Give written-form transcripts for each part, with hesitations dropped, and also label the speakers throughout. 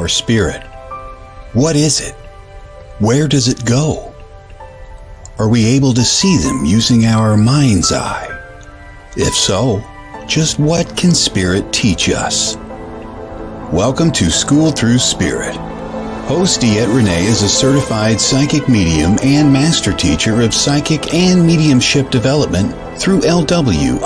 Speaker 1: our spirit? What is it? Where does it go? Are we able to see them using our mind's eye? If so, just what can spirit teach us? Welcome to School Through Spirit. Host DeEtte Ranae is a certified psychic medium and master teacher of psychic and mediumship development through LWISSD.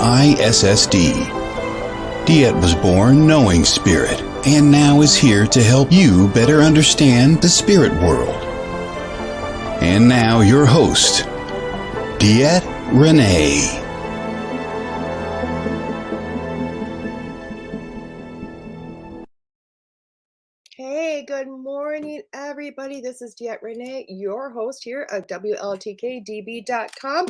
Speaker 1: DeEtte was born knowing spirit and now is here to help you better understand the spirit world. And now your host, DeEtte Ranae.
Speaker 2: Hey, good morning, everybody. This is DeEtte Ranae, your host here at WLTKDB.com.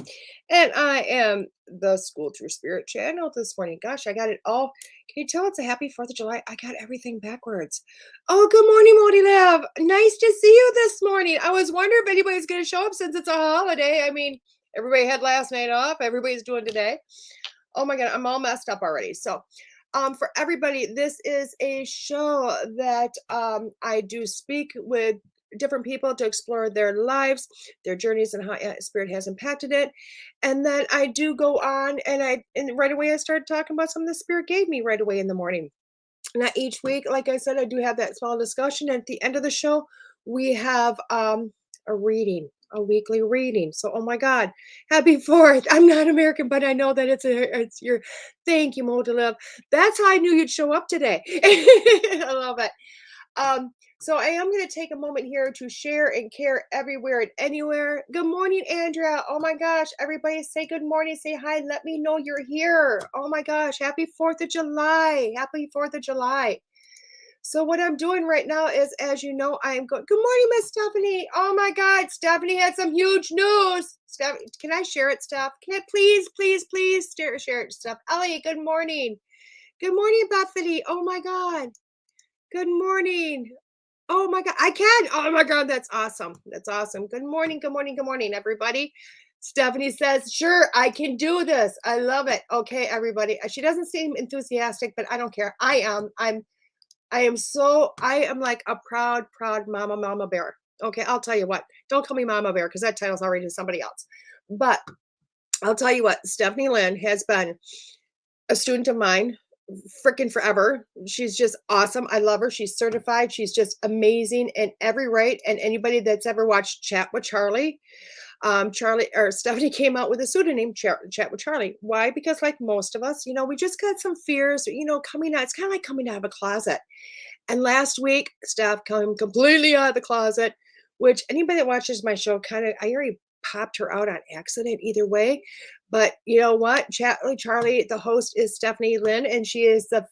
Speaker 2: And I am the School Through Spirit channel this morning. Gosh, I got it all. Can you tell it's a happy 4th of July? I got everything backwards. Oh, good morning, Modi Lab. Nice to see you this morning. I was wondering if anybody's going to show up since it's a holiday. I mean, everybody had last night off. Everybody's doing today. Oh my God, I'm all messed up already. So, for everybody, this is a show that I do speak with different people to explore their lives, their journeys, and how spirit has impacted it. And then I do go on, and right away I started talking about something the spirit gave me right away in the morning. Now each week, like I said, I do have that small discussion. And at the end of the show, we have a reading. A weekly reading. So, oh my God, happy 4th. I'm not American, but I know that it's your, thank you, Mo to Live. That's how I knew you'd show up today. I love it. So I am going to take a moment here to share and care everywhere and anywhere. Good morning, Andrea. Oh my gosh, everybody say good morning, say hi, let me know you're here. Oh my gosh, happy 4th of July. Happy 4th of July. So what I'm doing right now is, as you know, I am going, good morning, Miss Stephanie. Oh my God, Stephanie had some huge news. Steph, can I share it, Steph? Can I please share it, Steph? Ellie, good morning. Good morning, Bethany. Oh my God. Good morning. Oh my God, I can. Oh my God, that's awesome. That's awesome. Good morning, everybody. Stephanie says, sure, I can do this. I love it. Okay, everybody. She doesn't seem enthusiastic, but I don't care. I am like a proud mama bear. Okay, I'll tell you what. Don't call me Mama Bear because that title's already to somebody else. But I'll tell you what, Stephanie Lynn has been a student of mine freaking forever. She's just awesome. I love her. She's certified. She's just amazing in every right. And anybody that's ever watched Chat with Charlie, Stephanie came out with a pseudonym, Chat with Charlie. Why? Because like most of us, we just got some fears, coming out. It's kind of like coming out of a closet. And last week, Steph came completely out of the closet, which anybody that watches my show I already popped her out on accident either way. But you know what? Charlie, the host is Stephanie Lynn, and she is the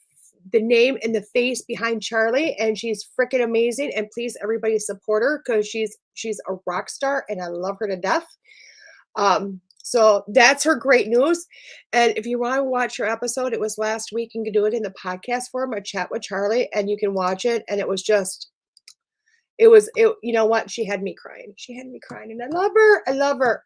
Speaker 2: name and the face behind Charlie, and she's freaking amazing. And please, everybody support her because she's a rock star, and I love her to death. So that's her great news. And if you want to watch her episode, it was last week. You can do it in the podcast form, a Chat with Charlie, and you can watch it. And you know what? She had me crying. And I love her.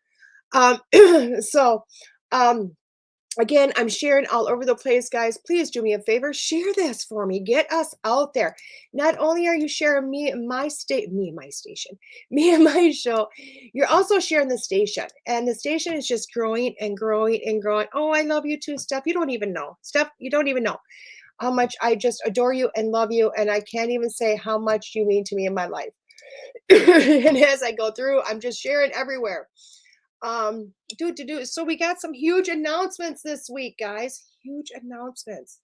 Speaker 2: Again, I'm sharing all over the place, guys. Please do me a favor. Share this for me. Get us out there. Not only are you sharing me and my show, you're also sharing the station. And the station is just growing and growing and growing. Oh, I love you too, Steph. You don't even know. Steph, you don't even know how much I just adore you and love you. And I can't even say how much you mean to me in my life. And as I go through, I'm just sharing everywhere. So we got some huge announcements this week, guys. Huge announcements.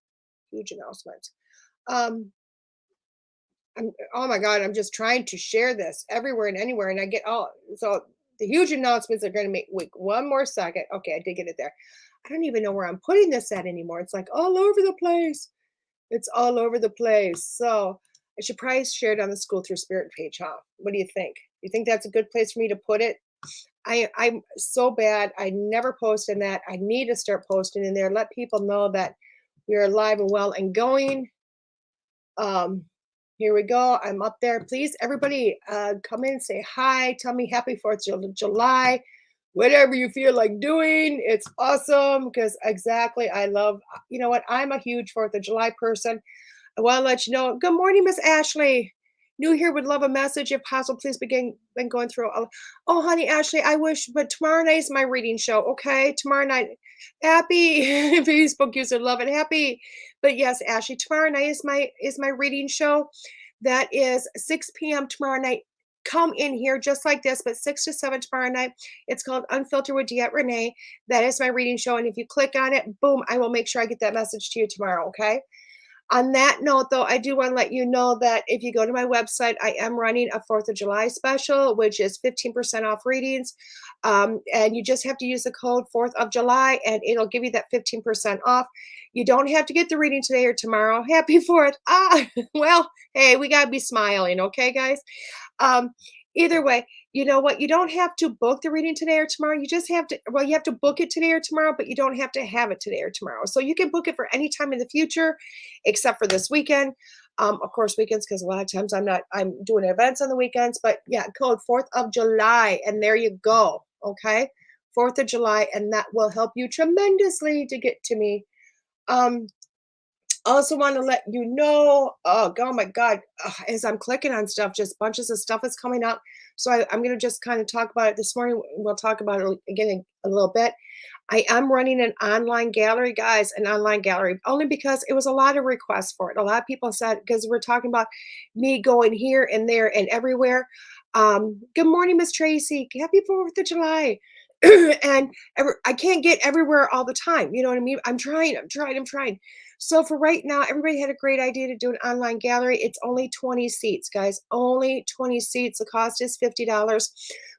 Speaker 2: Oh my God, I'm just trying to share this everywhere and anywhere, and I get so the huge announcements are going to make. Wait, one more second. Okay, I did get it there. I don't even know where I'm putting this at anymore. It's like all over the place. It's all over the place. So I should probably share it on the School Through Spirit page, huh? What do you think? You think that's a good place for me to put it? I'm so bad. I never post in that. I need to start posting in there. Let people know that we are alive and well and going. Here we go. I'm up there. Please, everybody, come in, say hi. Tell me happy 4th of July. Whatever you feel like doing. It's awesome because exactly I love, you know what? I'm a huge 4th of July person. I want to let you know. Good morning, Miss Ashley. New here would love a message if possible. Please begin been going through. Oh, honey, Ashley, I wish, but tomorrow night is my reading show. Okay, tomorrow night. Happy Facebook user, love it. Happy, but yes, Ashley, tomorrow night is my reading show. That is 6 p.m. tomorrow night. Come in here just like this, but 6 to 7 tomorrow night. It's called Unfiltered with DeEtte Ranae. That is my reading show, and if you click on it, boom, I will make sure I get that message to you tomorrow. Okay. On that note, though, I do want to let you know that if you go to my website, I am running a 4th of July special, which is 15% off readings. And you just have to use the code 4th of July, and it'll give you that 15% off. You don't have to get the reading today or tomorrow. Happy for it. Well, hey, we got to be smiling. Okay, guys? Either way, you know what? You don't have to book the reading today or tomorrow. You just have to, well, you have to book it today or tomorrow, but you don't have to have it today or tomorrow. So you can book it for any time in the future, except for this weekend. Of course, weekends, because a lot of times I'm doing events on the weekends, but yeah, code 4th of July. And there you go. Okay. 4th of July. And that will help you tremendously to get to me. Also want to let you know, oh my God, as I'm clicking on stuff, just bunches of stuff is coming up. So I'm going to just kind of talk about it this morning. We'll talk about it again in a little bit. I am running an online gallery, guys, an online gallery, only because it was a lot of requests for it. A lot of people said, because we're talking about me going here and there and everywhere. Good morning, Miss Tracy. Happy 4th of July. And I can't get everywhere all the time. You know what I mean? I'm trying. So for right now, everybody had a great idea to do an online gallery. It's only 20 seats, guys. Only 20 seats. The cost is $50.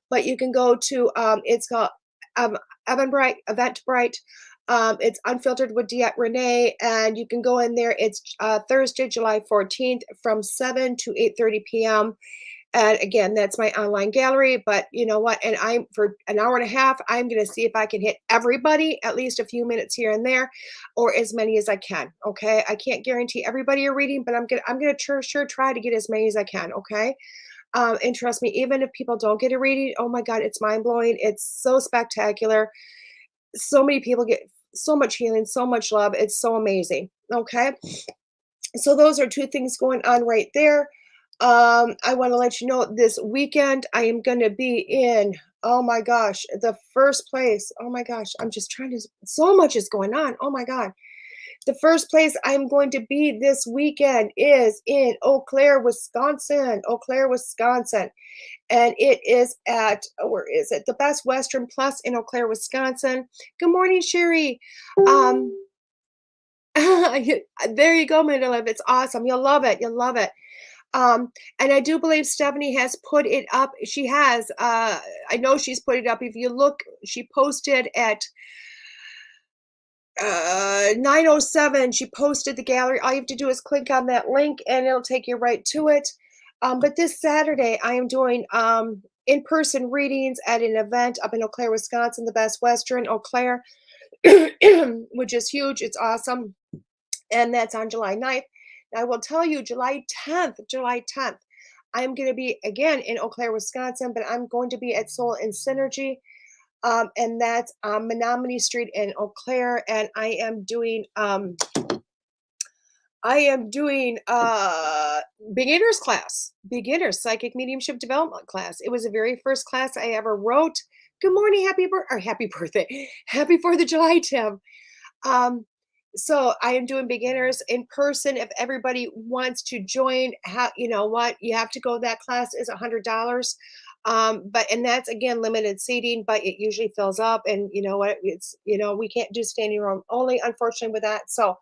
Speaker 2: But you can go to, it's called Eventbrite. It's Unfiltered with DeEtte Ranae. And you can go in there. It's Thursday, July 14th from 7 to 8:30 p.m. And again, that's my online gallery. But you know what? And I'm for an hour and a half, I'm going to see if I can hit everybody, at least a few minutes here and there, or as many as I can. Okay. I can't guarantee everybody a reading, but I'm going to sure try to get as many as I can. Okay. And trust me, even if people don't get a reading, oh my God, it's mind blowing. It's so spectacular. So many people get so much healing, so much love. It's so amazing. Okay. So those are two things going on right there. I want to let you know this weekend I am going to be in, oh my gosh, the first place. Oh my gosh, I'm just trying to, so much is going on. Oh my God. The first place I'm going to be this weekend is in Eau Claire, Wisconsin. Eau Claire, Wisconsin. And it is at, where is it? The Best Western Plus in Eau Claire, Wisconsin. Good morning, Sherry. There you go, my love. It's awesome. You'll love it. You'll love it. And I do believe Stephanie has put it up. She has, I know she's put it up. If you look, she posted at 9:07. She posted the gallery. All you have to do is click on that link and it'll take you right to it. But this Saturday, I am doing in-person readings at an event up in Eau Claire, Wisconsin, the Best Western, Eau Claire, which is huge. It's awesome. And that's on July 9th. I will tell you, July 10th, I'm going to be again in Eau Claire, Wisconsin, but I'm going to be at Soul and Synergy. And that's on Menominee Street in Eau Claire. And I am doing beginner's class, beginner's psychic mediumship development class. It was the very first class I ever wrote. Good morning, happy birthday, happy 4th of July, Tim. So I am doing beginners in person. If everybody wants to join, you know what, you have to go. That class is $100. And that's again limited seating, but it usually fills up. And you know what, it's, you know, we can't do standing room only, unfortunately, with that. So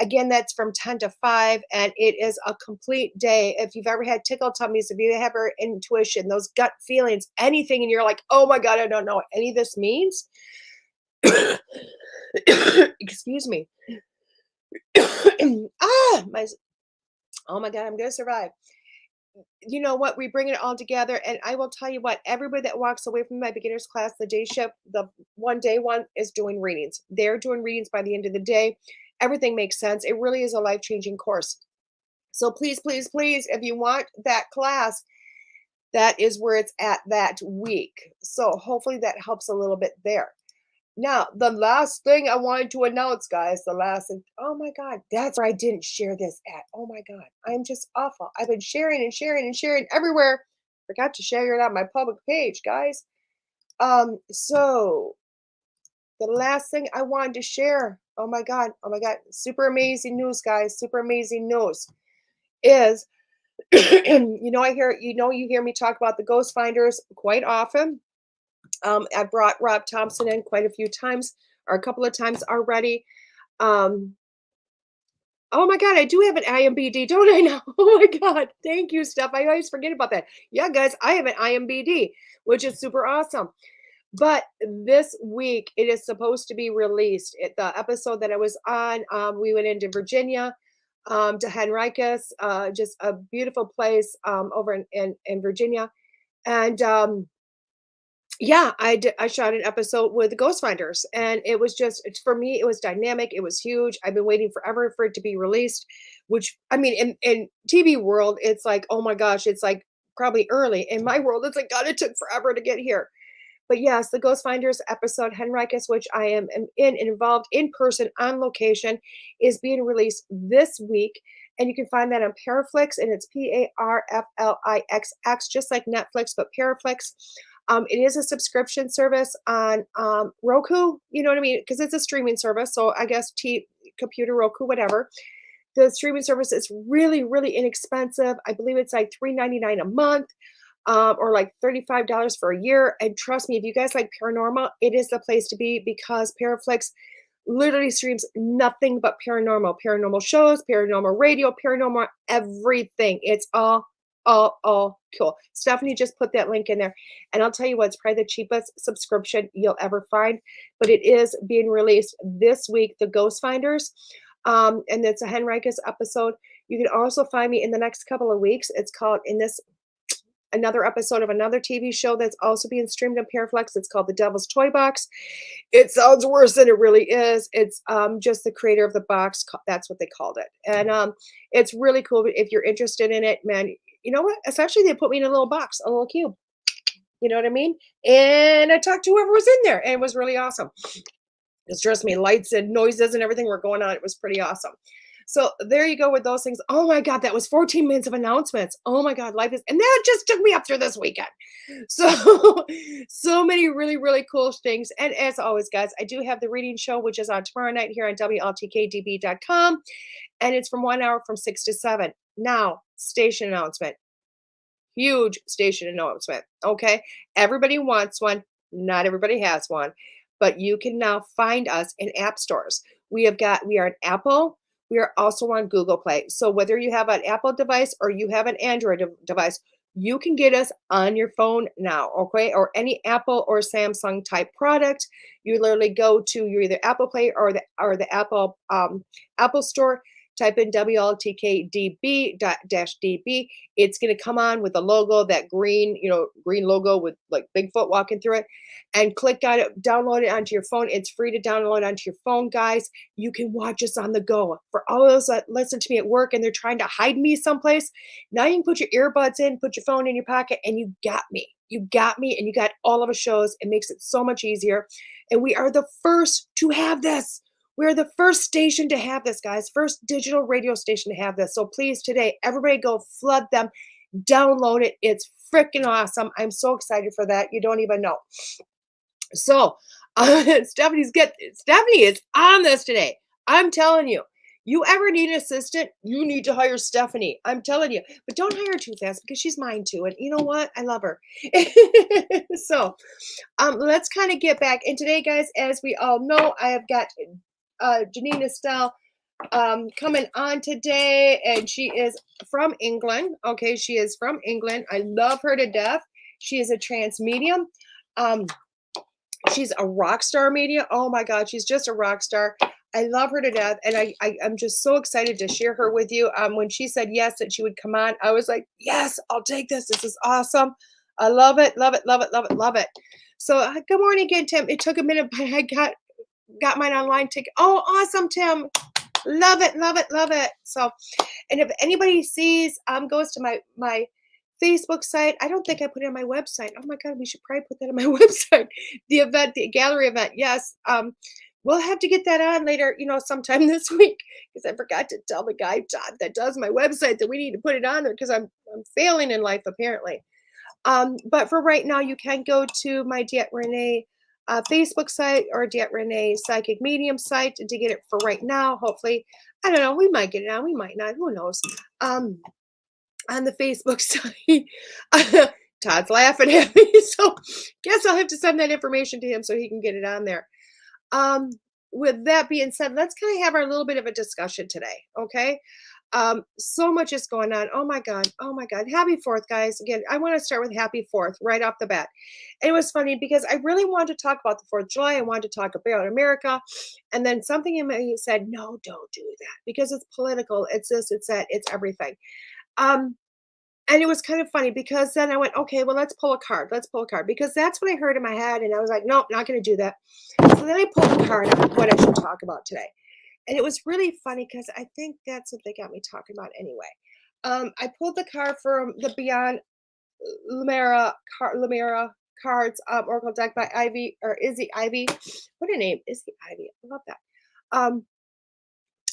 Speaker 2: again, that's from 10 to 5, and it is a complete day. If you've ever had tickle tummies, if you have your intuition, those gut feelings, anything, and you're like, oh my God, I don't know what any of this means. Excuse me. Oh my God, I'm going to survive. You know what? We bring it all together. And I will tell you what, everybody that walks away from my beginner's class, the day shift, the day one is doing readings. They're doing readings by the end of the day. Everything makes sense. It really is a life-changing course. So please, please, please, if you want that class, that is where it's at that week. So hopefully that helps a little bit there. Now, the last thing I wanted to announce, guys, the last thing, oh my God, that's where I didn't share this at. Oh my God, I'm just awful. I've been sharing and sharing and sharing everywhere. Forgot to share it on my public page, guys. So the last thing I wanted to share, oh my God, super amazing news, guys, super amazing news is, you hear me talk about the ghost finders quite often. I brought Rob Thompson in quite a few times, or a couple of times already. Um, oh my God, I do have an IMBD, don't I now? Oh my God, thank you, Steph. I always forget about that. Yeah, guys, I have an IMBD, which is super awesome. But this week, it is supposed to be released. The episode that I was on, we went into Virginia, to Henricus, just a beautiful place over in Virginia. And yeah, I shot an episode with the Ghost Finders, and it was for me, it was dynamic. It was huge. I've been waiting forever for it to be released, which, I mean, in TV world, it's like, oh my gosh, it's like probably early. In my world, it's like, God, it took forever to get here. But yes, the Ghost Finders episode, Henricus, which I am in and involved in person on location, is being released this week. And you can find that on Paraflix, and it's Parflix, just like Netflix, but Paraflix. It is a subscription service on Roku, you know what I mean? Because it's a streaming service. So I guess computer, Roku, whatever. The streaming service is really, really inexpensive. I believe it's like $3.99 a month, or like $35 for a year. And trust me, if you guys like paranormal, it is the place to be, because Paraflix literally streams nothing but paranormal shows, paranormal radio, paranormal everything. It's all cool. Stephanie just put that link in there. And I'll tell you what, it's probably the cheapest subscription you'll ever find. But it is being released this week, The Ghost Finders. And it's a Henricus episode. You can also find me in the next couple of weeks. It's called another episode of another TV show that's also being streamed on Paraflex. It's called The Devil's Toy Box. It sounds worse than it really is. It's just the creator of the box. That's what they called it. And it's really cool. If you're interested in it, man, you know what? Essentially, they put me in a little box, a little cube. You know what I mean? And I talked to whoever was in there, and it was really awesome. Just trust me, lights and noises and everything were going on. It was pretty awesome. So there you go with those things. Oh my God, that was 14 minutes of announcements. Oh my God, life is, and that just took me up through this weekend. So, so many really, really cool things. And as always, guys, I do have the reading show, which is on tomorrow night here on WLTKDB.com. And it's from 1 hour from 6 to 7. Now, station announcement. Huge station announcement. Okay. Everybody wants one. Not everybody has one. But you can now find us in app stores. We are an Apple. We are also on Google Play. So whether you have an Apple device or you have an Android device, you can get us on your phone now, okay? Or any Apple or Samsung type product. You literally go to your either Apple Play or the Apple Apple Store. Type in WLTKDB-DB. It's going to come on with the logo, that green logo with like Bigfoot walking through it, and click on it, download it onto your phone. It's free to download onto your phone, guys. You can watch us on the go. For all those that listen to me at work and they're trying to hide me someplace, now you can put your earbuds in, put your phone in your pocket, and you got me. You got me, and you got all of our shows. It makes it so much easier. And we are the first to have this. We're the first station to have this, guys. First digital radio station to have this. So please, today, everybody go flood them. Download it. It's freaking awesome. I'm so excited for that. You don't even know. So Stephanie is on this today. I'm telling you. You ever need an assistant, you need to hire Stephanie. I'm telling you. But don't hire her too fast, because she's mine too. And you know what? I love her. So let's kind of get back. And today, guys, as we all know, I have got Janine Estelle coming on today, and she is from England. Okay, she is from England. I love her to death. She is a trance medium. She's a rock star medium. Oh my God, she's just a rock star. I love her to death, and I'm just so excited to share her with you. When she said yes that she would come on, I was like, yes, I'll take this. This is awesome. I love it, love it, love it, love it, love it. So good morning again, Tim. It took a minute, but I got mine online ticket. Oh, awesome, Tim. Love it, love it, love it. So, and if anybody sees, goes to my Facebook site. I don't think I put it on my website. Oh my God, we should probably put that on my website. The event, the gallery event. Yes. We'll have to get that on later, sometime this week because I forgot to tell the guy Todd that does my website that we need to put it on there because I'm failing in life apparently. But for right now, you can go to my DeEtte Ranae Facebook site or DeEtte Ranae Psychic Medium site to get it for right now. Hopefully, I don't know, we might get it on, we might not, who knows. On the Facebook site, Todd's laughing at me, so guess I'll have to send that information to him so he can get it on there. With that being said, let's kind of have our little bit of a discussion today, okay? So much is going on. Oh my God. Oh my God. Happy 4th, guys. Again, I want to start with happy 4th right off the bat. And it was funny because I really wanted to talk about the 4th of July. I wanted to talk about America. And then something in me said, no, don't do that because it's political. It's this, it's that, it's everything. And it was kind of funny because then I went, okay, well, let's pull a card. Let's pull a card because that's what I heard in my head. And I was like, nope, not going to do that. So then I pulled a card on what I should talk about today. And it was really funny because I think that's what they got me talking about anyway. I pulled the card from the Beyond Lumera cards Oracle deck by Ivy or Izzy Ivy. What a name, Izzy Ivy. I love that.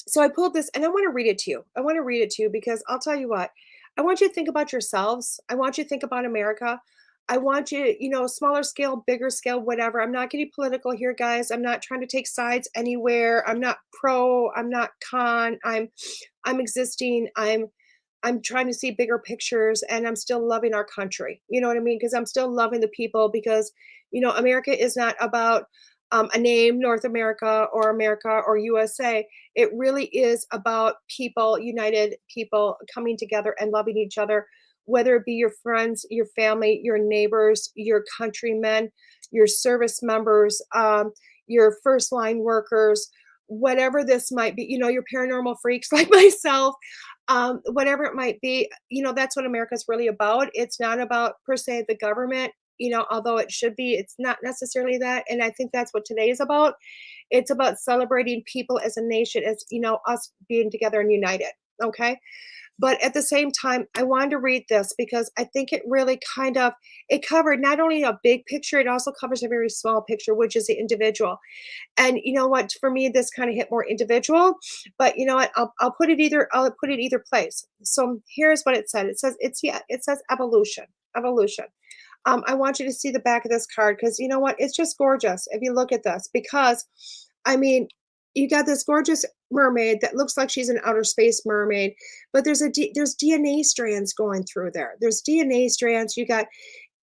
Speaker 2: So I pulled this and I want to read it to you. I want to read it to you because I'll tell you what. I want you to think about yourselves. I want you to think about America. I want you, smaller scale, bigger scale, whatever. I'm not getting political here, guys. I'm not trying to take sides anywhere. I'm not pro. I'm not con. I'm existing. I'm trying to see bigger pictures, and I'm still loving our country. You know what I mean? Because I'm still loving the people. Because America is not about a name, North America or USA. It really is about people, united people coming together and loving each other, whether it be your friends, your family, your neighbors, your countrymen, your service members, your first line workers, whatever this might be, your paranormal freaks like myself, whatever it might be, that's what America's really about. It's not about per se the government, although it should be, it's not necessarily that. And I think that's what today is about. It's about celebrating people as a nation, as, us being together and united. Okay. But at the same time, I wanted to read this because I think it really it covered not only a big picture, it also covers a very small picture, which is the individual. And you know what, for me, this kind of hit more individual, but you know what, I'll put it either place. So here's what it said. It says evolution, evolution. I want you to see the back of this card because you know what, it's just gorgeous if you look at this because, I mean, you got this gorgeous mermaid that looks like she's an outer space mermaid, but there's DNA strands going through there. There's DNA strands. You got,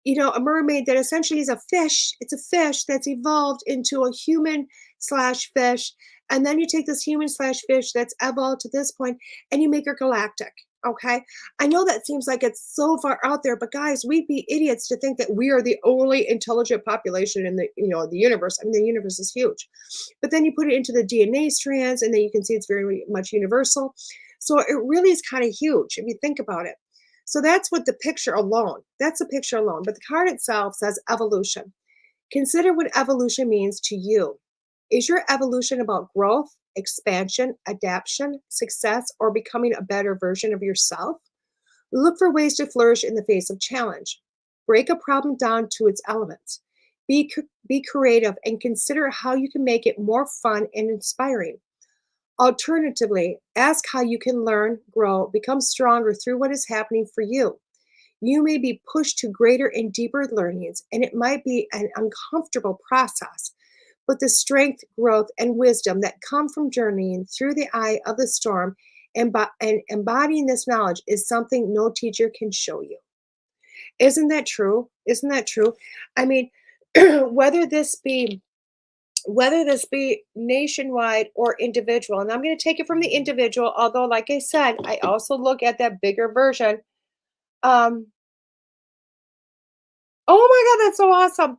Speaker 2: a mermaid that essentially is a fish. It's a fish that's evolved into a human slash fish. And then you take this human slash fish that's evolved to this point and you make her galactic. Okay. I know that seems like it's so far out there, but guys, we'd be idiots to think that we are the only intelligent population in the universe. I mean, the universe is huge, but then you put it into the DNA strands and then you can see it's very much universal. So it really is kind of huge if you think about it. So that's what the picture alone, that's the picture alone. But the card itself says evolution. Consider what evolution means to you. Is your evolution about growth, expansion, adaptation, success, or becoming a better version of yourself? Look for ways to flourish in the face of challenge. Break a problem down to its elements. Be creative and consider how you can make it more fun and inspiring. Alternatively, ask how you can learn, grow, become stronger through what is happening for you. You may be pushed to greater and deeper learnings, and it might be an uncomfortable process. But the strength, growth, and wisdom that come from journeying through the eye of the storm and embodying this knowledge is something no teacher can show you. Isn't that true? Isn't that true? I mean, whether this be nationwide or individual, and I'm going to take it from the individual, although, like I said, I also look at that bigger version. Oh my God, that's so awesome.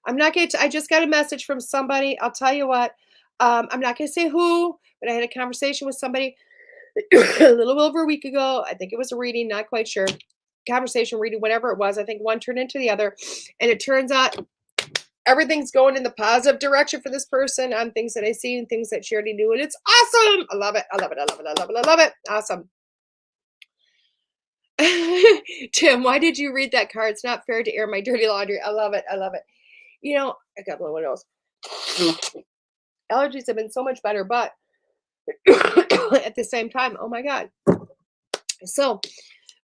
Speaker 2: I'm not going to, I just got a message from somebody. I'll tell you what, I'm not going to say who, but I had a conversation with somebody a little over a week ago. I think it was a reading, not quite sure. Conversation, reading, whatever it was. I think one turned into the other. And it turns out everything's going in the positive direction for this person on things that I see and things that she already knew. And it's awesome. I love it. I love it. I love it. I love it. I love it. Awesome. Tim, why did you read that card? It's not fair to air my dirty laundry. I love it. I love it. I got one of those. Allergies have been so much better, but at the same time, oh my God. So,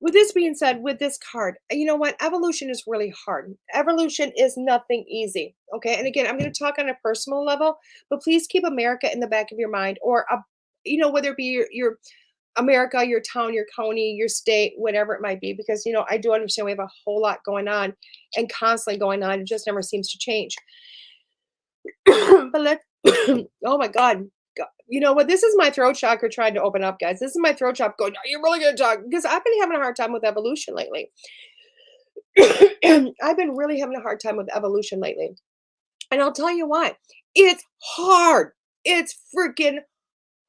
Speaker 2: with this being said, with this card, you know what? Evolution is really hard. Evolution is nothing easy. Okay. And again, I'm going to talk on a personal level, but please keep America in the back of your mind, or, whether it be your America, your town, your county, your state, whatever it might be, because, I do understand we have a whole lot going on and constantly going on. It just never seems to change. But oh my God. You know what? This is my throat chakra trying to open up, guys. This is my throat chakra going, are you really going to talk? Because I've been having a hard time with evolution lately. I've been really having a hard time with evolution lately. And I'll tell you why. It's hard. It's freaking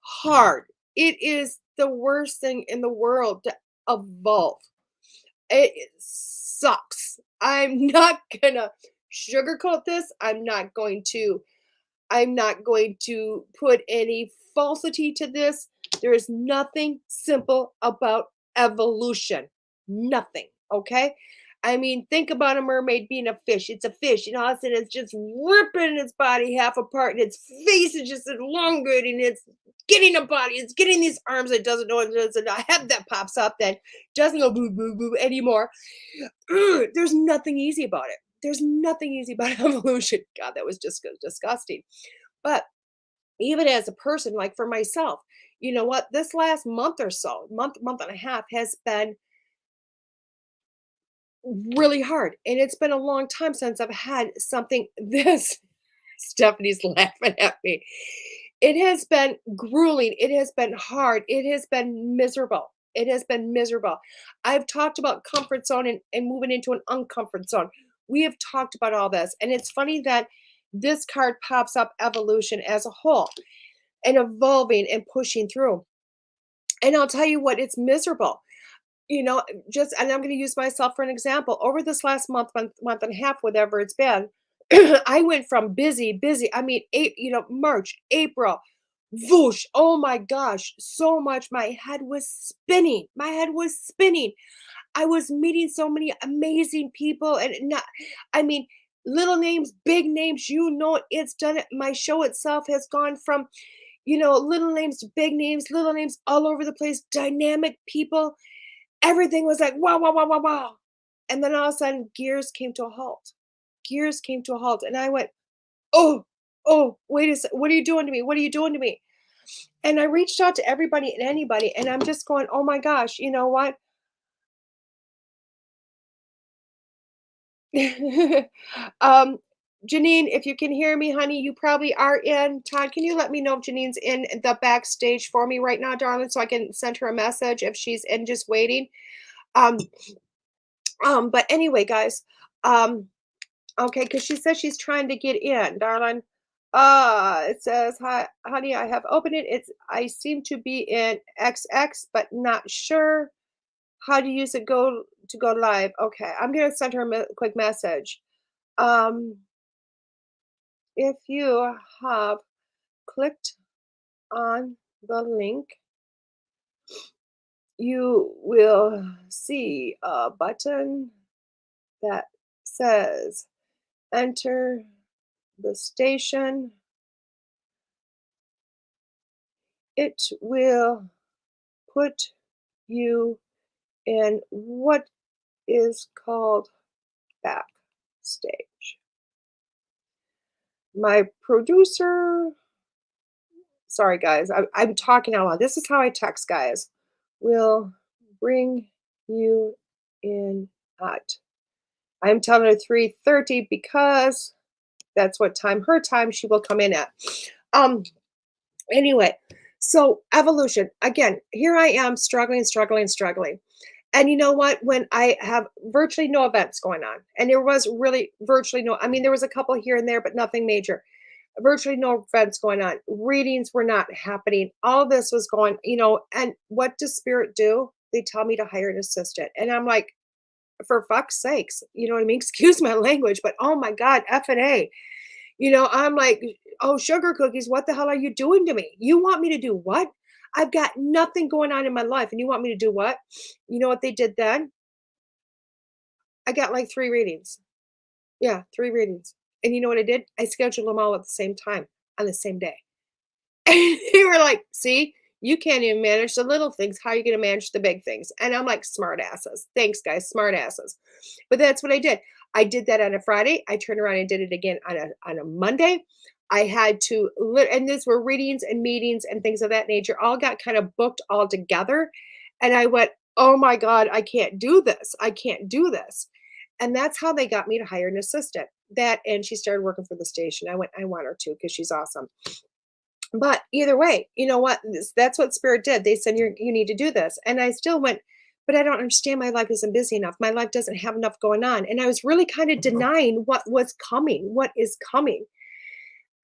Speaker 2: hard. It is the worst thing in the world to evolve. It sucks. I'm not going to sugarcoat this. I'm not going to put any falsity to this. There is nothing simple about evolution. Nothing. Okay. I mean, think about a mermaid being a fish. It's a fish, all of a sudden it's just ripping its body half apart, and its face is just elongated, and it's getting a body. It's getting these arms that doesn't know it doesn't. A head that pops up that doesn't go boo boo boo anymore. There's nothing easy about it. There's nothing easy about evolution. God, that was just disgusting. But even as a person, like for myself, you know what? This last month or so, month and a half has been really hard. And it's been a long time since I've had something this. Stephanie's laughing at me. It has been grueling. It has been hard. It has been miserable. It has been miserable. I've talked about comfort zone and moving into an uncomfort zone. We have talked about all this. And it's funny that this card pops up evolution as a whole and evolving and pushing through. And I'll tell you what, it's miserable. And I'm going to use myself for an example. Over this last month and a half, whatever it's been, I went from busy. I mean, March, April, whoosh. Oh my gosh, so much. My head was spinning. I was meeting so many amazing people, and little names, big names, it's done it. My show itself has gone from, little names to big names, little names all over the place, dynamic people. Everything was like, wow, wow, wow, wow, wow. And then all of a sudden, gears came to a halt. And I went, oh, wait a second. What are you doing to me? What are you doing to me? And I reached out to everybody and anybody, and I'm just going, oh my gosh, you know what? Janine, if you can hear me, honey, you probably are in. Todd, can you let me know if Janine's in the backstage for me right now, darling, so I can send her a message if she's in just waiting. But anyway, guys, okay, because she says she's trying to get in, darling. It says, hi, honey, I have opened it. I seem to be in XX, but not sure how to use it to go live. Okay, I'm gonna send her a quick message. If you have clicked on the link, you will see a button that says enter the station. It will put you in what is called backstage. My producer, sorry guys, I'm talking out loud. This is how I text, guys. Will bring you in at, I'm telling her 3:30 because that's what time, her time, she will come in at. Anyway, so evolution, again, here I am struggling. And you know what? When I have virtually no events going on, and there was really virtually no, there was a couple here and there, but nothing major. Virtually no events going on. Readings were not happening. All this was going, and what does Spirit do? They tell me to hire an assistant. And I'm like, for fuck's sakes, you know what I mean? Excuse my language, but oh my God, F and A. I'm like, oh, sugar cookies, what the hell are you doing to me? You want me to do what? I've got nothing going on in my life. And you want me to do what? You know what they did then? I got like 3 readings. Yeah, 3 readings. And you know what I did? I scheduled them all at the same time on the same day. And they were like, see, you can't even manage the little things. How are you going to manage the big things? And I'm like, smart asses. Thanks, guys. Smart asses. But that's what I did. I did that on a Friday. I turned around and did it again on a Monday. I had to, and these were readings and meetings and things of that nature, all got kind of booked all together. And I went, oh my God, I can't do this. I can't do this. And that's how they got me to hire an assistant. That, and she started working for the station. I went, I want her to, because she's awesome. But either way, you know what? That's what Spirit did. They said, you need to do this. And I still went, but I don't understand. My life isn't busy enough. My life doesn't have enough going on. And I was really kind of denying what was coming, what is coming.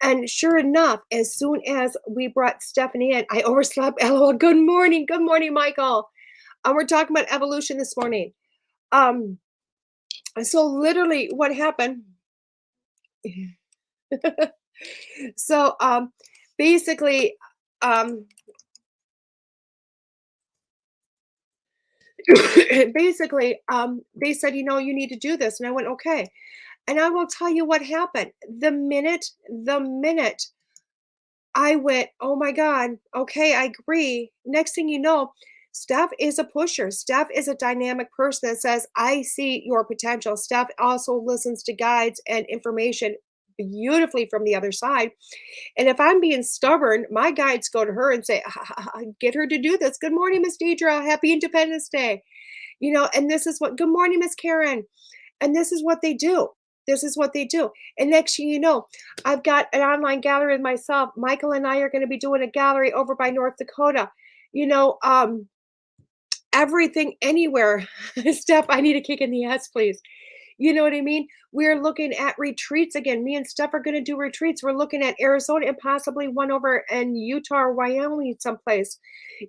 Speaker 2: And sure enough, as soon as we brought Stephanie in, I overslept. LOL. Good morning, Michael. We're talking about evolution this morning. So literally what happened. So basically, they said, you know, you need to do this. And I went, okay. And I will tell you what happened. The minute I went, oh my God, okay, I agree. Next thing you know, Steph is a pusher. Steph is a dynamic person that says, I see your potential. Steph also listens to guides and information beautifully from the other side. And if I'm being stubborn, my guides go to her and say, get her to do this. Good morning, Miss Deidre. Happy Independence Day. You know, and this is what, good morning, Miss Karen. And this is what they do. This is what they do. And next thing you know, I've got an online gallery with myself. Michael and I are going to be doing a gallery over by North Dakota. You know, everything, anywhere. Steph, I need a kick in the ass, please. You know what I mean? We're looking at retreats again. Me and Steph are going to do retreats. We're looking at Arizona and possibly one over in Utah or Wyoming someplace.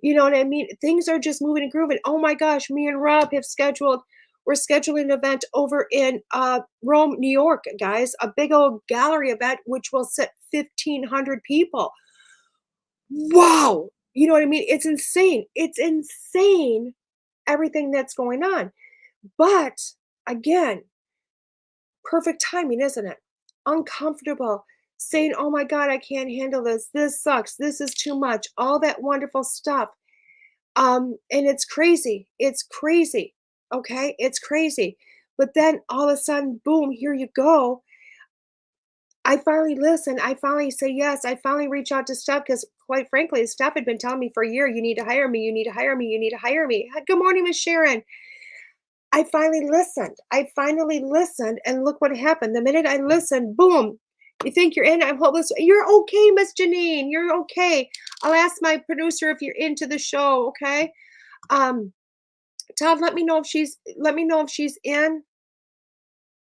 Speaker 2: You know what I mean? Things are just moving and grooving. Oh my gosh, me and Rob have we're scheduling an event over in Rome, New York, guys. A big old gallery event, which will sit 1,500 people. Wow. You know what I mean? It's insane. It's insane, everything that's going on. But again, perfect timing, isn't it? Uncomfortable, saying, oh my God, I can't handle this. This sucks. This is too much. All that wonderful stuff. And it's crazy. It's crazy. Okay. It's crazy. But then all of a sudden, boom, here you go. I finally listen. I finally say yes. I finally reach out to Steph because, quite frankly, Steph had been telling me for a year, you need to hire me. You need to hire me. You need to hire me. Good morning, Miss Sharon. I finally listened. And look what happened. The minute I listened, boom, you think you're in, I'm hopeless. You're okay, Miss Janine. You're okay. I'll ask my producer if you're into the show, okay? Todd, let me know if she's in.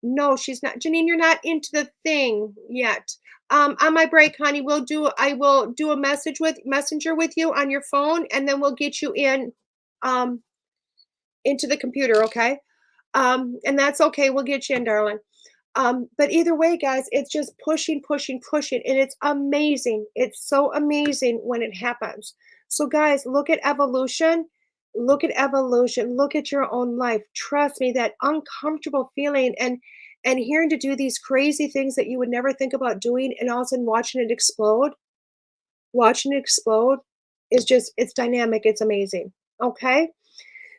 Speaker 2: No, she's not. Janine, you're not into the thing yet. On my break, honey, I will do a messenger with you on your phone, and then we'll get you in into the computer, okay? And that's okay. We'll get you in, darling. But either way, guys, it's just pushing, and it's amazing. It's so amazing when it happens. So guys, look at evolution. Look at your own life. Trust me, that uncomfortable feeling and hearing to do these crazy things that you would never think about doing, and all of a sudden watching it explode is just, it's dynamic. It's amazing. Okay.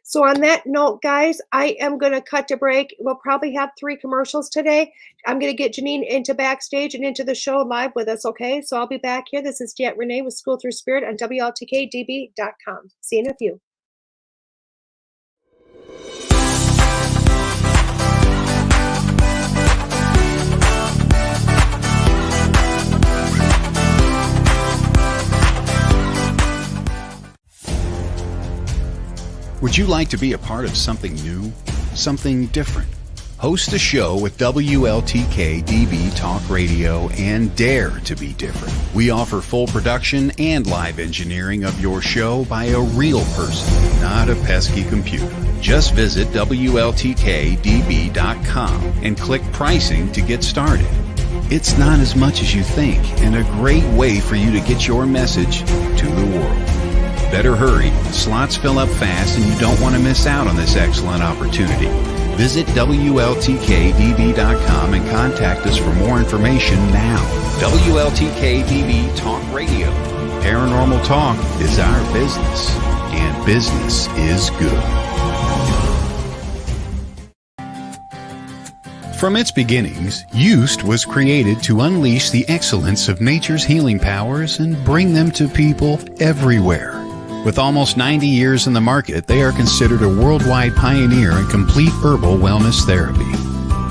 Speaker 2: So on that note, guys, I am going to cut to break. We'll probably have 3 commercials today. I'm going to get Janine into backstage and into the show live with us, okay? So I'll be back here. This is DeEtte Ranae with School Through Spirit on WLTKDB.com. See you in a few.
Speaker 1: Would you like to be a part of something new, something different? Host a show with WLTK DB Talk Radio and dare to be different. We offer full production and live engineering of your show by a real person, not a pesky computer. Just visit WLTKDB.com and click pricing to get started. It's not as much as you think, and a great way for you to get your message to the world. Better hurry. Slots fill up fast and you don't want to miss out on this excellent opportunity. Visit WLTKDB.com and contact us for more information now. WLTKDB Talk Radio. Paranormal talk is our business, and business is good. From its beginnings, Used was created to unleash the excellence of nature's healing powers and bring them to people everywhere. With almost 90 years in the market, they are considered a worldwide pioneer in complete herbal wellness therapy.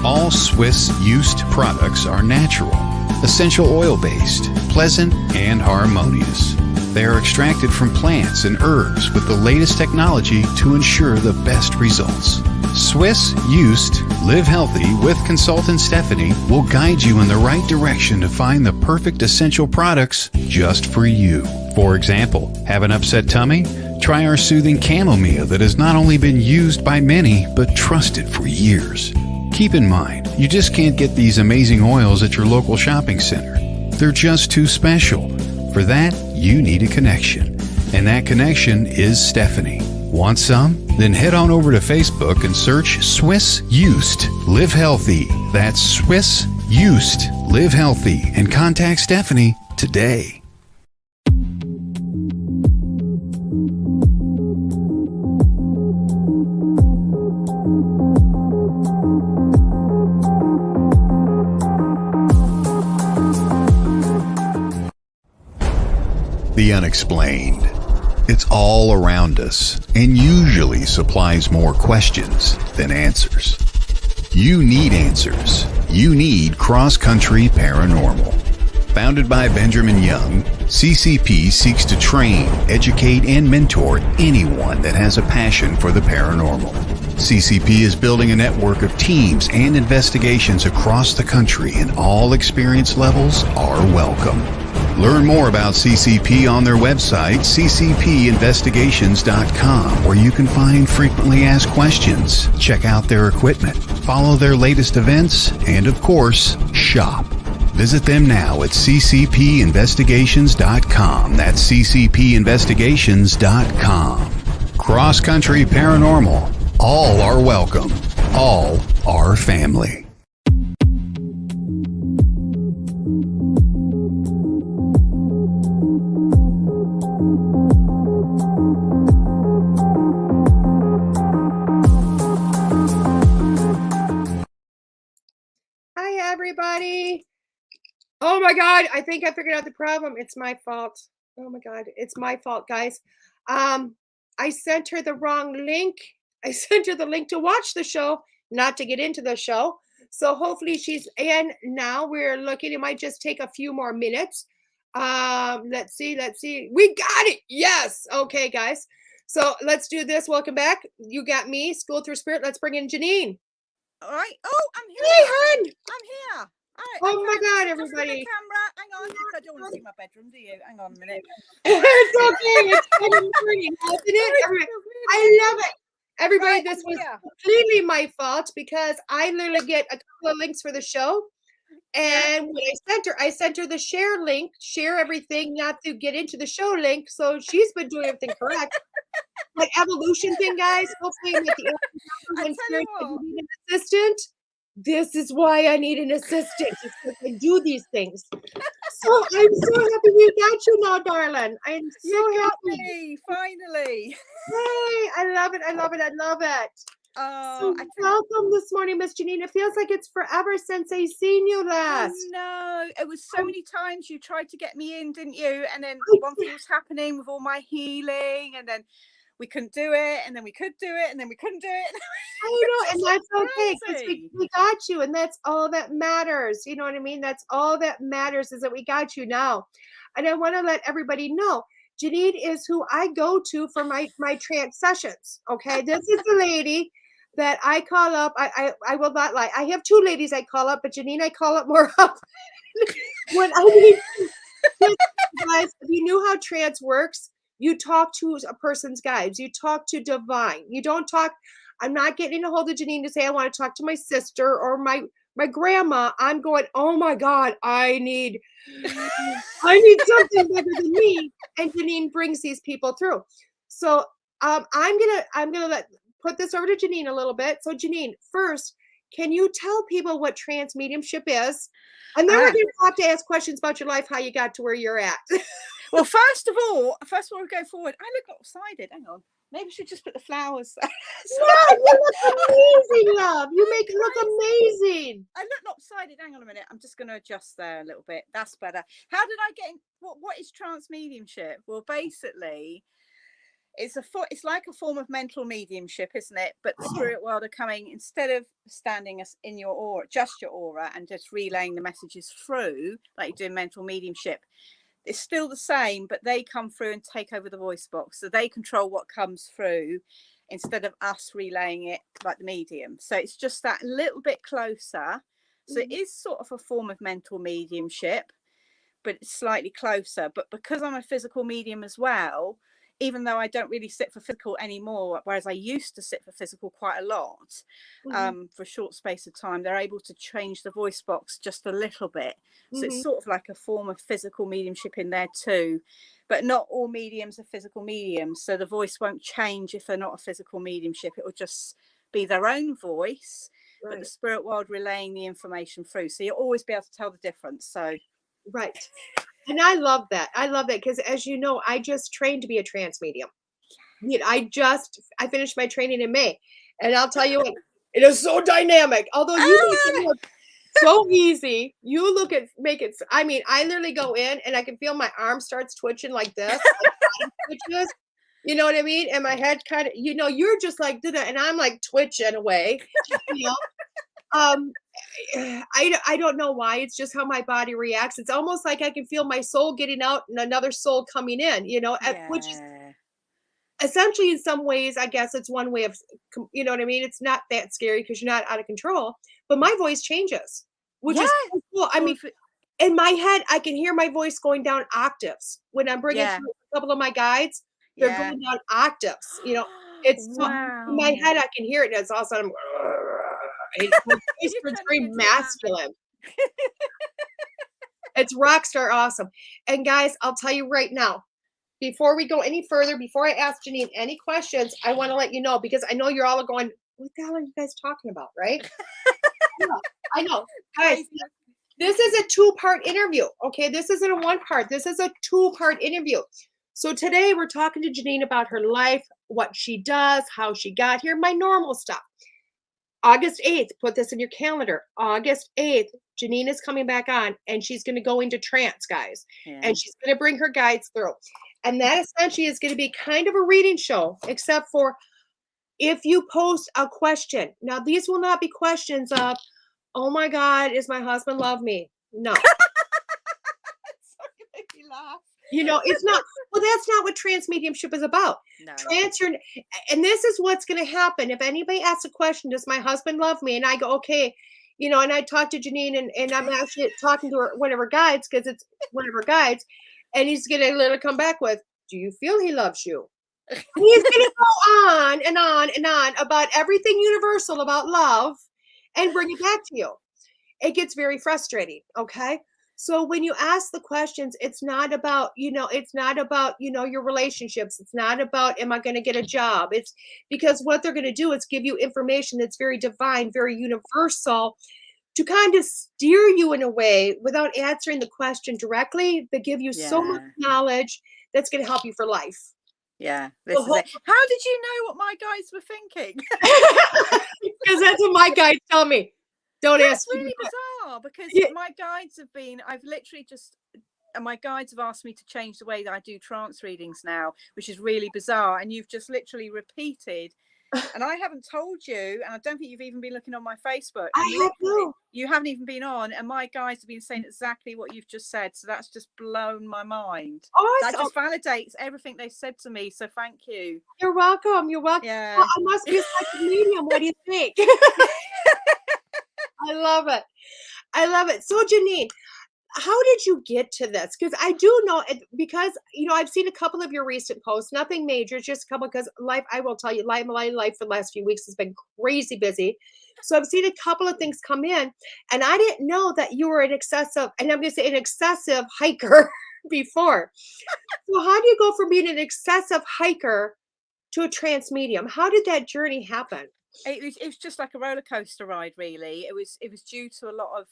Speaker 1: All Swiss Used products are natural, essential oil-based, pleasant, and harmonious. They are extracted from plants and herbs with the latest technology to ensure the best results. Swiss Used Live Healthy with consultant Stephanie will guide you in the right direction to find the perfect essential products just for you. For example, have an upset tummy? Try our soothing chamomile that has not only been used by many, but trusted for years. Keep in mind, you just can't get these amazing oils at your local shopping center. They're just too special. For that, you need a connection. And that connection is Stephanie. Want some? Then head on over to Facebook and search Swiss Used Live Healthy. That's Swiss Used Live Healthy, and contact Stephanie today. The unexplained. It's all around us and usually supplies more questions than answers. You need answers. You need Cross Country Paranormal. Founded by Benjamin Young, CCP seeks to train, educate, and mentor anyone that has a passion for the paranormal. CCP is building a network of teams and investigations across the country, and all experience levels are welcome. Learn more about CCP on their website, ccpinvestigations.com, where you can find frequently asked questions, check out their equipment, follow their latest events, and of course, shop. Visit them now at ccpinvestigations.com. That's ccpinvestigations.com. Cross Country Paranormal. All are welcome. All are family.
Speaker 2: Everybody. Oh my God, I think I figured out the problem. It's my fault. Oh my God, it's my fault, guys. I sent her the wrong link. I sent her the link to watch the show, not to get into the show. So hopefully she's in now. We're looking. It might just take a few more minutes. Let's see. We got it. Yes. Okay, guys. So let's do this. Welcome back. You got me, School Through Spirit. Let's bring in Janine.
Speaker 3: All right. Oh, I'm here.
Speaker 2: Hey, hun.
Speaker 3: I'm here. All right.
Speaker 2: Oh my God, everybody.
Speaker 3: The camera. Hang on. I don't want to see my bedroom, do you? Hang on a minute.
Speaker 2: It's okay. It's kind of morning, isn't it? I love it. Everybody, right, this was completely my fault because I literally get a couple of links for the show. And when I sent her the share link, share everything, not to get into the show link. So she's been doing everything correct. Like evolution thing, guys. Hopefully, I'm at the end. You need an assistant. This is why I need an assistant. Because I do these things. So I'm so happy we got you now, darling. I'm so happy.
Speaker 3: Finally.
Speaker 2: Hey, I love it. So welcome this morning, Miss Janine. It feels like it's forever since I seen you last.
Speaker 3: No, it was so many times you tried to get me in, didn't you? And then one thing was happening with all my healing, and then we couldn't do it, and then we could do it, and then we couldn't do it.
Speaker 2: I know, and that's okay, because we got you, and that's all that matters. You know what I mean? That's all that matters, is that we got you now. And I want to let everybody know, Janine is who I go to for my trance sessions. Okay, this is the lady that I call up. I will not lie. I have two ladies I call up, but Janine I call up more often. When I mean, guys, if you knew how trance works, you talk to a person's guides. You talk to divine. You don't talk. I'm not getting a hold of Janine to say I want to talk to my sister or my my grandma, I'm going, oh my God, I need something better than me. And Janine brings these people through. So I'm gonna put this over to Janine a little bit. So Janine, first, can you tell people what trance mediumship is? And then we're gonna have to ask questions about your life, how you got to where you're at.
Speaker 3: Well, first of all, we go forward. I look lopsided. Hang on. Maybe we should just put the flowers there.
Speaker 2: No, you look amazing, love. You make it look amazing.
Speaker 3: I look lopsided. Hang on a minute. I'm just going to adjust there a little bit. That's better. How did I get in? What is trance mediumship? Well, basically, it's like a form of mental mediumship, isn't it? But the spirit world are coming, instead of standing in your aura, just your aura, and just relaying the messages through, like you do in mental mediumship. It's still the same, but they come through and take over the voice box. So they control what comes through instead of us relaying it like the medium. So it's just that little bit closer. So it is sort of a form of mental mediumship, but it's slightly closer. But because I'm a physical medium as well, even though I don't really sit for physical anymore, whereas I used to sit for physical quite a lot, for a short space of time, they're able to change the voice box just a little bit. So it's sort of like a form of physical mediumship in there too. But not all mediums are physical mediums. So the voice won't change if they're not a physical mediumship. It will just be their own voice, but the spirit world relaying the information through. So you'll always be able to tell the difference. So
Speaker 2: right. And I love that. I love that because, as you know, I just trained to be a trance medium. I finished my training in May, and I'll tell you what, it is so dynamic. Although you make it look so easy, I mean, I literally go in and I can feel my arm starts twitching like this, twitches, you know what I mean? And my head kind of, you're just like, and I'm like twitching away, I don't know why. It's just how my body reacts. It's almost like I can feel my soul getting out and another soul coming in, which is essentially, in some ways, I guess it's one way of, you know what I mean? It's not that scary because you're not out of control, but my voice changes, which is so cool. I mean, in my head, I can hear my voice going down octaves when I'm bringing through a couple of my guides. They're going down octaves, it's in my head, I can hear it. And it's all of a sudden, it's very masculine. It's rock star awesome. And guys, I'll tell you right now, before we go any further, before I ask Janine any questions, I want to let you know, because I know you're all going, what the hell are you guys talking about, right? I know. Guys, this is a 2-part interview, okay? This isn't a 1-part. This is a 2-part interview. So today we're talking to Janine about her life, what she does, how she got here, my normal stuff. August 8th, put this in your calendar. August 8th, Janine is coming back on, and she's going to go into trance, guys. And she's going to bring her guides through. And that essentially is going to be kind of a reading show, except for if you post a question. Now, these will not be questions of, oh my God, is my husband love me? No.
Speaker 3: It's not going to make me laugh.
Speaker 2: It's not. Well, that's not what trance mediumship is about. No. And this is what's going to happen. If anybody asks a question, does my husband love me? And I go, okay, and I talk to Janine, and I'm actually talking to one of her guides, because it's one of her guides, and he's going to literally come back with, do you feel he loves you? And he's going to go on and on and on about everything universal about love and bring it back to you. It gets very frustrating, okay? So when you ask the questions, it's not about, your relationships. It's not about, am I going to get a job? It's because what they're going to do is give you information that's very divine, very universal, to kind of steer you in a way without answering the question directly, but give you so much knowledge that's going to help you for life.
Speaker 3: Yeah. This is it. How did you know what my guides were thinking?
Speaker 2: Because that's what my guides tell me.
Speaker 3: That's really bizarre, because my guides have been, my guides have asked me to change the way that I do trance readings now, which is really bizarre. And you've just literally repeated, and I haven't told you, and I don't think you've even been looking on my Facebook. You haven't even been on, and my guides have been saying exactly what you've just said. So that's just blown my mind. That just validates everything they said to me. So thank you.
Speaker 2: You're welcome. You're welcome. Yeah. Well, I must be a psychic medium. What do you think? I love it. So Janine, how did you get to this? Because I do know it, because I've seen a couple of your recent posts, nothing major, just a couple. Because life, I will tell you, my life for the last few weeks has been crazy busy. So I've seen a couple of things come in, and I didn't know that you were an excessive, and I'm going to say an excessive hiker before. So how do you go from being an excessive hiker to a trance medium? How did that journey happen?
Speaker 3: It was just like a roller coaster ride, really. It was due to a lot of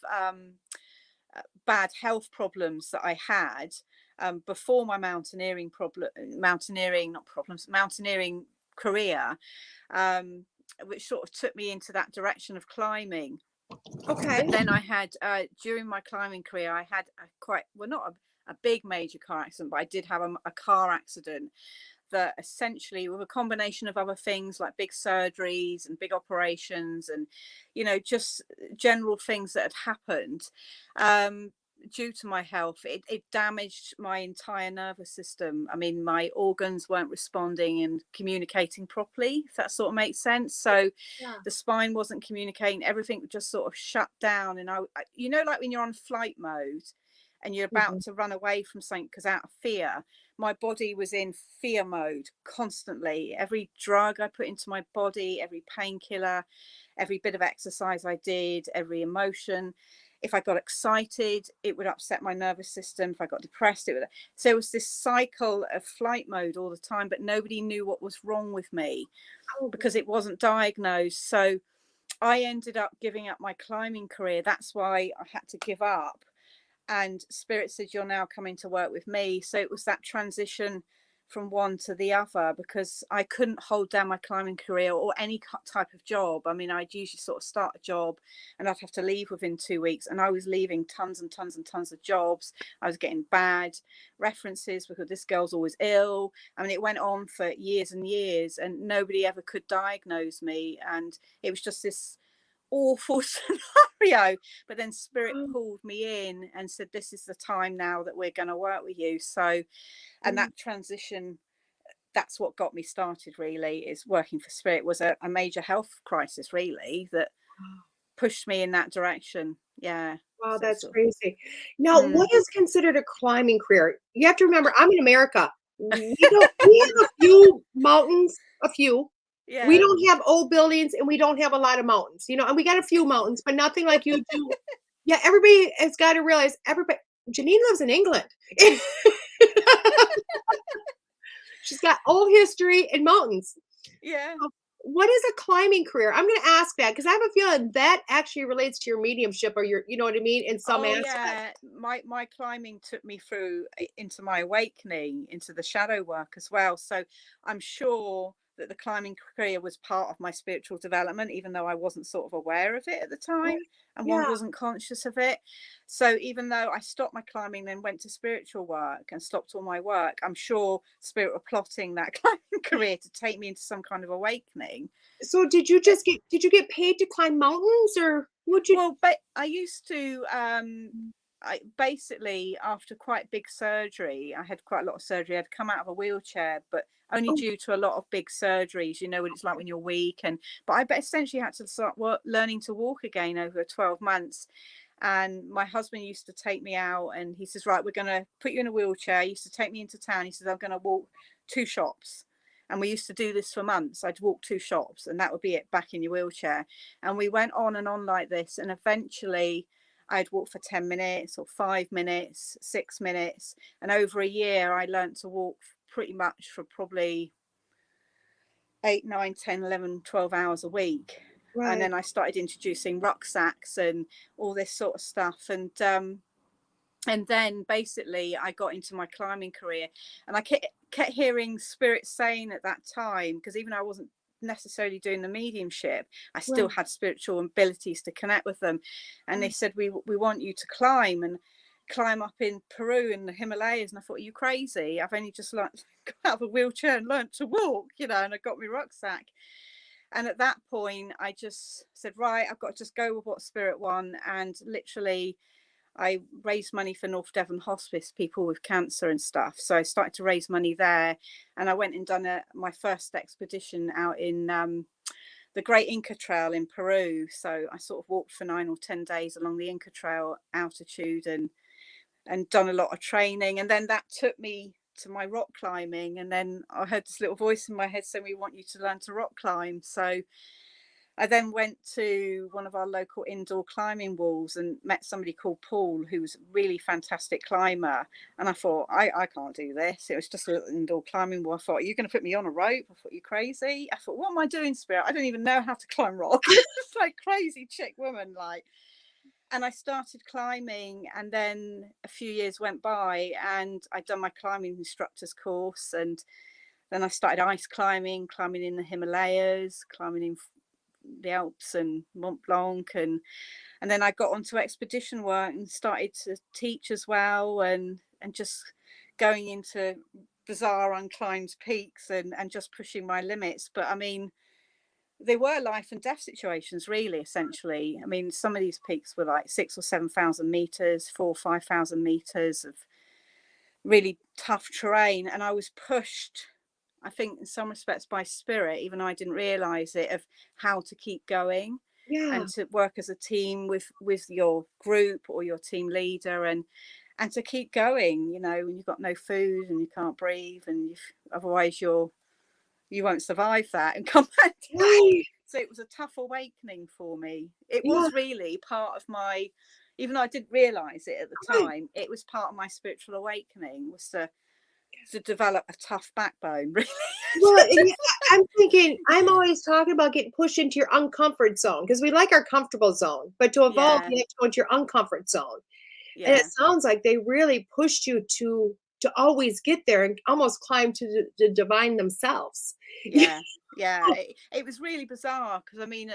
Speaker 3: bad health problems that I had before my mountaineering career, which sort of took me into that direction of climbing.
Speaker 2: Okay.
Speaker 3: But then I had during my climbing career, I had not a big major car accident, but I did have a car accident that essentially, with a combination of other things like big surgeries and big operations and just general things that had happened due to my health, it damaged my entire nervous system. I mean, my organs weren't responding and communicating properly, if that sort of makes sense. So
Speaker 2: Yeah.
Speaker 3: the spine wasn't communicating, everything just sort of shut down. And I like when you're on flight mode and you're about to run away from something because out of fear, my body was in fear mode constantly. Every drug I put into my body, every painkiller, every bit of exercise I did, every emotion. If I got excited, it would upset my nervous system. If I got depressed, it would. So it was this cycle of flight mode all the time, but nobody knew what was wrong with me because it wasn't diagnosed. So I ended up giving up my climbing career. That's why I had to give up. And Spirit said, you're now coming to work with me. So it was that transition from one to the other, because I couldn't hold down my climbing career or any type of job. I mean, I'd usually sort of start a job and I'd have to leave within 2 weeks, and I was leaving tons and tons and tons of jobs. I was getting bad references because this girl's always ill. I mean, it went on for years and years and nobody ever could diagnose me, and it was just this awful scenario. But then Spirit pulled me in and said, this is the time now that we're going to work with you. So, and that transition, that's what got me started, really, is working for Spirit. Was a major health crisis, really, that pushed me in that direction. Yeah.
Speaker 2: Wow,
Speaker 3: So
Speaker 2: that's crazy. Now,
Speaker 3: mm,
Speaker 2: what is considered a climbing career? You have to remember, I'm in America. We have a few mountains, a few. We
Speaker 3: yeah.
Speaker 2: don't have old buildings and we don't have a lot of mountains, and we got a few mountains, but nothing like you do. Yeah, everybody has got to realize, Janine lives in England. She's got old history and mountains.
Speaker 3: Yeah.
Speaker 2: So what is a climbing career? I'm going to ask that because I have a feeling that actually relates to your mediumship or your, you know what I mean, in some
Speaker 3: Oh
Speaker 2: aspect.
Speaker 3: yeah, my climbing took me through into my awakening, into the shadow work as well. So I'm sure that the climbing career was part of my spiritual development, even though I wasn't sort of aware of it at the time and one
Speaker 2: Yeah.
Speaker 3: wasn't conscious of it. So even though I stopped my climbing, then went to spiritual work and stopped all my work, I'm sure Spirit were plotting that climbing career to take me into some kind of awakening.
Speaker 2: So did you get paid to climb mountains, or would you?
Speaker 3: Well, but I used to I basically, after quite big surgery, I had quite a lot of surgery. I'd come out of a wheelchair, but only
Speaker 2: Oh,
Speaker 3: due to a lot of big surgeries. You know what it's like when you're weak, but I essentially had to start learning to walk again over 12 months. And my husband used to take me out, and he says, "Right, we're going to put you in a wheelchair." He used to take me into town. He says, "I'm going to walk 2 shops." And we used to do this for months. I'd walk 2 shops and that would be it, back in your wheelchair. And we went on and on like this. And eventually I'd walk for 10 minutes or 5 minutes, 6 minutes. And over a year, I learned to walk pretty much for probably 8, 9, 10, 11, 12 hours a week. And
Speaker 2: right.
Speaker 3: then I started introducing rucksacks and all this sort of stuff. And then basically I got into my climbing career, and I kept hearing Spirit saying at that time, because even though I wasn't necessarily doing the mediumship, I still
Speaker 2: Right.
Speaker 3: had spiritual abilities to connect with them. And they
Speaker 2: Right.
Speaker 3: said, we want you to climb up in Peru in the Himalayas. And I thought, are you ccrazy? I've only just got out of a wheelchair and learned to walk, and I got my rucksack. And at that point I just said, right, I've got to just go with what Spirit won. And literally I raised money for North Devon Hospice, people with cancer and stuff. So I started to raise money there, and I went and done my first expedition out in the Great Inca Trail in Peru. So I sort of walked for 9 or 10 days along the Inca Trail altitude, and done a lot of training. And then that took me to my rock climbing. And then I heard this little voice in my head saying, we want you to learn to rock climb. So I then went to one of our local indoor climbing walls and met somebody called Paul, who was a really fantastic climber. And I thought, I can't do this. It was just an indoor climbing wall. I thought, are you going to put me on a rope? I thought, you crazy? I thought, what am I doing, Spirit? I don't even know how to climb rock. It's like crazy chick woman, like. And I started climbing, and then a few years went by and I'd done my climbing instructor's course. And then I started ice climbing in the Himalayas, climbing in the Alps and Mont Blanc, and then I got onto expedition work and started to teach as well, and just going into bizarre unclimbed peaks and just pushing my limits. But I mean, they were life and death situations, really, essentially. I mean, some of these peaks were like 6,000 or 7,000 meters, 4,000 or 5,000 meters of really tough terrain, and I was pushed, I think, in some respects by spirit, even I didn't realize it, of how to keep going.
Speaker 2: Yeah.
Speaker 3: And to work as a team with your group or your team leader, and to keep going, you know, when you've got no food and you can't breathe, and otherwise you won't survive that and come back down.
Speaker 2: Right.
Speaker 3: So it was a tough awakening for me. It was really part of my, even though I didn't realize it at the time, it was part of my spiritual awakening, was to develop a tough backbone, really.
Speaker 2: Well, I'm thinking, I'm always talking about getting pushed into your uncomfort zone, because we like our comfortable zone, but to evolve, you have to go into your uncomfort zone.
Speaker 3: Yeah.
Speaker 2: And it sounds like they really pushed you to always get there and almost climb to the divine themselves.
Speaker 3: Yeah. It was really bizarre, because I mean,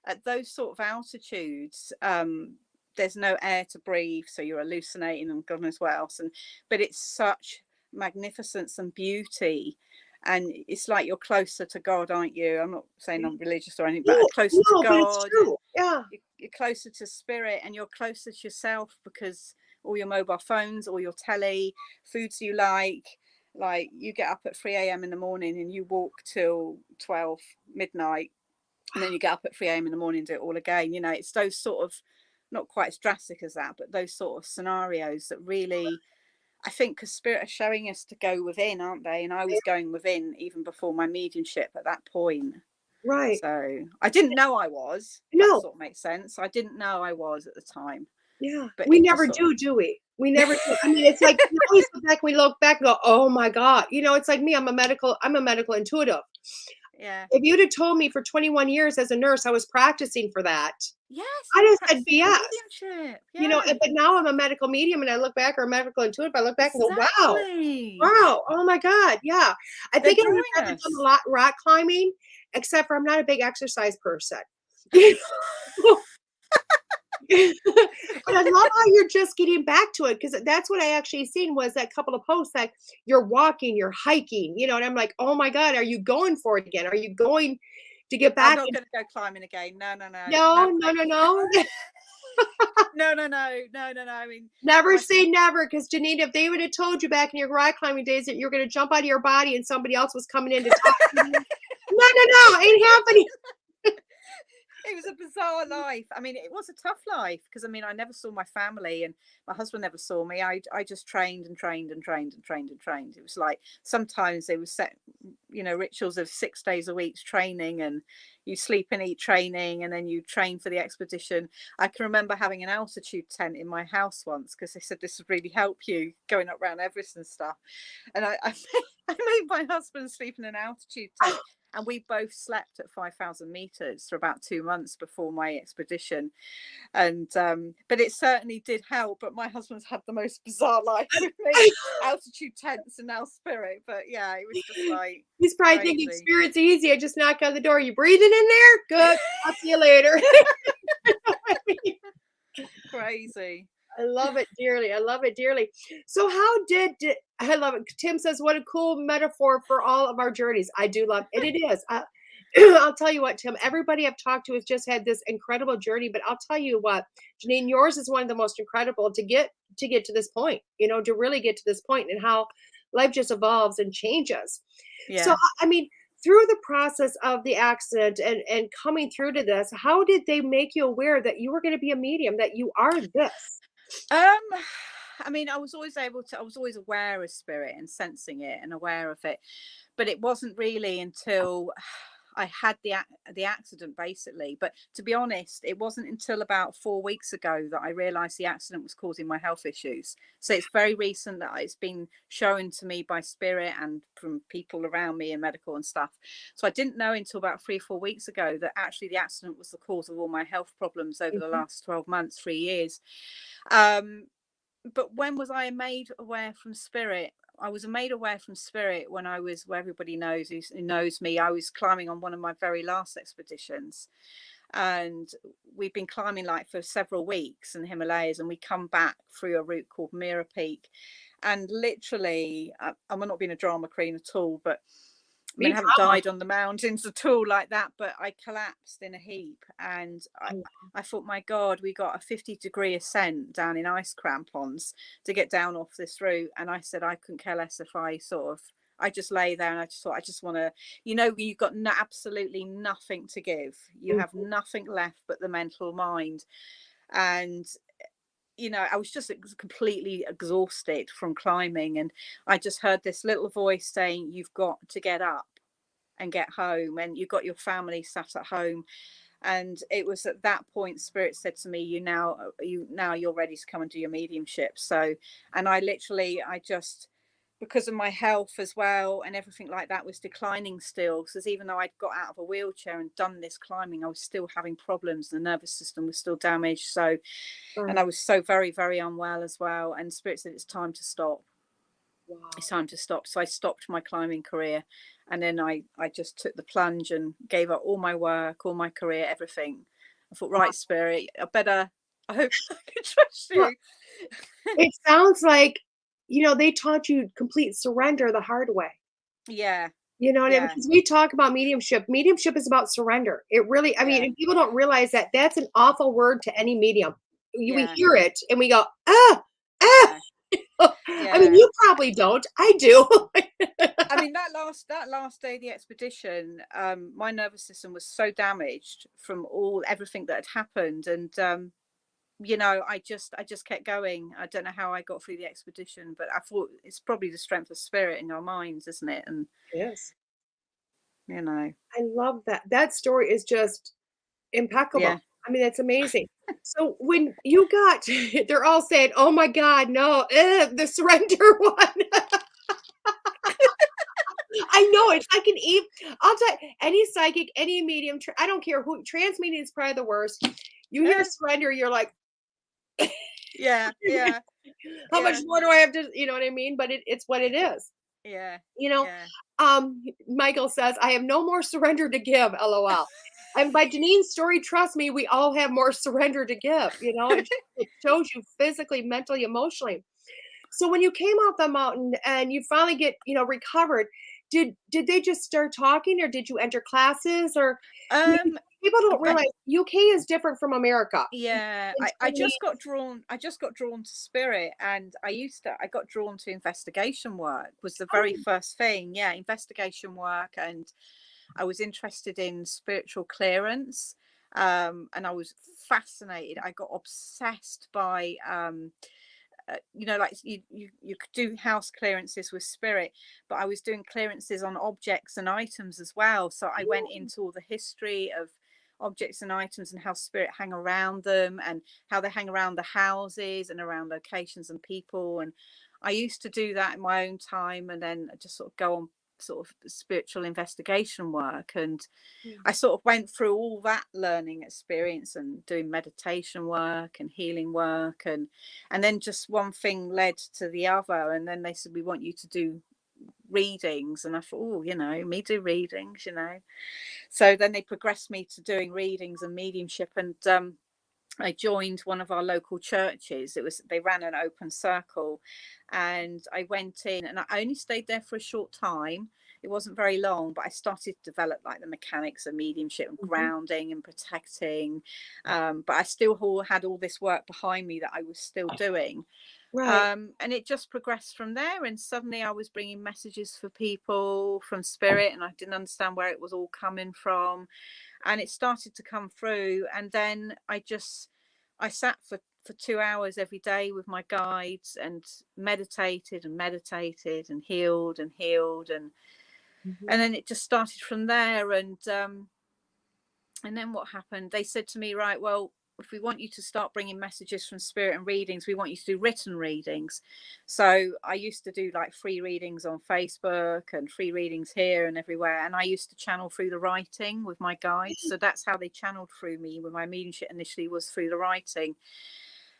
Speaker 3: at those sort of altitudes, there's no air to breathe, so you're hallucinating and God knows what else. But it's such magnificence and beauty, and it's like you're closer to God, aren't you? I'm not saying I'm religious or anything, but closer to God.
Speaker 2: But it's true. Yeah,
Speaker 3: you're closer to spirit, and you're closer to yourself, because all your mobile phones, all your telly, foods you like you get up at 3 a.m. in the morning and you walk till 12 midnight, and then you get up at 3 a.m. in the morning and do it all again. You know, it's those sort of, not quite as drastic as that, but those sort of scenarios that really, I think, because spirit are showing us to go within, aren't they? And I was going within even before my mediumship at that point.
Speaker 2: right.
Speaker 3: So I didn't know I was.
Speaker 2: No.
Speaker 3: That sort of makes sense. I didn't know I was at the time.
Speaker 2: Yeah,
Speaker 3: but
Speaker 2: we never do we? We never do. I mean, it's like we always look back. We look back and go, "Oh my God!" You know, it's like me. I'm a medical intuitive.
Speaker 3: Yeah.
Speaker 2: If you'd have told me for 21 years as a nurse I was practicing for that,
Speaker 3: yes,
Speaker 2: I'd have said BS.
Speaker 3: Yeah.
Speaker 2: You know, but now I'm a medical medium, and I look back, or a medical intuitive. I look back and go, "Wow, oh my God, yeah." I think I haven't done a lot rock climbing, except for I'm not a big exercise person. But I love how you're just getting back to it, because that's what I actually seen was that couple of posts that you're walking, you're hiking, you know, and I'm like, oh my God, are you going for it again? Are you going to get back?
Speaker 3: I'm not going to go climbing again. No.
Speaker 2: No.
Speaker 3: I mean,
Speaker 2: never say never, because Janine, if they would have told you back in your rock climbing days that you're going to jump out of your body and somebody else was coming in to talk to you, no, ain't happening.
Speaker 3: It was a bizarre life. I mean, it was a tough life, because I mean, I never saw my family, and my husband never saw me. I just trained. It was like, sometimes they would set, you know, rituals of 6 days a week training, and you sleep and eat training, and then you train for the expedition. I can remember having an altitude tent in my house once, because they said this would really help you going up around Everest and stuff. And I made my husband sleep in an altitude tent. And we both slept at 5,000 meters for about 2 months before my expedition. And but it certainly did help. But my husband's had the most bizarre life with me. Altitude tents and now spirit. But yeah, it was just like,
Speaker 2: he's probably thinking spirit's easy. I just knock on the door. You breathing in there? Good. I'll see you later.
Speaker 3: Crazy.
Speaker 2: I love it dearly. So how did I love it? Tim says, what a cool metaphor for all of our journeys. I do love it. It is. I'll tell you what, Tim, everybody I've talked to has just had this incredible journey, but I'll tell you what, Janine, yours is one of the most incredible to get to this point, you know, to really get to this point, and how life just evolves and changes. Yeah. So, I mean, through the process of the accident and coming through to this, how did they make you aware that you were going to be a medium, that you are this?
Speaker 3: I mean, I was always aware of spirit and sensing it and aware of it, but it wasn't really until I had the accident, basically. But to be honest, it wasn't until about 4 weeks ago that I realized the accident was causing my health issues. So it's very recent that it's been shown to me by spirit and from people around me and medical and stuff. So I didn't know until about 3-4 weeks ago that actually the accident was the cause of all my health problems over the last 12 months, 3 years. But when was I made aware from spirit? I was made aware from spirit when I was, where everybody knows who knows me, I was climbing on one of my very last expeditions, and we've been climbing like for several weeks in the Himalayas, and we come back through a route called Mira Peak, and literally I'm not being a drama queen at all, but I mean, I haven't died on the mountains at all like that, but I collapsed in a heap, and I thought, my God, we got a 50-degree ascent down in ice crampons to get down off this route. And I said I couldn't care less if I just lay there, and I just thought, I just want to, you've got absolutely nothing to give. You have nothing left but the mental mind. And I was just completely exhausted from climbing, and I just heard this little voice saying, you've got to get up and get home, and you've got your family sat at home. And it was at that point spirit said to me, you're ready to come and do your mediumship. So, and I just, because of my health as well and everything like that was declining still, because even though I'd got out of a wheelchair and done this climbing, I was still having problems. The nervous system was still damaged. So, and I was so very, very unwell as well. And spirit said, it's time to stop. Wow. It's time to stop. So I stopped my climbing career, and then I just took the plunge and gave up all my work, all my career, everything. I thought, right, spirit, I hope I can trust you.
Speaker 2: It sounds like, they taught you complete surrender the hard way.
Speaker 3: Yeah.
Speaker 2: You know what I mean? Because we talk about mediumship. Mediumship is about surrender. It really, I mean, if people don't realize that, that's an awful word to any medium. We hear it and we go, ah. I mean, you probably don't. I do.
Speaker 3: I mean, that last day of the expedition, my nervous system was so damaged from everything that had happened, and I just kept going. I don't know how I got through the expedition, but I thought it's probably the strength of spirit in our minds, isn't it? And
Speaker 2: yes,
Speaker 3: I
Speaker 2: love that. That story is just impeccable.
Speaker 3: Yeah.
Speaker 2: I mean, it's amazing. So when you got, they're all saying, "Oh my God, no, the surrender one." I know, it's like I'll tell you, any psychic, any medium, I don't care who, trance medium is probably the worst. You hear surrender, you're like,
Speaker 3: yeah.
Speaker 2: How much more do I have to, you know what I mean? But it's what it is.
Speaker 3: Yeah.
Speaker 2: Michael says, I have no more surrender to give, LOL. And by Janine's story, trust me, we all have more surrender to give. It shows you physically, mentally, emotionally. So when you came off the mountain and you finally get, recovered, did they just start talking, or did you enter classes? Or people don't realize UK is different from America.
Speaker 3: Yeah, I just got drawn to spirit, and I got drawn to investigation work was the very first thing. Yeah, investigation work, and I was interested in spiritual clearance, and I was fascinated. I got obsessed by like you could do house clearances with spirit, but I was doing clearances on objects and items as well. So I went into all the history of objects and items and how spirit hang around them, and how they hang around the houses and around locations and people. And I used to do that in my own time, and then just sort of go on sort of spiritual investigation work. And I sort of went through all that learning experience and doing meditation work and healing work, and then just one thing led to the other, and then they said, we want you to do readings. And I thought, me do readings, so then they progressed me to doing readings and mediumship. And I joined one of our local churches. They ran an open circle, and I went in, and I only stayed there for a short time. It wasn't very long, but I started to develop like the mechanics of mediumship and grounding and protecting. But I still had all this work behind me that I was still doing.
Speaker 2: Right.
Speaker 3: And it just progressed from there. And suddenly I was bringing messages for people from spirit, and I didn't understand where it was all coming from. And it started to come through. And then I sat for for 2 hours every day with my guides and meditated and healed and then it just started from there. And then what happened, they said to me, right, well, if we want you to start bringing messages from spirit and readings, we want you to do written readings. So I used to do like free readings on Facebook and free readings here and everywhere, and I used to channel through the writing with my guides. So that's how they channeled through me when my mediumship initially was through the writing.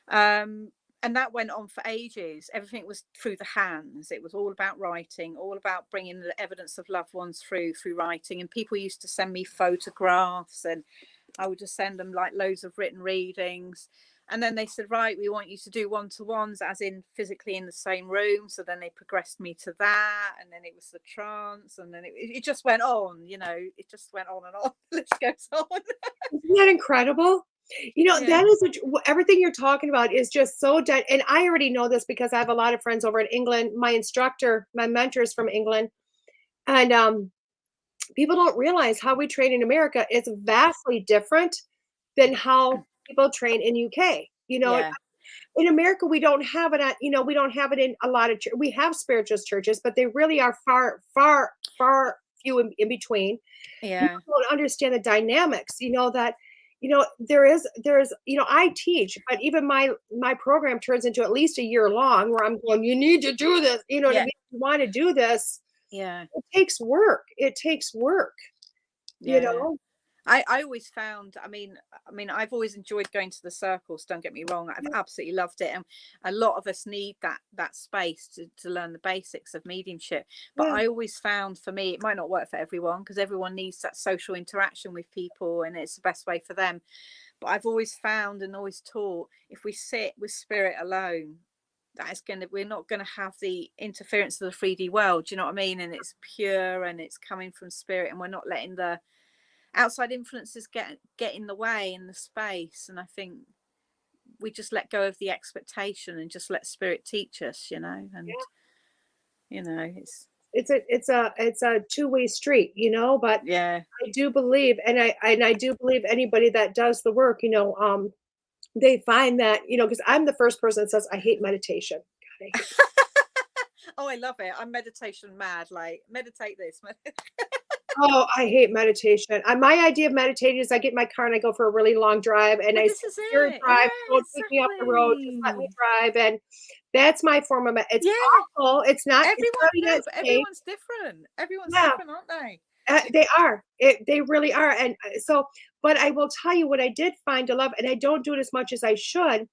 Speaker 3: And that went on for ages. Everything was through the hands. It was all about writing, all about bringing the evidence of loved ones through writing. And people used to send me photographs, and I would just send them like loads of written readings. And then they said, right, we want you to do one-to-ones, as in physically in the same room. So then they progressed me to that, and then it was the trance, and then it just went on, you know, it just went on and on. The list goes on.
Speaker 2: Isn't that incredible? You know, that is everything you're talking about is just so dead. And I already know this because I have a lot of friends over in England. My instructor, my mentor is from England. And people don't realize how we train in America is vastly different than how people train in UK. You know, in America, we don't have it at, you know, we don't have it in a lot of, we have spiritualist churches, but they really are far, far, far few in between. People don't understand the dynamics, you know, that, you know, there's, you know, I teach, but even my program turns into at least a year long where I'm going, you need to do this, you know, if you want to do this. It takes work. It takes work. You know,
Speaker 3: I always found, I mean, I've always enjoyed going to the circles. Don't get me wrong. I've absolutely loved it. And a lot of us need that space to learn the basics of mediumship. But I always found, for me, it might not work for everyone because everyone needs that social interaction with people and it's the best way for them. But I've always found and always taught, if we sit with spirit alone, we're not going to have the interference of the 3D world. Do you know what I mean? And it's pure and it's coming from spirit, and we're not letting the outside influences get in the way in the space. And I think we just let go of the expectation and just let spirit teach us, you know. And you know,
Speaker 2: it's a two-way street, you know. But I do believe, and I do believe anybody that does the work, you know, they find that, you know, because I'm the first person that says I hate meditation. God, I hate
Speaker 3: oh, I love it. I'm meditation mad. Like, meditate this.
Speaker 2: Oh, I hate meditation. My idea of meditating is I get in my car and I go for a really long drive, and I say, "Spirit drive, don't take me off the road, just let me drive." And that's my form of it's awful. It's not.
Speaker 3: Everyone's different. Everyone's different, aren't they?
Speaker 2: They are. They really are. And so, but I will tell you what I did find to love, and I don't do it as much as I should.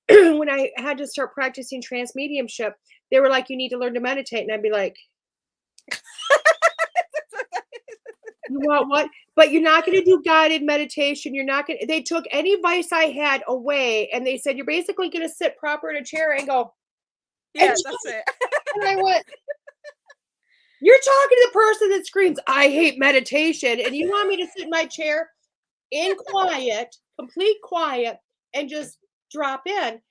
Speaker 2: When I had to start practicing trance mediumship, they were like, "You need to learn to meditate," and I'd be like, "You want what? But you're not going to do guided meditation. You're not going to." They took any advice I had away, and they said, "You're basically going to sit proper in a chair and go."
Speaker 3: That's it.
Speaker 2: And I went, "You're talking to the person that screams, 'I hate meditation,' and you want me to sit in my chair in quiet, complete quiet, and just drop in."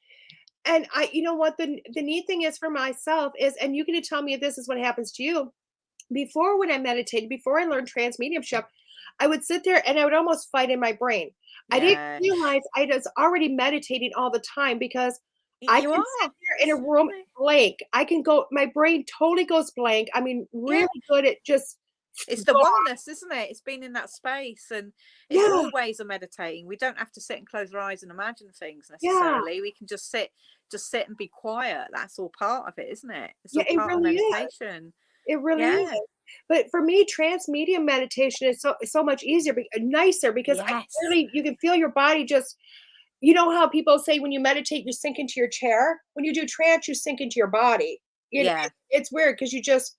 Speaker 2: And you know what, the neat thing is for myself is, and you can tell me if this is what happens to you. Before, when I meditated, before I learned trance mediumship, I would sit there and I would almost fight in my brain. I didn't realize I was already meditating all the time because I can sit there in a room blank. I can go, my brain totally goes blank. I mean, really good at just.
Speaker 3: It's the oneness, isn't it? It's being in that space, and it's all ways of meditating. We don't have to sit and close our eyes and imagine things necessarily. We can just sit and be quiet. That's all part of it, isn't it? It's all part of meditation.
Speaker 2: It really is. But for me, trance medium meditation is so much easier, nicer, because you can feel your body just, you know how people say when you meditate, you sink into your chair? When you do trance, you sink into your body. You know, it's weird because you just,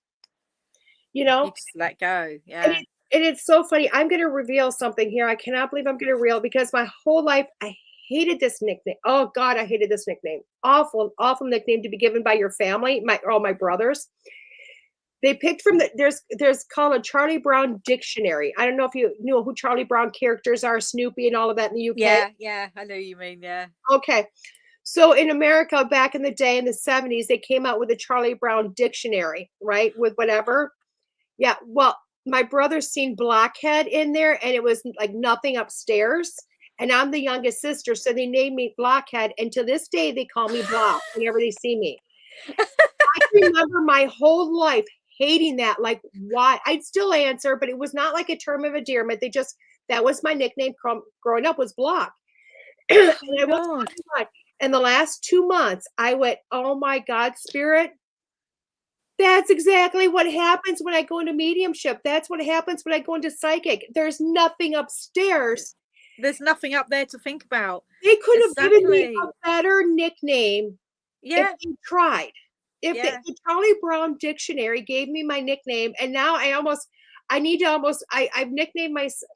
Speaker 2: you know.
Speaker 3: You just let go.
Speaker 2: And it's so funny. I'm going to reveal something here. I cannot believe I'm going to reveal, because my whole life, I hated this nickname. Oh God, I hated this nickname. Awful, awful nickname to be given by your family, all my brothers. They picked from there's called a Charlie Brown dictionary. I don't know if you know who Charlie Brown characters are, Snoopy and all of that in the UK.
Speaker 3: Yeah, I know you mean,
Speaker 2: Okay. So in America, back in the day, in the 70s, they came out with a Charlie Brown dictionary, right? With whatever. Yeah. Well, my brother seen Blockhead in there, and it was like nothing upstairs. And I'm the youngest sister, so they named me Blockhead, and to this day they call me Block whenever they see me. I can remember my whole life hating that. Like, why? I'd still answer, but it was not like a term of endearment. That was my nickname growing up, was Block. And I will tell
Speaker 3: God.
Speaker 2: you what, in the last 2 months, I went, oh my God, Spirit, that's exactly what happens when I go into mediumship. That's what happens when I go into psychic. There's nothing upstairs.
Speaker 3: There's nothing up there to think about.
Speaker 2: They could have given me
Speaker 3: Exactly.
Speaker 2: a better nickname if
Speaker 3: Yeah.
Speaker 2: they tried. If
Speaker 3: Yeah.
Speaker 2: the Charlie Brown dictionary gave me my nickname, and now I've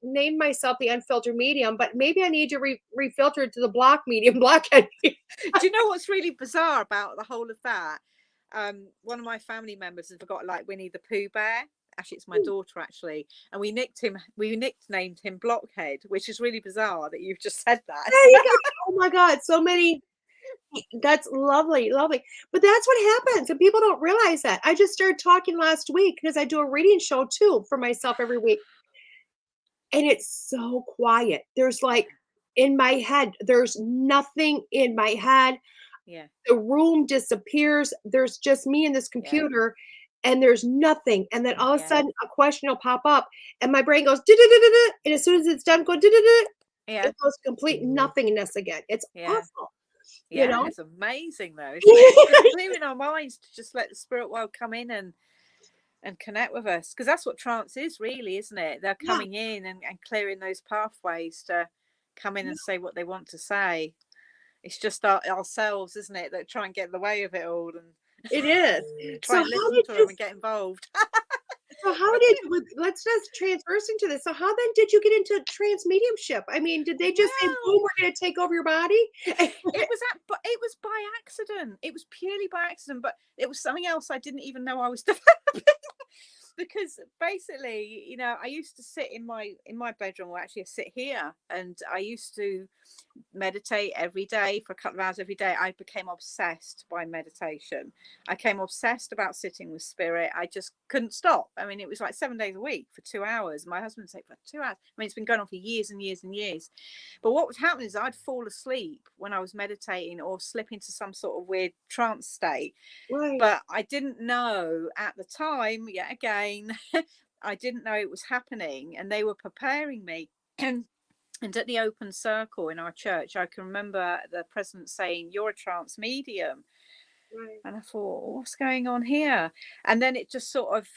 Speaker 2: named myself the unfiltered medium, but maybe I need to refilter it to the block medium, blockhead.
Speaker 3: Do you know what's really bizarre about the whole of that? One of my family members has got like Winnie the Pooh Bear. Actually, it's my daughter actually, and we nicknamed him Blockhead, which is really bizarre that you've just said that.
Speaker 2: There you go. Oh my God, so many. That's lovely, lovely. But that's what happens, and people don't realize that. I just started talking last week because I do a reading show too for myself every week, and it's so quiet. There's like in my head, there's nothing in my head.
Speaker 3: Yeah.
Speaker 2: The room disappears. There's just me and this computer, and there's nothing. And then all of a sudden, a question will pop up, and my brain goes, "Da-da-da-da-da," and as soon as it's done, go, "Da-da-da,"
Speaker 3: Yeah.
Speaker 2: it goes complete nothingness again. It's awful.
Speaker 3: Yeah,
Speaker 2: You know?
Speaker 3: it's amazing though, isn't it? It's just clearing our minds to just let the spirit world come in and connect with us, because that's what trance is really, isn't it? They're coming in and clearing those pathways to come in and say what they want to say. It's just ourselves, isn't it, that try and get in the way of it all and
Speaker 2: It is.
Speaker 3: try and listen to them and get involved.
Speaker 2: So how did you, let's just transverse into this. So how then did you get into trance mediumship? I mean, did they just say, boom, we're going to take over your body?
Speaker 3: It was by accident. It was purely by accident, but it was something else I didn't even know I was developing. Because basically, you know, I used to sit in my bedroom, or actually I sit here, and I used to meditate every day for a couple of hours every day. I became obsessed by meditation. I became obsessed about sitting with spirit. I just couldn't stop. I mean, it was like 7 days a week for 2 hours. My husband said, for 2 hours. I mean, it's been going on for years and years and years. But what would happen is I'd fall asleep when I was meditating or slip into some sort of weird trance state.
Speaker 2: Right.
Speaker 3: But I didn't know at the time, yet again, I didn't know it was happening, and they were preparing me. And at the open circle in our church, I can remember the president saying, "You're a trance medium." Right. And I thought, what's going on here? And then it just sort of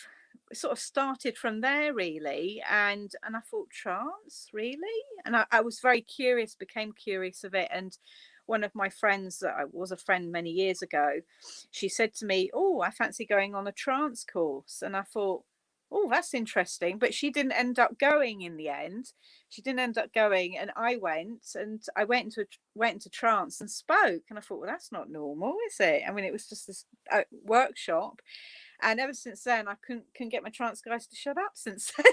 Speaker 3: started from there, really. And I thought, trance, really? And I was very curious, became curious of it. And one of my friends that was a friend many years ago, she said to me, "Oh, I fancy going on a trance course." And I thought, oh, that's interesting. But she didn't end up going in the end. She didn't end up going, and I went into trance and spoke. And I thought, well, that's not normal, is it? I mean, it was just this workshop. And ever since then, I couldn't get my trance guys to shut up since then.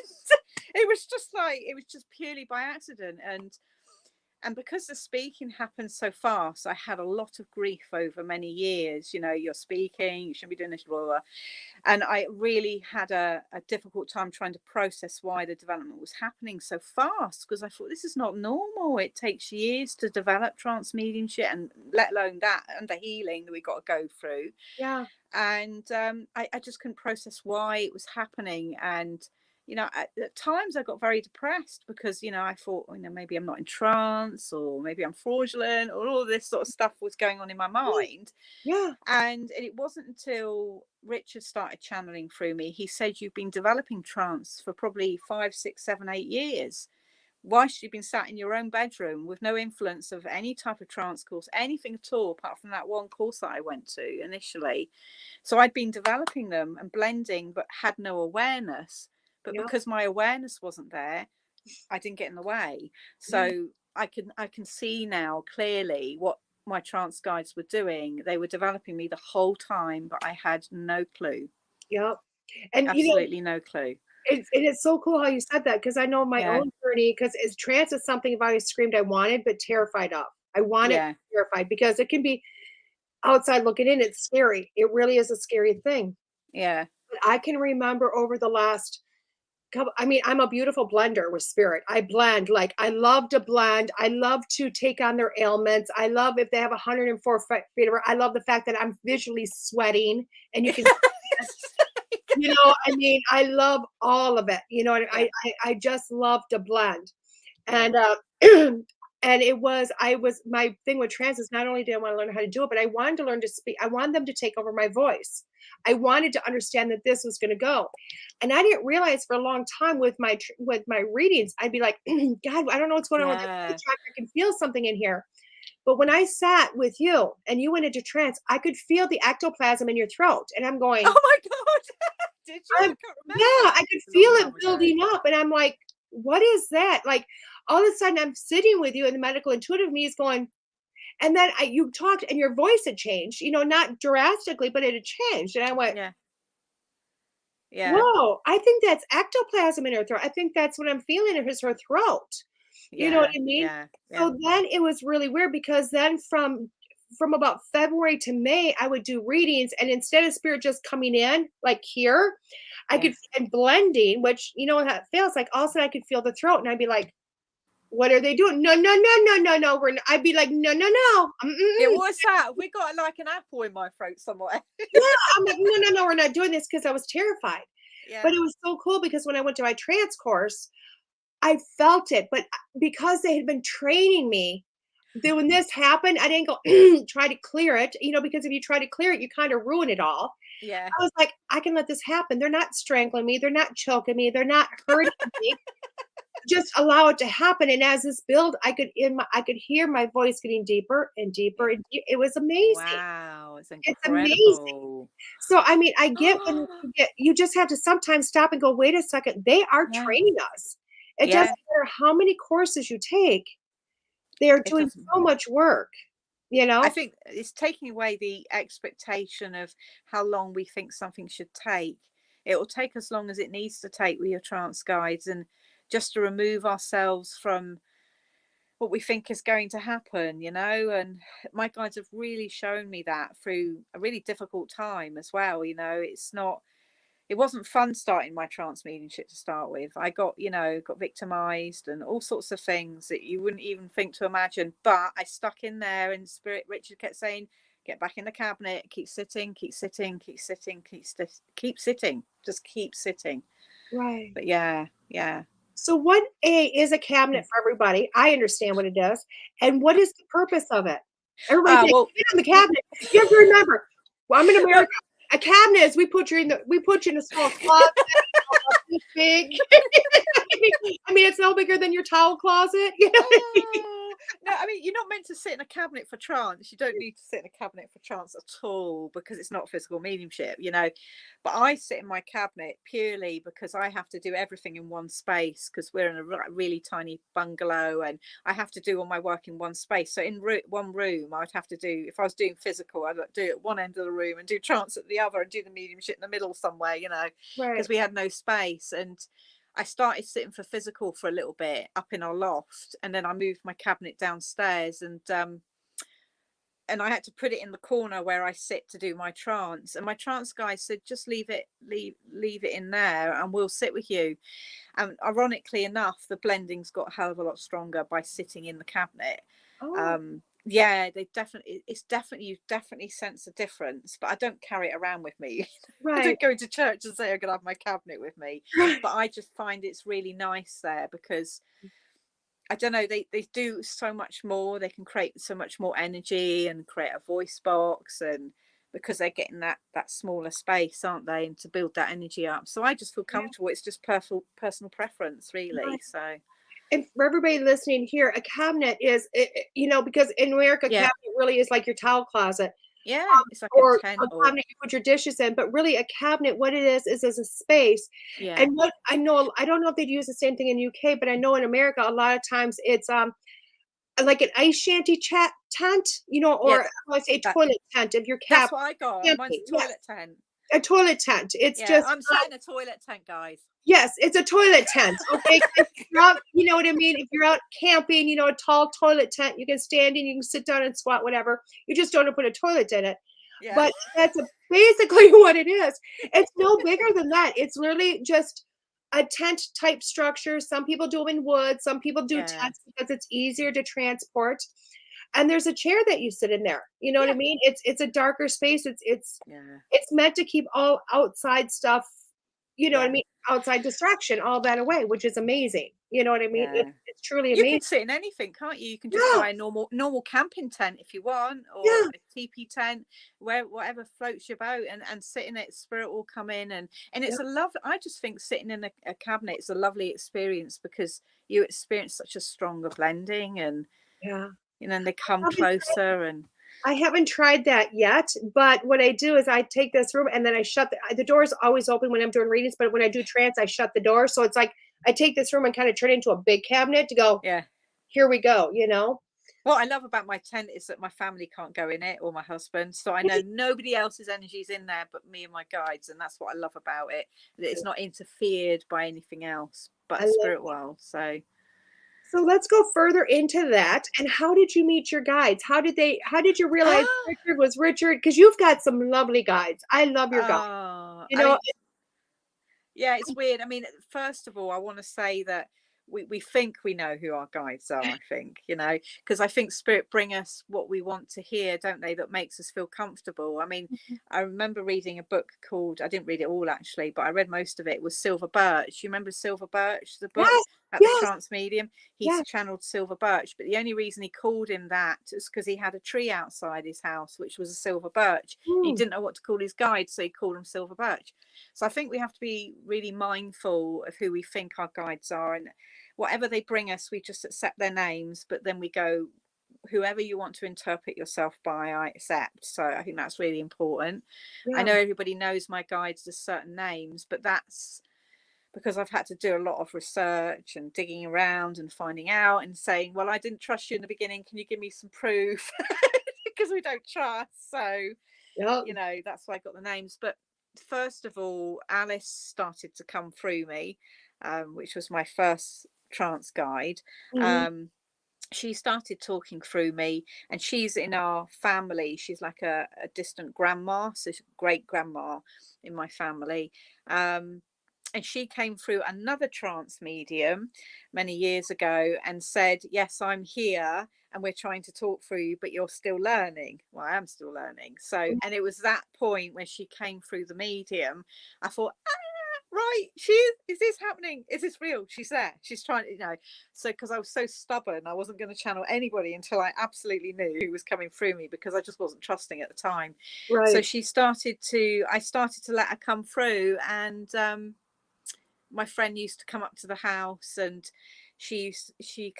Speaker 3: It was just purely by accident. And because the speaking happened so fast, I had a lot of grief over many years. You know, you're speaking, you shouldn't be doing this, blah, blah, blah. And I really had a difficult time trying to process why the development was happening so fast, because I thought, this is not normal. It takes years to develop trance mediumship, and let alone that, and the healing that we got to go through.
Speaker 2: Yeah.
Speaker 3: And I just couldn't process why it was happening. And you know, at times I got very depressed because, you know, I thought, you know, maybe I'm not in trance, or maybe I'm fraudulent, or all this sort of stuff was going on in my mind.
Speaker 2: Yeah.
Speaker 3: And it wasn't until Richard started channeling through me. He said, "You've been developing trance for probably 5, 6, 7, 8 years. Whilst you've been sat in your own bedroom with no influence of any type of trance course, anything at all, apart from that one course that I went to initially." So I'd been developing them and blending, but had no awareness. But because my awareness wasn't there, I didn't get in the way. So I can see now clearly what my trance guides were doing. They were developing me the whole time, but I had no clue.
Speaker 2: Yep. And
Speaker 3: absolutely no clue.
Speaker 2: It's so cool how you said that, because I know my own journey, because trance is something I've always screamed I wanted, but terrified of. I wanted, terrified, because it can be outside looking in. It's scary. It really is a scary thing.
Speaker 3: Yeah.
Speaker 2: But I can remember over the last I mean, I'm a beautiful blender with spirit. I blend, like, I love to blend. I love to take on their ailments. I love if they have 104 fever. I love the fact that I'm visually sweating and you can, you know, I mean, I love all of it. You know, and
Speaker 3: Yeah.
Speaker 2: I just love to blend.
Speaker 3: Yeah.
Speaker 2: And and my thing with trance is not only did I want to learn how to do it, but I wanted to learn to speak. I wanted them to take over my voice. I wanted to understand that this was going to go. And I didn't realize for a long time with my readings, I'd be like, God, I don't know what's going on with that
Speaker 3: Yeah.
Speaker 2: track. I can feel something in here. But when I sat with you and you went into trance, I could feel the ectoplasm in your throat. And I'm going,
Speaker 3: Oh my God. Did you? I can't remember.
Speaker 2: yeah, I could
Speaker 3: It's a
Speaker 2: feel
Speaker 3: long
Speaker 2: it
Speaker 3: time ago.
Speaker 2: building up. And I'm like, what is that? Like, all of a sudden I'm sitting with you and the medical intuitive me is going, and then you talked and your voice had changed, you know, not drastically, but it had changed. And I went,
Speaker 3: Yeah. Yeah.
Speaker 2: whoa, I think that's ectoplasm in her throat. I think that's what I'm feeling is her throat. You know what
Speaker 3: Yeah.
Speaker 2: I mean?
Speaker 3: Yeah. Yeah.
Speaker 2: So then it was really weird because then from about February to May, I would do readings, and instead of spirit just coming in like here, I could and blending, which you know how it feels like. Also, I could feel the throat, and I'd be like, "What are they doing? No, no, no, no, no, no." I'd be like, "No, no, no."
Speaker 3: Yeah, what's that? We got like an apple in my throat somewhere.
Speaker 2: Yeah, I'm like, "No, no, no, we're not doing this," because I was terrified.
Speaker 3: Yeah.
Speaker 2: But it was so cool because when I went to my trance course, I felt it, but because they had been training me, then when this happened, I didn't go try to clear it, you know, because if you try to clear it, you kind of ruin it all.
Speaker 3: Yeah.
Speaker 2: I was like, I can let this happen. They're not strangling me. They're not choking me. They're not hurting me. Just allow it to happen. And as this build, I could hear my voice getting deeper and deeper and deeper. It was amazing.
Speaker 3: Wow, it's
Speaker 2: It's amazing.
Speaker 3: incredible.
Speaker 2: So I mean, I get when you just have to sometimes stop and go, wait a second, they are
Speaker 3: Yeah.
Speaker 2: training us. It
Speaker 3: Yeah.
Speaker 2: doesn't matter how many courses you take, they're doing so much work, you know?
Speaker 3: I think it's taking away the expectation of how long we think something should take. It will take as long as it needs to take with your trance guides, and just to remove ourselves from what we think is going to happen, you know. And my guides have really shown me that through a really difficult time as well. You know, it wasn't fun starting my trance mediumship to start with. I got victimized and all sorts of things that you wouldn't even think to imagine. But I stuck in there, and Spirit Richard kept saying, get back in the cabinet, keep sitting, keep sitting, keep sitting, keep sitting, just keep sitting.
Speaker 2: Right.
Speaker 3: But yeah.
Speaker 2: So what is a cabinet for everybody? I understand what it is. And what is the purpose of it? Everybody thinks,
Speaker 3: Well,
Speaker 2: get in the cabinet. You have to remember, well, I'm in America. A cabinet is we put you in a small closet. Big. I mean, it's no bigger than your towel closet. You know?
Speaker 3: No, I mean, you're not meant to sit in a cabinet for trance. You don't need to sit in a cabinet for trance at all, because it's not physical mediumship, you know. But I sit in my cabinet purely because I have to do everything in one space, because we're in a really tiny bungalow, and I have to do all my work in one space. So in one room, I'd have to do, if I was doing physical, I'd do it at one end of the room and do trance at the other, and do the mediumship in the middle somewhere, you know, because we had no space. And I started sitting for physical for a little bit up in our loft, and then I moved my cabinet downstairs, and I had to put it in the corner where I sit to do my trance. And my trance guy said, just leave it in there, and we'll sit with you. And ironically enough, the blending's got a hell of a lot stronger by sitting in the cabinet. Yeah, you definitely sense a difference, but I don't carry it around with me. I don't go to church and say I'm gonna have my cabinet with me. But I just find it's really nice there, because I don't know, they do so much more. They can create so much more energy and create a voice box, and because they're getting that smaller space, aren't they, and to build that energy up. So I just feel comfortable. It's just personal preference, really. So.
Speaker 2: And for everybody listening here, a cabinet is, you know, because in America, cabinet really is like your towel closet.
Speaker 3: Yeah, it's like
Speaker 2: or
Speaker 3: a tent,
Speaker 2: a cabinet you put your dishes in, but really a cabinet, what it is a space.
Speaker 3: Yeah.
Speaker 2: And what I know, I don't know if they'd use the same thing in UK, but I know in America, a lot of times it's like an ice shanty tent, you know, or I say toilet tent if you're
Speaker 3: That's what I got. Mine's a toilet tent.
Speaker 2: A toilet tent. It's just
Speaker 3: I'm sat in a toilet tent, guys.
Speaker 2: Yes, it's a toilet tent. Okay, out, you know what I mean. If you're out camping, you know, a tall toilet tent, you can stand in, you can sit down and squat, whatever. You just don't put a toilet in it. Yeah. But that's basically what it is. It's no bigger than that. It's literally just a tent type structure. Some people do them in wood. Some people do
Speaker 3: Yeah.
Speaker 2: tents because it's easier to transport. And there's a chair that you sit in there. You know what I
Speaker 3: Yeah.
Speaker 2: mean? It's a darker space.
Speaker 3: Yeah.
Speaker 2: It's meant to keep all outside stuff, you know what I
Speaker 3: Yeah.
Speaker 2: mean? Outside distraction, all that away, which is amazing. You know what I mean?
Speaker 3: Yeah.
Speaker 2: It's truly
Speaker 3: You
Speaker 2: amazing.
Speaker 3: can sit in anything, can't you? You can just
Speaker 2: Yeah,
Speaker 3: buy a normal camping tent if you want, or
Speaker 2: yeah,
Speaker 3: a teepee tent, where whatever floats your boat, and sit in it. Spirit will come in, and
Speaker 2: yeah,
Speaker 3: it's a love. I just think sitting in a cabinet is a lovely experience because you experience such a stronger blending, and
Speaker 2: yeah.
Speaker 3: then they come
Speaker 2: Haven't
Speaker 3: closer, and
Speaker 2: I haven't tried that yet, but what I do is I take this room and then I shut the door is always open when I'm doing readings, but when I do trance, I shut the door. So it's like I take this room and kind of turn it into a big cabinet to go,
Speaker 3: yeah.
Speaker 2: here we go, you know?
Speaker 3: What I love about my tent is that my family can't go in it, or my husband, so I know nobody else's energy is in there but me and my guides, and that's what I love about it. That it's not interfered by anything else
Speaker 2: I
Speaker 3: but
Speaker 2: love
Speaker 3: spirit world.
Speaker 2: So let's go further into that. And how did you meet your guides? How did you realize
Speaker 3: Ah,
Speaker 2: Richard was Richard? Because you've got some lovely guides. I love your guides. You
Speaker 3: I
Speaker 2: know,
Speaker 3: mean, yeah, it's weird. I mean, first of all, I want to say that we think we know who our guides are, I think, because I think spirit bring us what we want to hear, don't they? That makes us feel comfortable. I mean, I remember reading a book called, I didn't read it all actually, but I read most of it, was Silver Birch. You remember Silver Birch, the book
Speaker 2: yes,
Speaker 3: at the
Speaker 2: yes,
Speaker 3: Trance Medium? He's
Speaker 2: yes.
Speaker 3: channeled Silver Birch, but the only reason he called him that is because he had a tree outside his house, which was a silver birch. He
Speaker 2: Mm,
Speaker 3: didn't know what to call his guide, so he called him Silver Birch. So I think we have to be really mindful of who we think our guides are, and whatever they bring us, we just accept their names, but then we go, whoever you want to interpret yourself by, I accept. So I think that's really important. I
Speaker 2: yeah.
Speaker 3: know everybody knows my guides as certain names, but that's because I've had to do a lot of research and digging around and finding out and saying, well, I didn't trust you in the beginning. Can you give me some proof? Because we don't trust. So,
Speaker 2: Yep.
Speaker 3: that's why I got the names. But first of all, Alice started to come through me, which was my first trance guide.
Speaker 2: Mhm.
Speaker 3: She started talking through me, and she's in our family. She's like a distant grandma, so she's great grandma in my family. And she came through another trance medium many years ago and said, yes, I'm here and we're trying to talk through you, but you're still learning. Well, I am still learning. So, and it was that point when she came through the medium, I thought, right, is this happening? Is this real? She's there. She's trying, so because I was so stubborn, I wasn't going to channel anybody until I absolutely knew who was coming through me, because I just wasn't trusting at the time. So
Speaker 2: Right.
Speaker 3: I started to let her come through, and my friend used to come up to the house, and she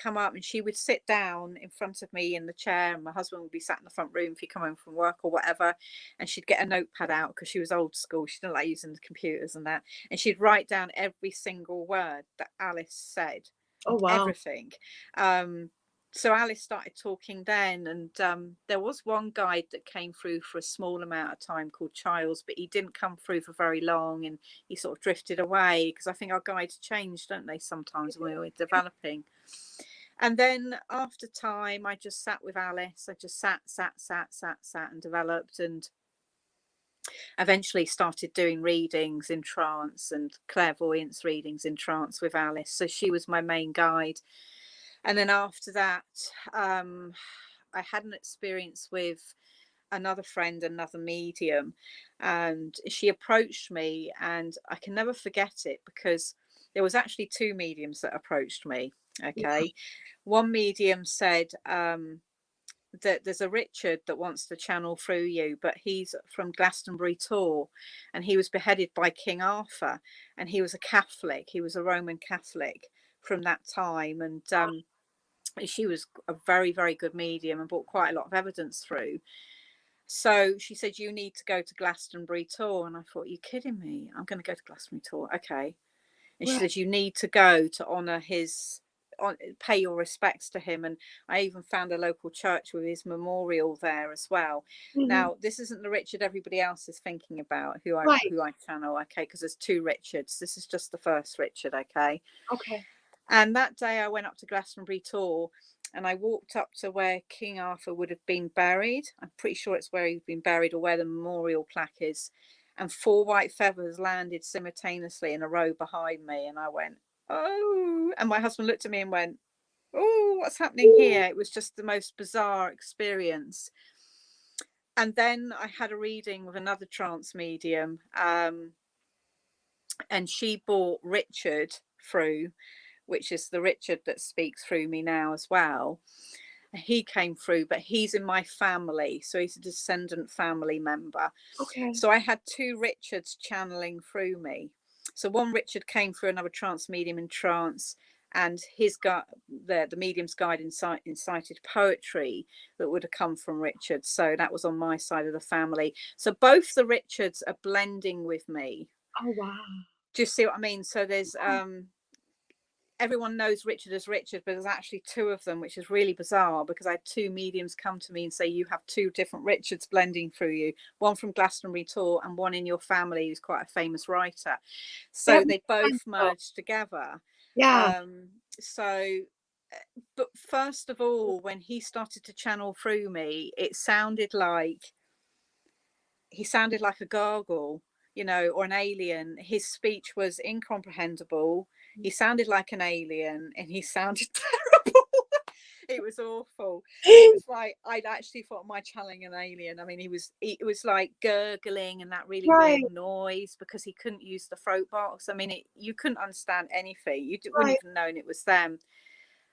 Speaker 3: come up and she would sit down in front of me in the chair, and my husband would be sat in the front room if he come home from work or whatever, and she'd get a notepad out because she was old school. She didn't like using the computers and that, and she'd write down every single word that Alice said,
Speaker 2: Oh, wow.
Speaker 3: everything. So Alice started talking then, and there was one guide that came through for a small amount of time called Childs, but he didn't come through for very long, and he sort of drifted away, because I think our guides change, don't they, sometimes when we're developing. And then after time, I just sat with Alice. I just sat and developed, and eventually started doing readings in trance and clairvoyance readings in trance with Alice. So she was my main guide. And then after that, I had an experience with another friend, another medium, and she approached me, and I can never forget it, because there was actually two mediums that approached me. Okay. One medium said, that there's a Richard that wants to channel through you, but he's from Glastonbury Tor, and he was beheaded by King Arthur, and he was a Catholic. He was a Roman Catholic from that time, and she was a very, very good medium and brought quite a lot of evidence through. So she said, you need to go to Glastonbury Tor. And I thought, you kidding me? I'm going to go to Glastonbury Tor. Okay. And she
Speaker 2: Right.
Speaker 3: said, you need to go to honour pay your respects to him. And I even found a local church with his memorial there as well.
Speaker 2: Mhm.
Speaker 3: Now, this isn't the Richard everybody else is thinking about, who I
Speaker 2: Right.
Speaker 3: channel, okay, because there's two Richards. This is just the first Richard, okay.
Speaker 2: Okay.
Speaker 3: And that day I went up to Glastonbury Tor, and I walked up to where King Arthur would have been buried. I'm pretty sure it's where he'd been buried, or where the memorial plaque is. and 4 white feathers landed simultaneously in a row behind me. And I went, oh, and my husband looked at me and went, oh, what's happening here? It was just the most bizarre experience. And then I had a reading with another trance medium, and she brought Richard through, which is the Richard that speaks through me now as well. He came through, but he's in my family, so he's a descendant family member.
Speaker 2: Okay.
Speaker 3: So I had 2 Richards channeling through me. So one Richard came through another trance medium in trance, and his the medium's guide incited poetry that would have come from Richard. So that was on my side of the family. So both the Richards are blending with me.
Speaker 2: Oh wow.
Speaker 3: Do you see what I mean? So there's everyone knows Richard as Richard, but there's actually 2 of them, which is really bizarre, because I had 2 mediums come to me and say, you have 2 different Richards blending through you, one from Glastonbury Tour and one in your family who's quite a famous writer. So they both merged together.
Speaker 2: Yeah.
Speaker 3: But first of all, when he started to channel through me, it sounded like he sounded like a gargle, you know, or an alien. His speech was incomprehensible. He sounded like an alien, and he sounded terrible. It was awful. It was like, I'd actually thought, am I channeling an alien? I mean, it was like gurgling and that really weird noise, because he couldn't use the throat box. I mean, you couldn't understand anything. You wouldn't even known it was them.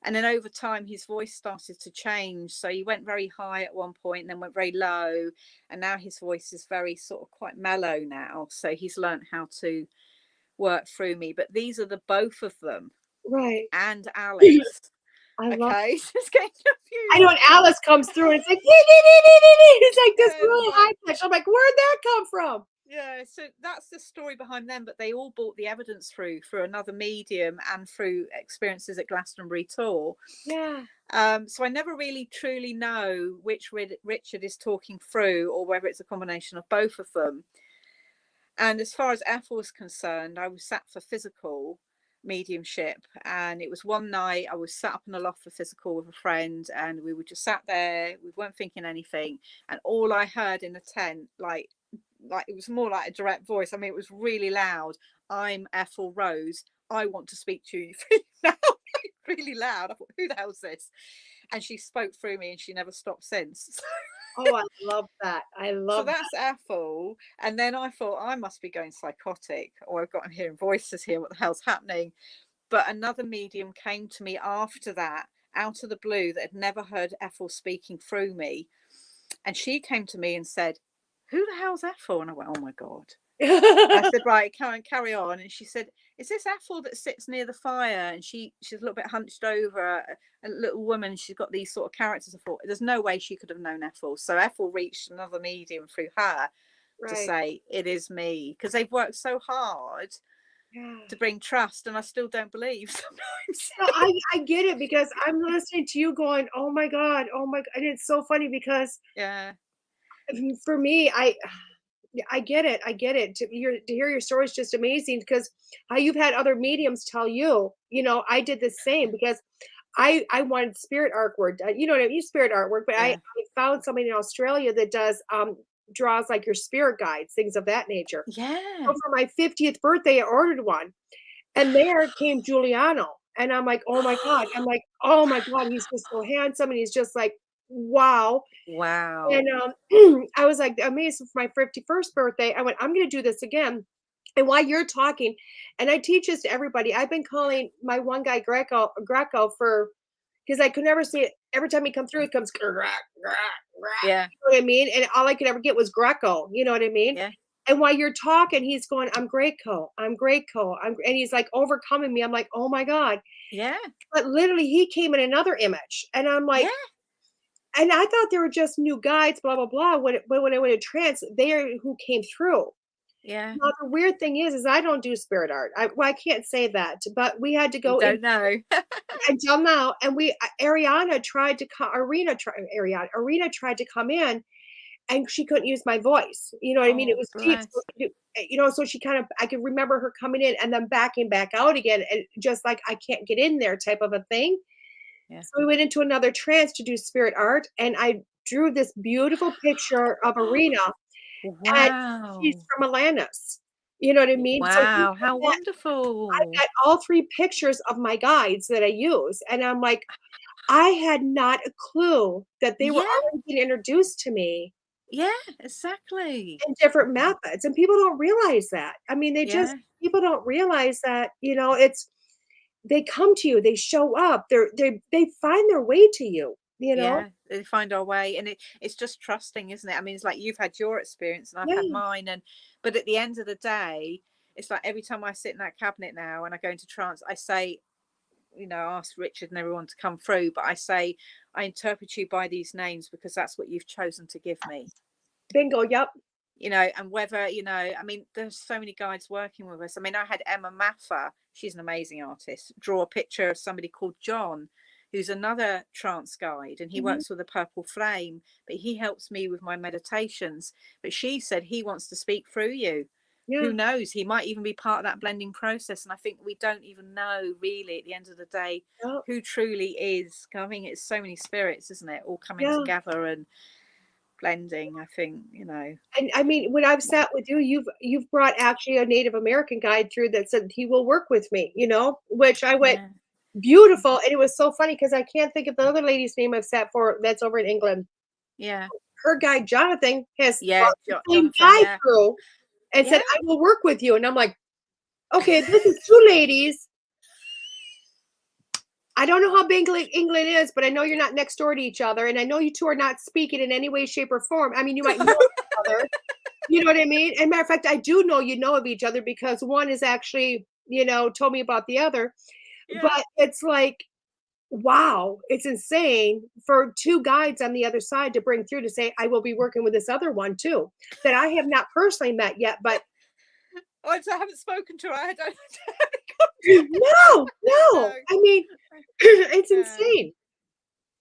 Speaker 3: And then over time, his voice started to change. So he went very high at one point and then went very low. And now his voice is very sort of quite mellow now. So he's learned how to work through me. But these are the both of them.
Speaker 2: Right.
Speaker 3: And Alice.
Speaker 2: I love
Speaker 3: Just getting confused.
Speaker 2: I know when Alice comes through and it's like, it's like this really high pitch. I'm like, where'd that come from?
Speaker 3: Yeah, so that's the story behind them, but they all brought the evidence through another medium and through experiences at Glastonbury Tour.
Speaker 2: Yeah.
Speaker 3: So I never really truly know which Richard is talking through, or whether it's a combination of both of them. And as far as Ethel was concerned, I was sat for physical mediumship, and it was one night I was sat up in a loft for physical with a friend, and we were just sat there, we weren't thinking anything, and all I heard in the tent, like it was more like a direct voice. I mean, it was really loud. I'm Ethel Rose. I want to speak to you now. Really loud. I thought, who the hell's this? And she spoke through me, and she never stopped since.
Speaker 2: Oh, I love that. I love
Speaker 3: that. So that's Ethel. And then I thought, I must be going psychotic, or I've got him hearing voices here. What the hell's happening? But another medium came to me after that, out of the blue, that had never heard Ethel speaking through me. And she came to me and said, who the hell's Ethel? And I went, oh my God. I said, right, carry on. And she said, is this Ethel that sits near the fire? And she's a little bit hunched over, a little woman. She's got these sort of characters. I thought, there's no way she could have known Ethel. So Ethel reached another medium through her to say, it is me. Because they've worked so hard to bring trust, and I still don't believe sometimes.
Speaker 2: No, I get it, because I'm listening to you going, oh my God. And it's so funny because for me, I get it. To hear your story is just amazing, because how you've had other mediums tell you, I did the same, because I wanted spirit artwork. You know what I mean? Spirit artwork, but I found somebody in Australia that does draws like your spirit guides, things of that nature.
Speaker 3: Yeah.
Speaker 2: So for my 50th birthday, I ordered one, and there came Giuliano, and I'm like, oh my God. I'm like, oh my God, he's just so handsome, and he's just like, wow. And I was like amazed. For my 51st birthday, I went, I'm going to do this again. And while you're talking, and I teach this to everybody, I've been calling my one guy Greco for, because I could never see it. Every time he comes through, it comes,
Speaker 3: yeah.
Speaker 2: You know what I mean? And all I could ever get was Greco. You know what I mean?
Speaker 3: Yeah.
Speaker 2: And while you're talking, he's going, I'm Greco. And he's like overcoming me. I'm like, oh my God.
Speaker 3: Yeah.
Speaker 2: But literally, he came in another image, and I'm like, and I thought they were just new guides, blah, blah, blah. When I went to trance, they're who came through.
Speaker 3: Yeah.
Speaker 2: Now, the weird thing is I don't do spirit art. I can't say that, but we had to go.
Speaker 3: Don't know.
Speaker 2: Until now. And Arena tried to come in, and she couldn't use my voice. You know what I mean? It was deep. So, so she I could remember her coming in and then backing back out again. And just like, I can't get in there type of a thing. Yeah. So we went into another trance to do spirit art, and I drew this beautiful picture of Arena, and
Speaker 3: Wow.
Speaker 2: she's from Atlantis. You know what I mean? So
Speaker 3: Wow, how
Speaker 2: I've
Speaker 3: wonderful.
Speaker 2: got all 3 pictures of my guides that I use, and I'm like, I had not a clue that they were
Speaker 3: Yeah,
Speaker 2: already being introduced to me
Speaker 3: yeah, exactly.
Speaker 2: in different methods, and people don't realize that. I mean,
Speaker 3: Yeah,
Speaker 2: people don't realize that, it's they come to you, they show up, they find their way to you, you know?
Speaker 3: yeah. They find our way, and it's just trusting, isn't it? I mean, it's like you've had your experience and I've had
Speaker 2: Yeah,
Speaker 3: mine, but at the end of the day, it's like every time I sit in that cabinet now and I go into trance, I say, ask Richard and everyone to come through, but I say, I interpret you by these names because that's what you've chosen to give me.
Speaker 2: bingo, yep.
Speaker 3: And whether, I mean, there's so many guides working with us. I mean, I had Emma Maffa, she's an amazing artist, draw a picture of somebody called John, who's another trance guide, and he
Speaker 2: Mhm.
Speaker 3: works with a purple flame, but he helps me with my meditations. But she said he wants to speak through you.
Speaker 2: Yeah,
Speaker 3: Who knows? He might even be part of that blending process. And I think we don't even know really at the end of the day
Speaker 2: yep,
Speaker 3: who truly is. I mean, it's so many spirits, isn't it? All coming
Speaker 2: yeah.
Speaker 3: together and blending, I think,
Speaker 2: And I mean, when I've sat with you, you've brought actually a Native American guide through that said he will work with me, which I went,
Speaker 3: Yeah.
Speaker 2: beautiful, and it was so funny because I can't think of the other lady's name I've sat for that's over in England.
Speaker 3: Yeah.
Speaker 2: Her guy Jonathan has
Speaker 3: Yeah.
Speaker 2: brought the same
Speaker 3: Jonathan.
Speaker 2: guy
Speaker 3: Yeah.
Speaker 2: through and
Speaker 3: Yeah.
Speaker 2: said, "I will work with you," and I'm like, "Okay, this is 2 ladies. I don't know how big England is, but I know you're not next door to each other, and I know you 2 are not speaking in any way, shape, or form. I mean, you might know each other, you know what I mean? And matter of fact, I do know you know of each other because one is actually, told me about the other.
Speaker 3: Yeah.
Speaker 2: But it's like, wow, it's insane for 2 guides on the other side to bring through to say, I will be working with this other one too, that I have not personally met yet, but
Speaker 3: Oh, I haven't spoken to her. I don't.
Speaker 2: no, no.
Speaker 3: No.
Speaker 2: I mean, it's
Speaker 3: Yeah.
Speaker 2: insane.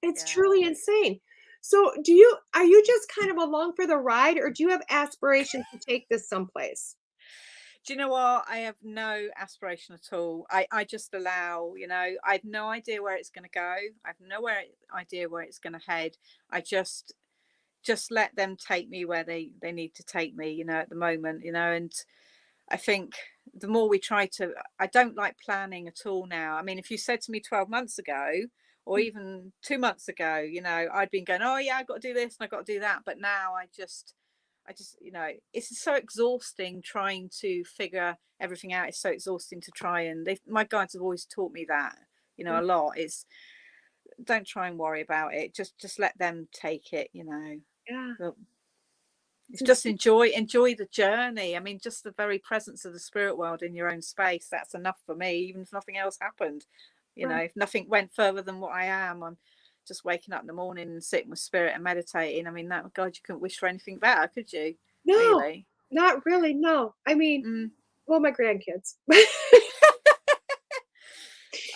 Speaker 2: It's
Speaker 3: Yeah.
Speaker 2: truly insane. So, are you just kind of along for the ride, or do you have aspirations to take this someplace?
Speaker 3: Do you know what? I have no aspiration at all. I just allow, I have no idea where it's going to go. I have idea where it's going to head. I just let them take me where they need to take me, at the moment, and I think the more we try to, I don't like planning at all now. I mean, if you said to me 12 months ago, or even 2 months ago, I'd been going, oh yeah, I've got to do this and I've got to do that. But now I just, it's so exhausting trying to figure everything out. It's so exhausting to try, and my guides have always taught me that, a lot. It's, don't try and worry about it. Just let them take it,
Speaker 2: Yeah.
Speaker 3: But
Speaker 2: It's
Speaker 3: it's just
Speaker 2: insane.
Speaker 3: enjoy the journey. I mean, just the very presence of the spirit world in your own space, that's enough for me, even if nothing else happened.
Speaker 2: Right.
Speaker 3: If nothing went further than what I am, I'm just waking up in the morning and sitting with spirit and meditating. I mean, that, God, you couldn't wish for anything better, could you?
Speaker 2: No,
Speaker 3: Really?
Speaker 2: not really, no. I mean,
Speaker 3: Mm.
Speaker 2: well, my grandkids.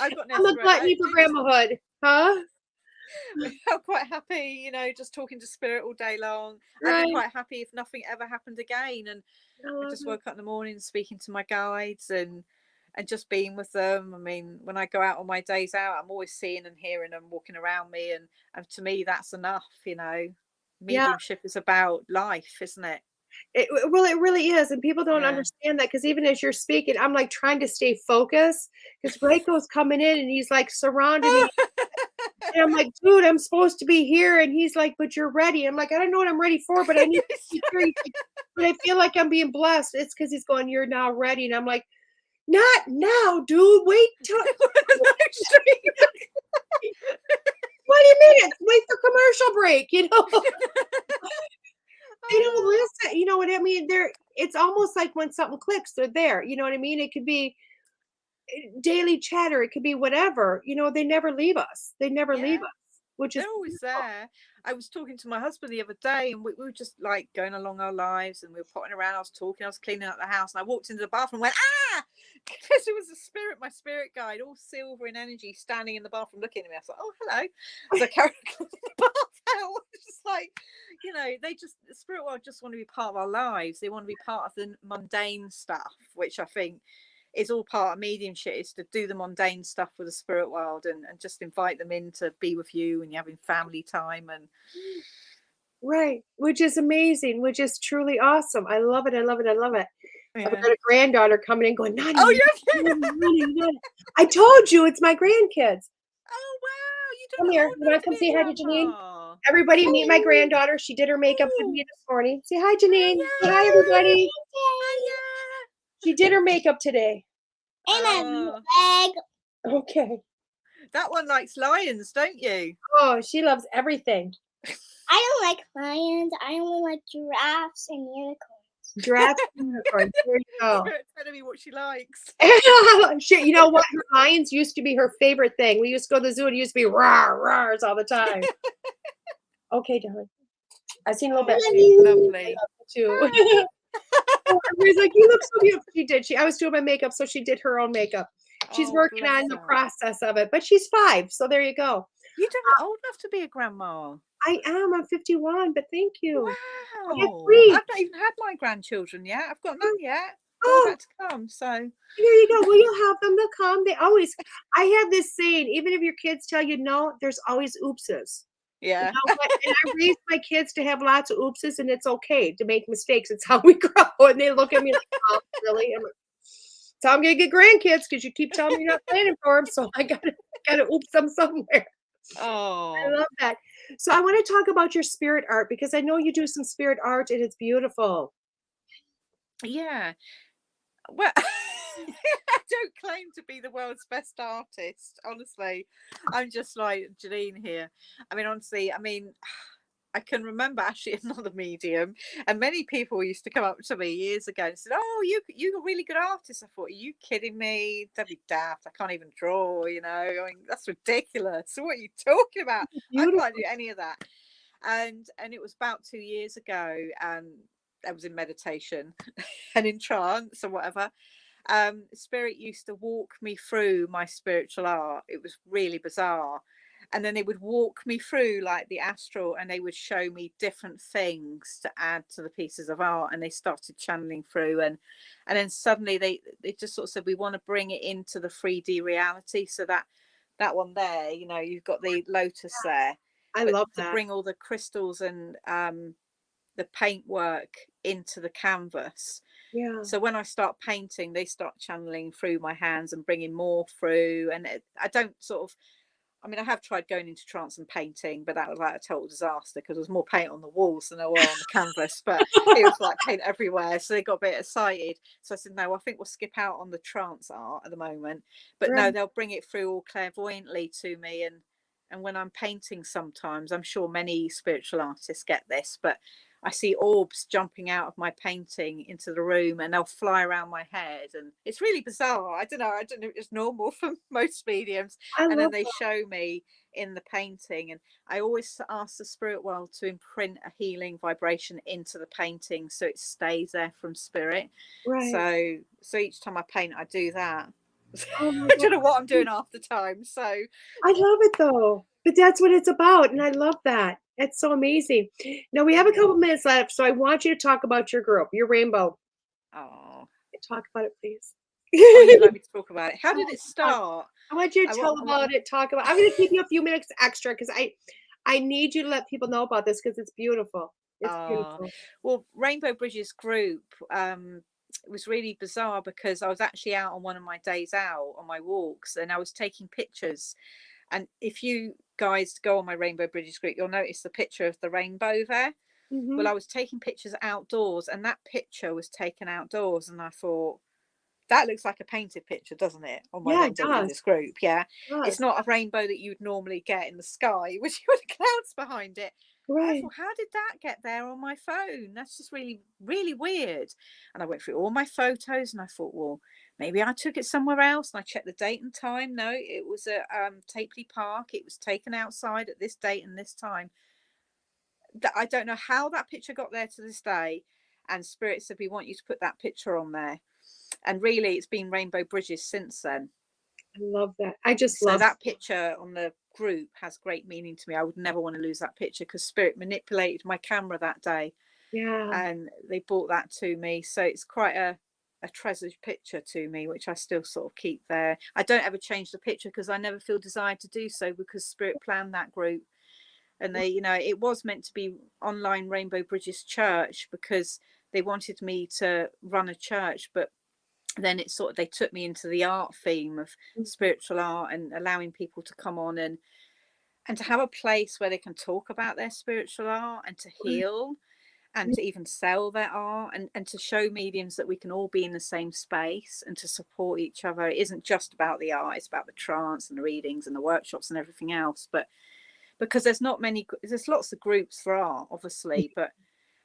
Speaker 3: I've got no
Speaker 2: I'm a
Speaker 3: spirit. I
Speaker 2: gluttony for
Speaker 3: do this.
Speaker 2: grandmahood, huh?
Speaker 3: I'm quite happy, just talking to spirit all day long. I'd be
Speaker 2: Right.
Speaker 3: quite happy if nothing ever happened again, and
Speaker 2: I
Speaker 3: I
Speaker 2: love
Speaker 3: just
Speaker 2: it.
Speaker 3: woke up in the morning speaking to my guides and just being with them. I mean, when I go out on my days out, I'm always seeing and hearing them walking around me, and to me that's enough.
Speaker 2: Yeah,
Speaker 3: Mediumship is about life, isn't it?
Speaker 2: well, it really is, and people don't
Speaker 3: Yeah.
Speaker 2: understand that because even as you're speaking, I'm, like, trying to stay focused because Reiko's coming in and he's, like, surrounding me, and I'm like, "Dude, I'm supposed to be here," and he's like, "But you're ready." I'm like, "I don't know what I'm ready for, but I need to be here." He's like, "But I feel like I'm being blessed." It's because he's going, "You're now ready," and I'm like, "Not now, dude, wait till." What do you mean? Wait for commercial break, They don't
Speaker 3: Oh,
Speaker 2: listen, you know what I mean? It's almost like when something clicks, they're there, you know what I mean? It could be daily chatter, it could be whatever, they never leave us. They never leave
Speaker 3: yeah.
Speaker 2: us, which is
Speaker 3: They're always
Speaker 2: beautiful.
Speaker 3: there. I was talking to my husband the other day, and we were just like going along our lives, and we were potting around. I was talking, I was cleaning up the house, and I walked into the bathroom and went, ah, because it was my spirit guide, all silver in energy, standing in the bathroom looking at me. I was like, oh, hello. As I carried on the bath out, it's just like, the spirit world just want to be part of our lives. They want to be part of the mundane stuff, which I think is all part of mediumship, is to do the mundane stuff with the spirit world and just invite them in to be with you and you're having family time. And
Speaker 2: Right, which is amazing, which is truly awesome. I love it, I love it, I love it. I've
Speaker 3: Yeah.
Speaker 2: got a granddaughter coming in going, "Nani,
Speaker 3: Oh,
Speaker 2: nani,
Speaker 3: yeah.
Speaker 2: nani, nani, nani." I told you, it's my grandkids.
Speaker 3: Oh, wow. You
Speaker 2: Come
Speaker 3: don't
Speaker 2: here.
Speaker 3: old
Speaker 2: You
Speaker 3: enough
Speaker 2: wanna
Speaker 3: to
Speaker 2: come
Speaker 3: be a
Speaker 2: say hi to Janine?
Speaker 3: grandma.
Speaker 2: Everybody meet my granddaughter. She did her makeup with
Speaker 3: Oh,
Speaker 2: me this morning. Say hi, Janine. Say hi,
Speaker 3: hiya.
Speaker 2: everybody.
Speaker 3: Hiya.
Speaker 2: She did her makeup today.
Speaker 3: Oh,
Speaker 2: Okay.
Speaker 3: that one likes lions, don't you?
Speaker 2: Oh, she loves everything.
Speaker 4: I don't like lions. I only like giraffes and unicorns.
Speaker 2: Giraffes and unicorns. There you go.
Speaker 3: Spirit telling me what she likes.
Speaker 2: Shit, you know what? Her lions used to be her favorite thing. We used to go to the zoo and it used to be rawr, rawrs all the time. Okay, darling. I seen a little bit.
Speaker 4: love you.
Speaker 3: Lovely.
Speaker 2: Too. Everybody's like, "You look so beautiful." She did. I was doing my makeup, so she did her own makeup. She's
Speaker 3: Oh,
Speaker 2: working
Speaker 3: bless
Speaker 2: on the
Speaker 3: her.
Speaker 2: process of it, but she's 5, so there you go.
Speaker 3: You don't look old enough to be a grandma.
Speaker 2: I am. I'm 51, but thank you. I have
Speaker 3: Wow.
Speaker 2: 3.
Speaker 3: I've not even had my grandchildren yet. I've got none yet. All
Speaker 2: Oh,
Speaker 3: about to come. So,
Speaker 2: here you go. Well, you'll have them. They'll come. They always. I have this saying: even if your kids tell you no, there's always oopses. You
Speaker 3: yeah.
Speaker 2: know what? And I raised my kids to have lots of oopses, and it's okay to make mistakes. It's how we grow. And they look at me like, "Oh, really?" I'm like, "So I'm gonna get grandkids because you keep telling me you're not planning for them, so I gotta oops them somewhere." I
Speaker 3: Oh,
Speaker 2: love that. So I want to talk about your spirit art because I know you do some spirit art and it's beautiful.
Speaker 3: yeah. Well, I don't claim to be the world's best artist, honestly. I'm just like Janine here. I mean, honestly, I can remember actually another medium, and many people used to come up to me years ago and said, "Oh, you're a really good artist." I thought, "Are you kidding me? Don't be daft. I can't even draw. I mean, that's ridiculous. So what are you talking about? I
Speaker 2: Beautiful.
Speaker 3: can't do any of that." And it was about 2 years ago, and I was in meditation and in trance or whatever. Spirit used to walk me through my spiritual art. It was really bizarre. And then they would walk me through like the astral, and they would show me different things to add to the pieces of art. And they started channeling through, and then suddenly they just sort of said, "We want to bring it into the 3D reality." So that one there, you've got the lotus there,
Speaker 2: I
Speaker 3: but
Speaker 2: love
Speaker 3: to
Speaker 2: that.
Speaker 3: bring all the crystals and the paintwork into the canvas.
Speaker 2: Yeah.
Speaker 3: So when I start painting, they start channeling through my hands and bringing more through. And I don't I have tried going into trance and painting, but that was like a total disaster because there was more paint on the walls than there were on the canvas. But it was like paint everywhere. So they got a bit excited. So I said, no, I think we'll skip out on the trance art at the moment. But no,
Speaker 2: Right.
Speaker 3: they'll bring it through all clairvoyantly to me. And when I'm painting sometimes, I'm sure many spiritual artists get this, but I see orbs jumping out of my painting into the room, and they'll fly around my head, and it's really bizarre. I don't know if it's normal for most mediums.
Speaker 2: I
Speaker 3: And then
Speaker 2: love
Speaker 3: they
Speaker 2: that.
Speaker 3: show me in the painting, and I always ask the spirit world to imprint a healing vibration into the painting so it stays there from spirit.
Speaker 2: Right.
Speaker 3: So each time I paint, I do that.
Speaker 2: Oh my
Speaker 3: I
Speaker 2: God.
Speaker 3: don't know what I'm doing half the time. So
Speaker 2: I love it though. But that's what it's about. And I love that. It's so amazing. Now we have a couple minutes left, so I want you to talk about your group, your rainbow.
Speaker 3: oh
Speaker 2: Talk about it, please.
Speaker 3: oh, you'd like me to talk about it? How did it start?
Speaker 2: I want you to tell about it, talk about I'm gonna give you a few minutes extra because I need you to let people know about this because it's beautiful. It's beautiful.
Speaker 3: Well, Rainbow Bridges group was really bizarre because I was actually out on one of my days out on my walks, and I was taking pictures. And if you guys go on my Rainbow Bridges group, you'll notice the picture of the rainbow there. Well,
Speaker 2: Mhm.
Speaker 3: I was taking pictures outdoors, and that picture was taken outdoors, and I thought, that looks like a painted picture, doesn't it, on my
Speaker 2: Yeah, it
Speaker 3: Rainbow
Speaker 2: does.
Speaker 3: Bridges group? Yeah,
Speaker 2: It does.
Speaker 3: it's not a rainbow that you'd normally get in the sky with the clouds behind it. I
Speaker 2: Right.
Speaker 3: thought, how did that get there on my phone? That's just really, really weird. And I went through all my photos, and I thought, well, maybe I took it somewhere else. And I checked the date and time. No, it was at Tapley Park. It was taken outside at this date and this time. I don't know how that picture got there to this day. And Spirit said, we want you to put that picture on there. And really, it's been Rainbow Bridges since then.
Speaker 2: I love that. I just
Speaker 3: So
Speaker 2: love
Speaker 3: that picture on the group has great meaning to me. I would never want to lose that picture because Spirit manipulated my camera that day,
Speaker 2: Yeah.
Speaker 3: and they brought that to me. So it's quite a treasured picture to me, which I still sort of keep there. I don't ever change the picture because I never feel desired to do so because Spirit planned that group. And they, you know, it was meant to be online Rainbow Bridges Church because they wanted me to run a church, but then it sort of, they took me into the art theme of spiritual art and allowing people to come on and to have a place where they can talk about their spiritual art and to heal and to even sell their art and to show mediums that we can all be in the same space and to support each other. It isn't just about the art, it's about the trance and the readings and the workshops and everything else. But because there's lots of groups for art, obviously, but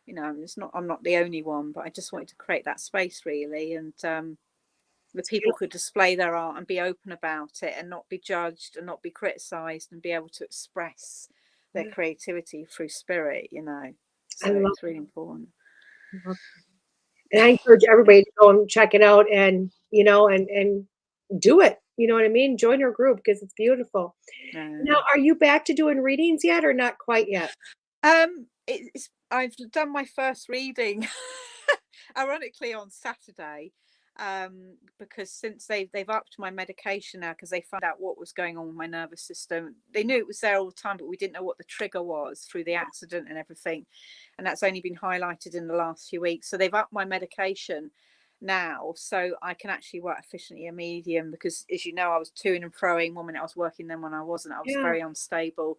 Speaker 3: you know, I'm not the only one, but I just wanted to create that space really. And the people could display their art and be open about it and not be judged and not be criticized and be able to express their creativity through spirit, you know. So it's really important.
Speaker 2: And I encourage everybody to go and check it out and, you know, and do it. You know what I mean? Join your group because it's beautiful. Now, are you back to doing readings yet or not quite yet?
Speaker 3: I've done my first reading, ironically, on Saturday, because since they've upped my medication now because they found out what was going on with my nervous system. They knew it was there all the time, but we didn't know what the trigger was through the accident and everything, and that's only been highlighted in the last few weeks. So they've upped my medication now so I can actually work efficiently a medium, because as you know, I was toing and froing. 1 minute I was working, then when I wasn't, I was very unstable.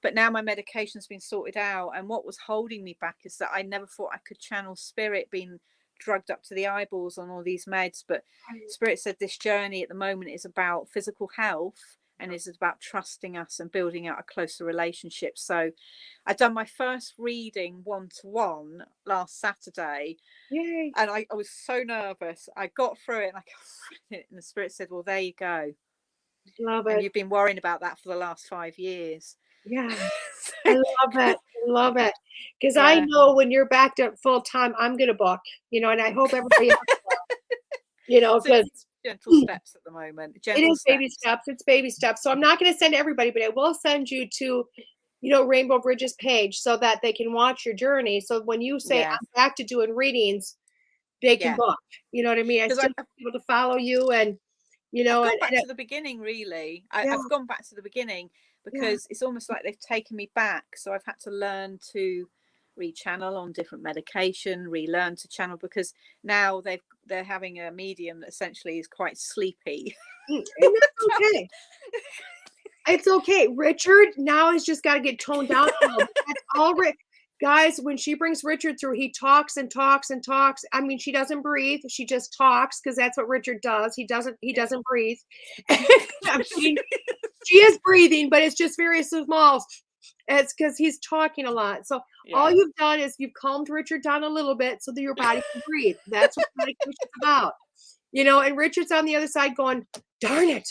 Speaker 3: But now my medication's been sorted out, and what was holding me back is that I never thought I could channel spirit, being drugged up to the eyeballs on all these meds. But spirit said this journey at the moment is about physical health and is about trusting us and building out a closer relationship. So I've done my first reading 1-to-1 last Saturday.
Speaker 2: Yay.
Speaker 3: And I was so nervous. I got through it and and the spirit said, well, there you go.
Speaker 2: Love it.
Speaker 3: And you've been worrying about that for the last 5 years.
Speaker 2: Yeah. I love it. I love it. Because I know when you're back to full time, I'm going to book, you know, and I hope everybody else will, you know, because
Speaker 3: gentle steps at the moment.
Speaker 2: It is baby steps. It's baby steps. So I'm not going to send everybody, but I will send you to, you know, Rainbow Bridges page so that they can watch your journey. So when you say I'm back to doing readings, they can book. You know what I mean? I still want people to follow you, and you know,
Speaker 3: I've gone back to the beginning. Really, I've gone back to the beginning because it's almost like they've taken me back. So I've had to learn to rechannel on different medication, relearn to channel, because now they're having a medium that essentially is quite sleepy.
Speaker 2: And that's okay. It's okay. Richard now has just got to get toned down a little bit. That's all right. Guys, when she brings Richard through, he talks and talks and talks. I mean, she doesn't breathe. She just talks because that's what Richard does. He doesn't breathe. I mean, she is breathing, but it's just very small. It's because he's talking a lot. So all you've done is you've calmed Richard down a little bit so that your body can breathe. That's what medication is about. You know, and Richard's on the other side going, darn it.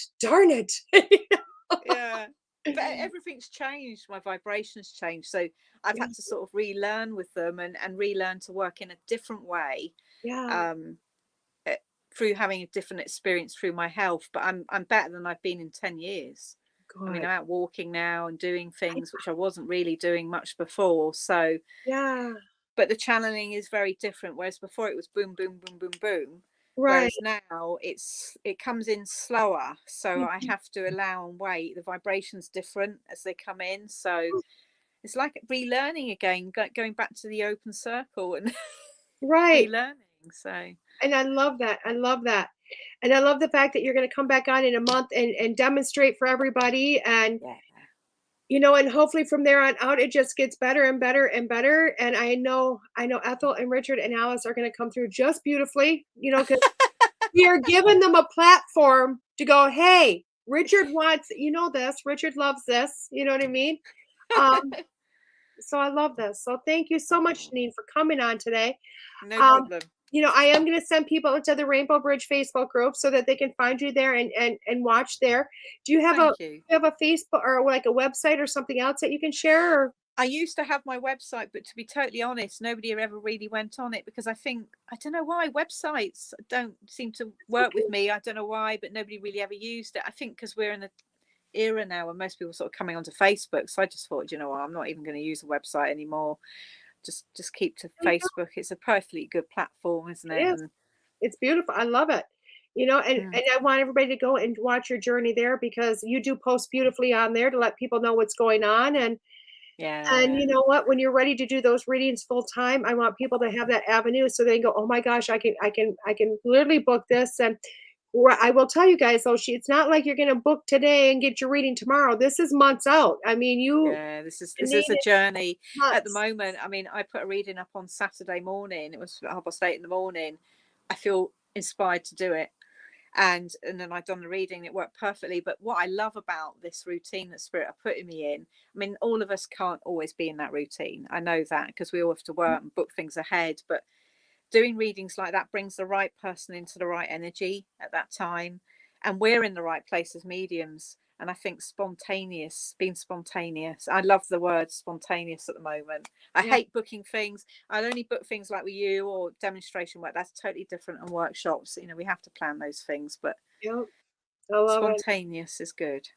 Speaker 3: Yeah. But everything's changed. My vibrations changed. So I've had to sort of relearn with them and relearn to work in a different way. Through having a different experience through my health. But I'm better than I've been in 10 years. I mean, I'm out walking now and doing things which I wasn't really doing much before. So but the channeling is very different. Whereas before it was boom, boom, boom, boom, boom. Whereas now it comes in slower, so I have to allow and wait. The vibration's different as they come in, so it's like relearning again, going back to the open circle and relearning. So,
Speaker 2: and I love that. And I love the fact that you're going to come back on in a month and demonstrate for everybody, and you know, and hopefully from there on out it just gets better and better and better. And I know Ethel and Richard and Alice are going to come through just beautifully, you know, because we are giving them a platform to go, hey, Richard wants, you know, this, Richard loves this, you know what I mean? So I love this. So thank you so much, Janine, for coming on today.
Speaker 3: No problem.
Speaker 2: You know, I am going to send people into the Rainbow Bridge Facebook group so that they can find you there and watch there. Do you have a Facebook or like a website or something else that you can share? Or?
Speaker 3: I used to have my website, but to be totally honest, nobody ever really went on it because I don't know why websites don't seem to work with me. I don't know why, but nobody really ever used it. I think because we're in an era now where most people are sort of coming onto Facebook. So I just thought, you know what, I'm not even going to use a website anymore. Just keep to Facebook. It's a perfectly good platform, isn't it?
Speaker 2: Yes. It's beautiful. I love it. You know, and I want everybody to go and watch your journey there because you do post beautifully on there to let people know what's going on. And
Speaker 3: Yeah.
Speaker 2: And you know what? When you're ready to do those readings full time, I want people to have that avenue so they go, oh my gosh, I can literally book this. And I will tell you guys, though, it's not like you're going to book today and get your reading tomorrow. This is months out. I mean,
Speaker 3: Yeah, this is a journey at the
Speaker 2: months.
Speaker 3: moment. I mean, I put a reading up on Saturday morning. It was 8:30 in the morning. I feel inspired to do it. And then I'd done the reading. It worked perfectly. But what I love about this routine that Spirit are putting me in, I mean, all of us can't always be in that routine. I know that because we all have to work and book things ahead. But doing readings like that brings the right person into the right energy at that time. And we're in the right place as mediums. And I think being spontaneous. I love the word spontaneous at the moment. I hate booking things. I'll only book things like with you or demonstration work. That's totally different. And workshops, you know, we have to plan those things, but
Speaker 2: Yep. I love
Speaker 3: spontaneous is good.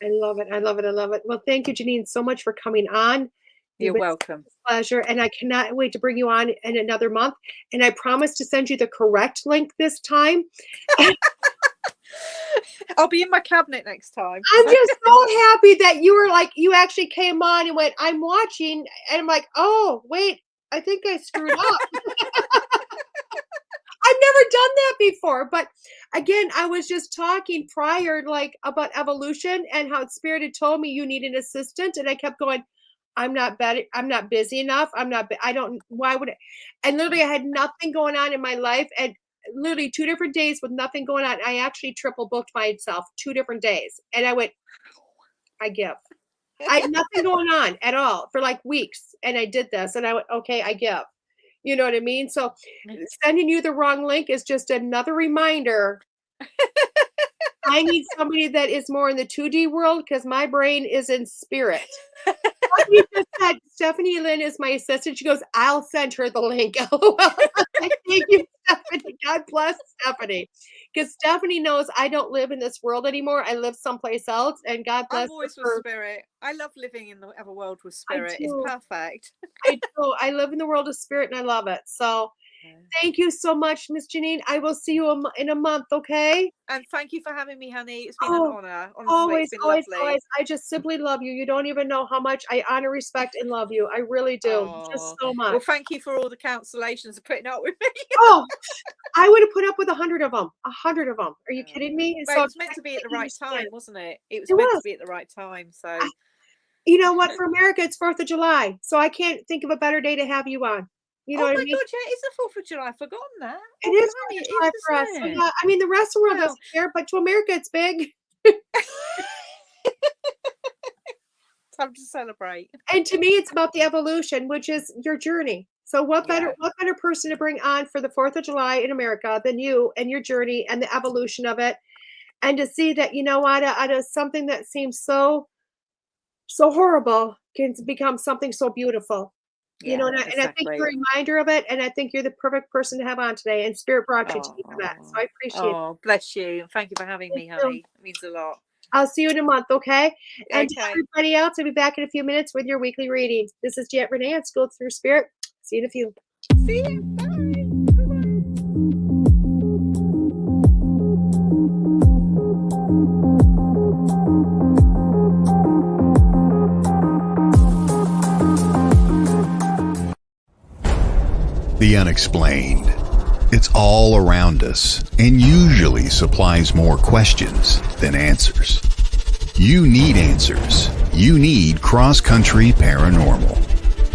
Speaker 2: I love it. I love it. I love it. Well, thank you, Janine, so much for coming on.
Speaker 3: You're welcome.
Speaker 2: Pleasure. And I cannot wait to bring you on in another month. And I promise to send you the correct link this time.
Speaker 3: I'll be in my cabinet next time.
Speaker 2: I'm just so happy that you were like, you actually came on and went, I'm watching. And I'm like, oh, wait, I think I screwed up. I've never done that before. But again, I was just talking prior, like about evolution and how Spirit had told me you need an assistant. And I kept going, I'm not busy enough. Why would it? And literally I had nothing going on in my life. And literally 2 different days with nothing going on. I actually triple booked myself 2 different days. And I went, I give. I had nothing going on at all for like weeks. And I did this and I went, okay, I give. You know what I mean? So sending you the wrong link is just another reminder. I need somebody that is more in the 2D world because my brain is in spirit. You just said Stephanie Lynn is my assistant. She goes, I'll send her the link. Thank you, Stephanie. God bless Stephanie. Because Stephanie knows I don't live in this world anymore. I live someplace else. And God bless
Speaker 3: I'm always
Speaker 2: her.
Speaker 3: With Spirit. I love living in the other world with Spirit. It's perfect.
Speaker 2: I do. I live in the world of Spirit and I love it. So thank you so much, Miss Janine. I will see you in a month, okay?
Speaker 3: And thank you for having me, honey. It's been an honor. Honestly,
Speaker 2: always,
Speaker 3: it's been lovely.
Speaker 2: Always. I just simply love you. You don't even know how much I honor, respect, and love you. I really do. Just so much.
Speaker 3: Well, thank you for all the cancellations and putting up with me.
Speaker 2: I would have put up with 100 of them. 100 of them. Are you kidding me?
Speaker 3: Well,
Speaker 2: So
Speaker 3: it was meant to be at the right time, wasn't it? It was meant to be at the right time. So,
Speaker 2: you know what? For America, it's 4th of July. So I can't think of a better day to have you on. You know what I mean?
Speaker 3: God, yeah, it's the 4th of July. I've forgotten that.
Speaker 2: It is 4th of July for us. So, yeah, I mean, the rest of the world doesn't care, but to America, it's big.
Speaker 3: Time to celebrate.
Speaker 2: And to me, it's about the evolution, which is your journey. So what better person to bring on for the 4th of July in America than you and your journey and the evolution of it, and to see that, you know what, out of something that seems so horrible can become something so beautiful. You know, and I think you're a reminder of it, and I think you're the perfect person to have on today, and Spirit brought you to me for that. So I appreciate it.
Speaker 3: Oh, bless you. Thank you for having me, honey. It means a lot.
Speaker 2: I'll see you in a month, okay? And to everybody else, I'll be back in a few minutes with your weekly reading. This is DeEtte Ranae at School Through Spirit. See you in a few.
Speaker 3: See you. Bye.
Speaker 1: The unexplained. It's all around us and usually supplies more questions than answers. You need answers. You need Cross Country Paranormal.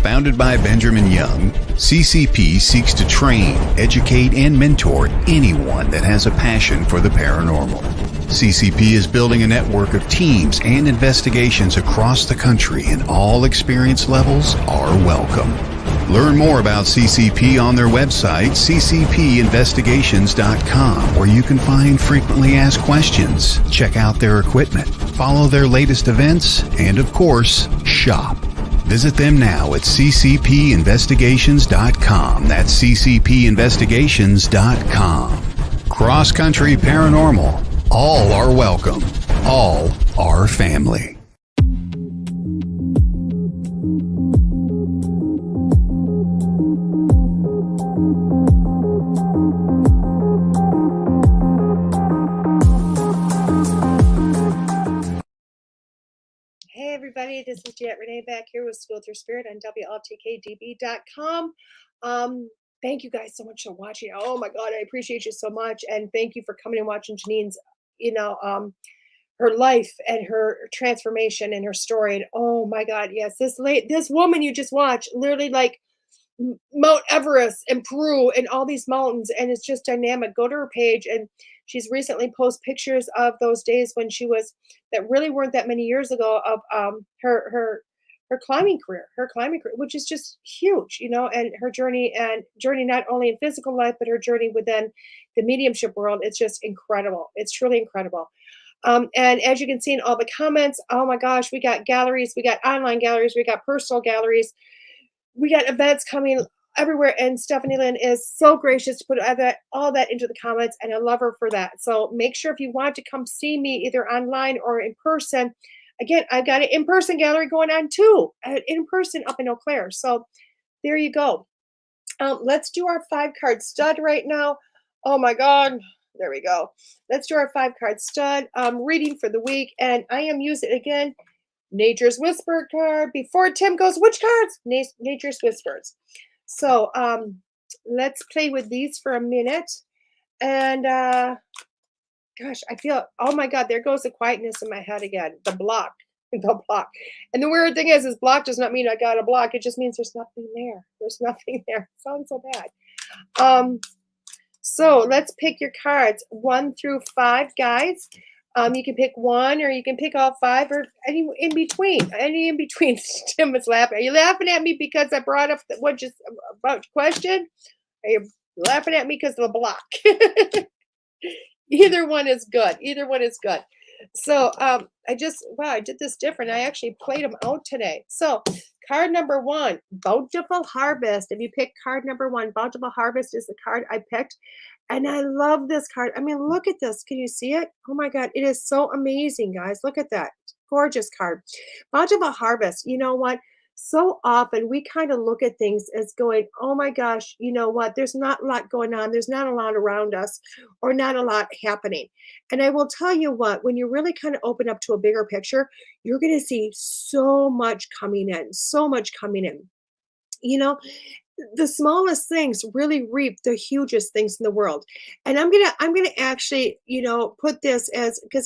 Speaker 1: Founded by Benjamin Young, CCP seeks to train, educate, and mentor anyone that has a passion for the paranormal. CCP is building a network of teams and investigations across the country, and all experience levels are welcome. Learn more about CCP on their website, ccpinvestigations.com, where you can find frequently asked questions, check out their equipment, follow their latest events, and of course, shop. Visit them now at ccpinvestigations.com. That's ccpinvestigations.com. Cross Country Paranormal. All are welcome. All are family.
Speaker 2: Hey everybody. everybody. This is DeEtte Ranae back here with School Through Spirit on WLTKDB.com. Thank you guys so much for watching. Oh my God, I appreciate you so much. And thank you for coming and watching Janine's, her life and her transformation and her story. And oh my God, yes, this woman you just watched, literally like Mount Everest and Peru and all these mountains, and it's just dynamic. Go to her page, and she's recently posted pictures of those days when she was, that really weren't that many years ago, of her climbing career, which is just huge, and her journey not only in physical life, but her journey within the mediumship world. It's just incredible. It's truly incredible. And as you can see in all the comments, oh my gosh, we got galleries, we got online galleries, we got personal galleries, we got events coming everywhere. And Stephanie Lynn is so gracious to put all that into the comments, and I love her for that. So make sure if you want to come see me either online or in person, again, I've got an in-person gallery going on too, in person up in Eau Claire. So there you go. Let's do our 5-card stud right now. Oh my God. There we go. Let's do our 5-card stud reading for the week. And I am using, again, Nature's Whisper card. Before Tim goes, which cards? Nature's Whispers. So let's play with these for a minute. And gosh, I feel, oh my God, there goes the quietness in my head again. The block. And the weird thing is block does not mean I got a block. It just means there's nothing there. There's nothing there. It sounds so bad. So let's pick your cards 1 through 5, guys. You can pick 1, or you can pick all 5, or any in between. Tim was laughing. Are you laughing at me because I brought up about your question? Are you laughing at me because of the block? Either one is good. So I did this different. I actually played them out today. So card number 1, Bountiful Harvest. If you pick card number 1, Bountiful Harvest is the card I picked. And I love this card. I mean, look at this. Can you see it? Oh my God, it is so amazing, guys. Look at that. Gorgeous card. Bountiful Harvest. You know what? So often we kind of look at things as going, oh my gosh, you know what? There's not a lot going on. There's not a lot around us, or not a lot happening. And I will tell you what, when you really kind of open up to a bigger picture, you're going to see so much coming in. The smallest things really reap the hugest things in the world. And I'm gonna actually, put this as, because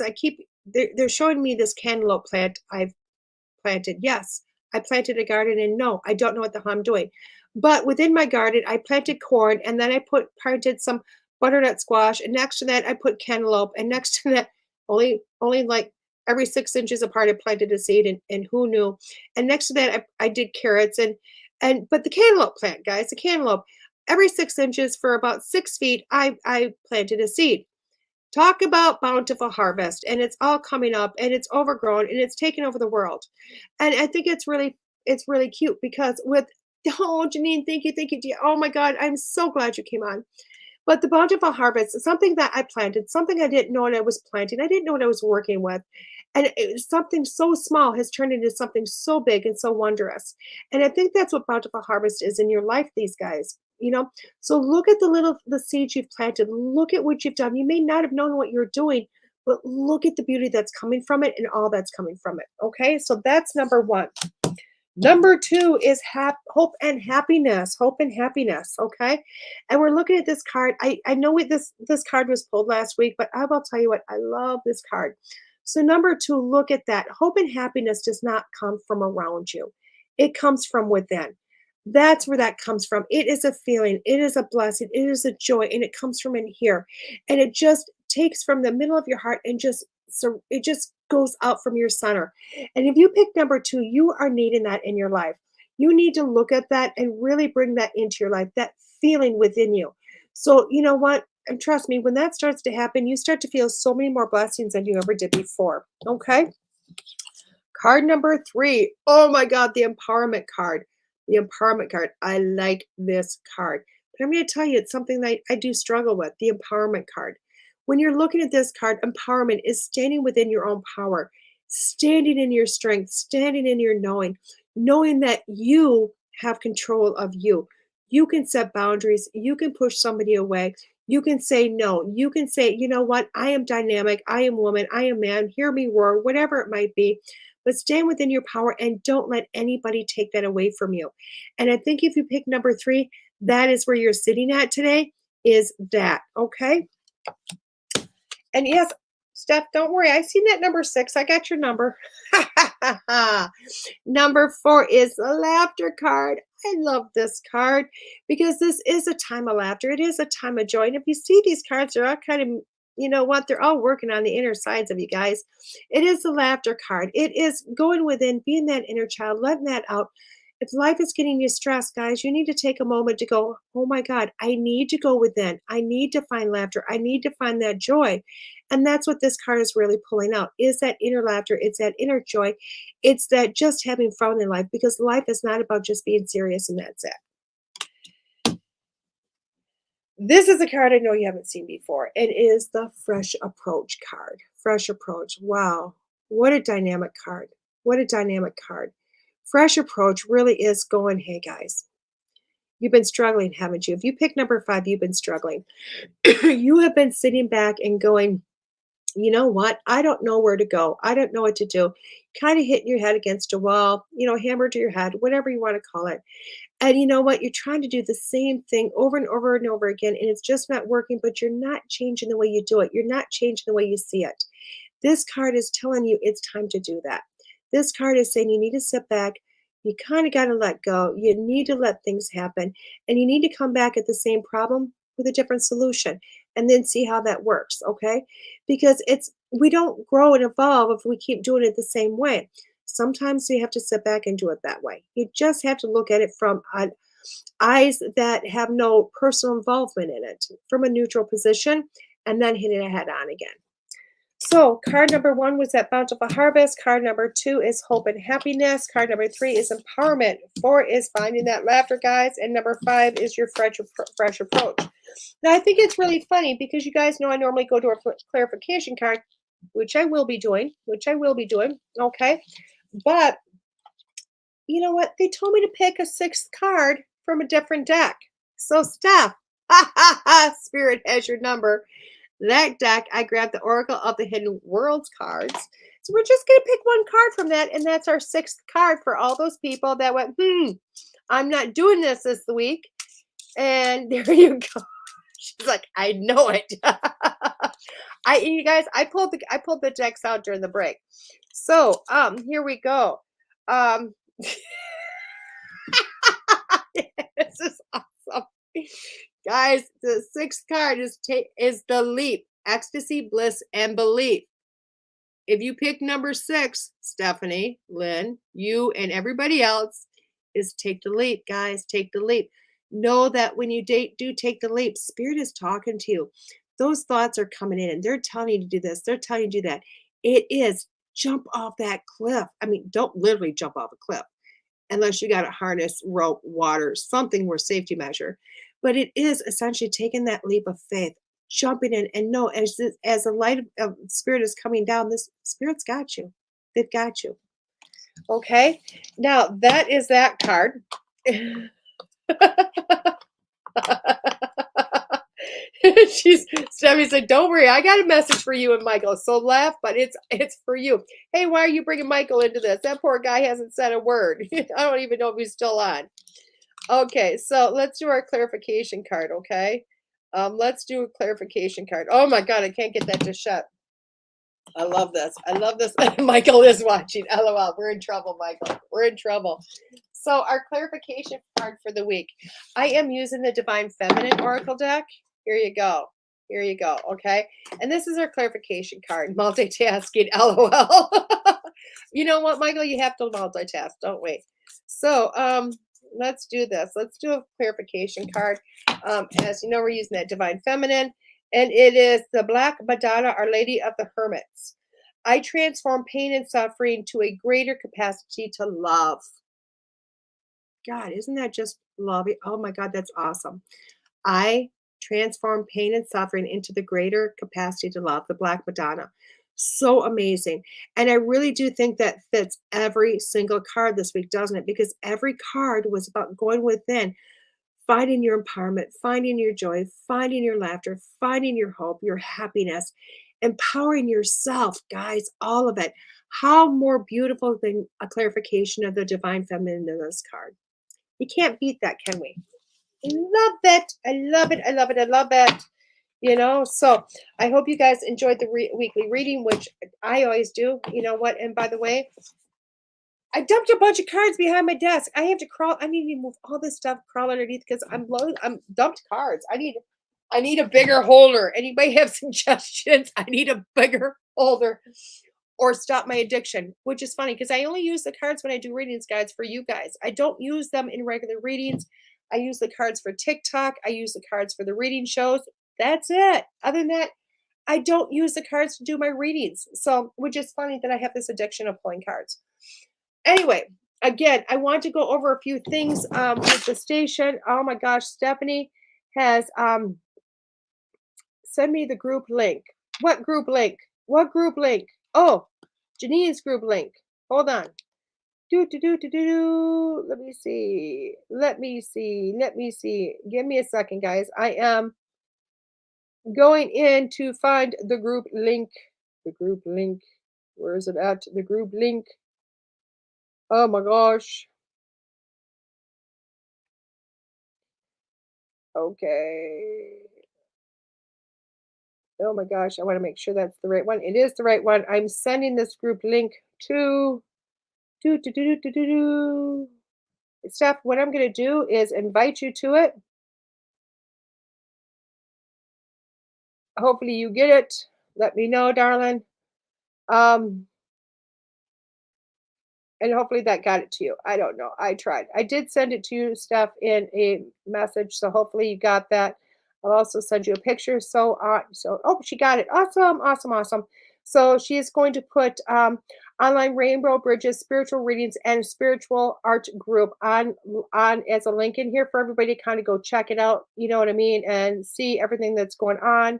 Speaker 2: they're showing me this cantaloupe plant I've planted. Yes, I planted a garden, and no, I don't know what the hell I'm doing. But within my garden, I planted corn, and then I planted some butternut squash, and next to that I put cantaloupe, and next to that, only like every 6 inches apart, I planted a seed, and who knew? And next to that I did carrots, but the cantaloupe plant, guys, the cantaloupe, every 6 inches for about 6 feet, I planted a seed. Talk about bountiful harvest, and it's all coming up, and it's overgrown, and it's taken over the world. And I think it's really cute, because Janine, thank you. Oh my God, I'm so glad you came on. But the bountiful harvest is something that I planted, something I didn't know what I was planting. I didn't know what I was working with. And something so small has turned into something so big and so wondrous. And I think that's what bountiful harvest is in your life, these guys. So look at the seeds you've planted. Look at what you've done. You may not have known what you're doing, but look at the beauty that's coming from it and all that's coming from it. Okay, so that's number 1. Number 2 is hope and happiness. Okay, and we're looking at this card. I know this card was pulled last week, but I will tell you what, I love this card. So number 2, look at that. Hope and happiness does not come from around you. It comes from within. That's where that comes from. It is a feeling. It is a blessing. It is a joy, and it comes from in here. And it just takes from the middle of your heart, and it just goes out from your center. And if you pick number 2, you are needing that in your life. You need to look at that and really bring that into your life, that feeling within you. So you know what? And trust me, when that starts to happen, you start to feel so many more blessings than you ever did before. Okay? Card number 3. Oh my God, the empowerment card. I like this card. But I'm going to tell you, it's something that I do struggle with, the empowerment card. When you're looking at this card, empowerment is standing within your own power, standing in your strength, standing in your knowing that you have control of you. You can set boundaries. You can push somebody away. You can say no. You can say, you know what? I am dynamic. I am woman. I am man. Hear me roar, whatever it might be. but stand within your power and don't let anybody take that away from you. And I think if you pick number 3, that is where you're sitting at today, is that, okay? And yes, Steph, don't worry. I seen that number 6. I got your number. Number 4 is the laughter card. I love this card because this is a time of laughter. It is a time of joy. And if you see these cards, they're all kind of, you know what? They're all working on the inner sides of you guys. It is the laughter card. It is going within, being that inner child, letting that out. If life is getting you stressed, guys, you need to take a moment to go, oh my God, I need to go within. I need to find laughter. I need to find that joy. And that's what this card is really pulling out, is that inner laughter. It's that inner joy. It's that just having fun in life, because life is not about just being serious and that's it. This is a card I know you haven't seen before. It is the Fresh Approach card. Fresh Approach. Wow. What a dynamic card. What a dynamic card. Fresh Approach really is going, hey guys, you've been struggling, haven't you? If you pick number 5, you've been struggling. You have been sitting back and going, you know what? I don't know where to go. I don't know what to do. Kind of hitting your head against a wall, you know, hammer to your head, whatever you want to call it. And you know what? You're trying to do the same thing over and over and over again, and it's just not working, but you're not changing the way you do it. You're not changing the way you see it. This card is telling you it's time to do that. This card is saying you need to sit back. You kind of got to let go. You need to let things happen. And you need to come back at the same problem with a different solution and then see how that works, okay? Because we don't grow and evolve if we keep doing it the same way. Sometimes you have to sit back and do it that way. You just have to look at it from eyes that have no personal involvement in it, from a neutral position, and then hit it head on again. So card number 1 was that Bountiful Harvest. Card number 2 is Hope and Happiness. Card number 3 is Empowerment. 4 is Finding That Laughter, guys. And number 5 is your Fresh Approach. Now, I think it's really funny because you guys know I normally go to a clarification card, which I will be doing, okay? But you know what? They told me to pick a 6th card from a different deck. So, Steph, Spirit has your number. That deck, I grabbed the Oracle of the Hidden Worlds cards. So we're just going to pick one card from that, and that's our 6th card for all those people that went, I'm not doing this week. And there you go. She's like, I know it. You guys, I pulled the decks out during the break. So, here we go. This is awesome. Guys, the 6th card is the Leap, Ecstasy, Bliss, and Belief. If you pick number 6, Stephanie, Lynn, you and everybody else, is take the leap, guys. Take the leap. Know that when you do take the leap, Spirit is talking to you. Those thoughts are coming in, and they're telling you to do this. They're telling you to do that. It is jump off that cliff. I mean, don't literally jump off a cliff unless you got a harness, rope, water, something more safety measure. But it is essentially taking that leap of faith, jumping in, and know as the light of Spirit is coming down, this Spirit's got you. They've got you. Okay? Now, that is that card. Stephanie said, don't worry, I got a message for you and Michael. So laugh, but it's for you. Hey, why are you bringing Michael into this? That poor guy hasn't said a word. I don't even know if he's still on. Okay, so let's do our clarification card, okay? Let's do a clarification card. Oh my God, I can't get that to shut. I love this. I love this. Michael is watching. LOL. We're in trouble, Michael. We're in trouble. So our clarification card for the week. I am using the Divine Feminine Oracle deck. Here you go. Here you go. Okay. And this is our clarification card. Multitasking. LOL. You know what, Michael? You have to multitask, don't we? So let's do this. Let's do a clarification card. As you know, we're using that Divine Feminine. And it is the Black Madonna, Our Lady of the Hermits. I transform pain and suffering to a greater capacity to love. God, isn't that just lovely? Oh my God, that's awesome. I transform pain and suffering into the greater capacity to love, the Black Madonna. So amazing. And I really do think that fits every single card this week, doesn't it? Because every card was about going within, finding your empowerment, finding your joy, finding your laughter, finding your hope, your happiness, empowering yourself, guys, all of it. How more beautiful than a clarification of the divine feminine in this card? You can't beat that, can we? Love it. I love it. I love it. I love it. You know, so I hope you guys enjoyed the weekly reading, which I always do. You know what? And by the way, I dumped a bunch of cards behind my desk. I have to crawl. I need to move all this stuff, crawl underneath because I'm dumped cards. I need a bigger holder. Anybody have suggestions? I need a bigger holder or stop my addiction, which is funny because I only use the cards when I do readings guides for you guys. I don't use them in regular readings. I use the cards for TikTok. I use the cards for the reading shows. That's it. Other than that, I don't use the cards to do my readings. So, which is funny that I have this addiction of pulling cards. Anyway, again, I want to go over a few things with the station. Oh my gosh, Stephanie has sent me the group link. What group link? What group link? Oh, Janine's group link. Hold on. Let me see. Let me see. Give me a second, guys. I am going in to find the group link. The group link. Where is it at? The group link. Oh my gosh. Okay. Oh my gosh. I want to make sure that's the right one. It is the right one. I'm sending this group link to Steph. What I'm going to do is invite you to it. Hopefully you get it. Let me know, darling. And hopefully that got it to you. I don't know. I tried. I did send it to you, Steph, in a message. So hopefully you got that. I'll also send you a picture. So she got it. Awesome. So she is going to put online Rainbow Bridges spiritual readings and spiritual art group on as a link in here for everybody to kind of go check it out. You know what I mean? And see everything that's going on.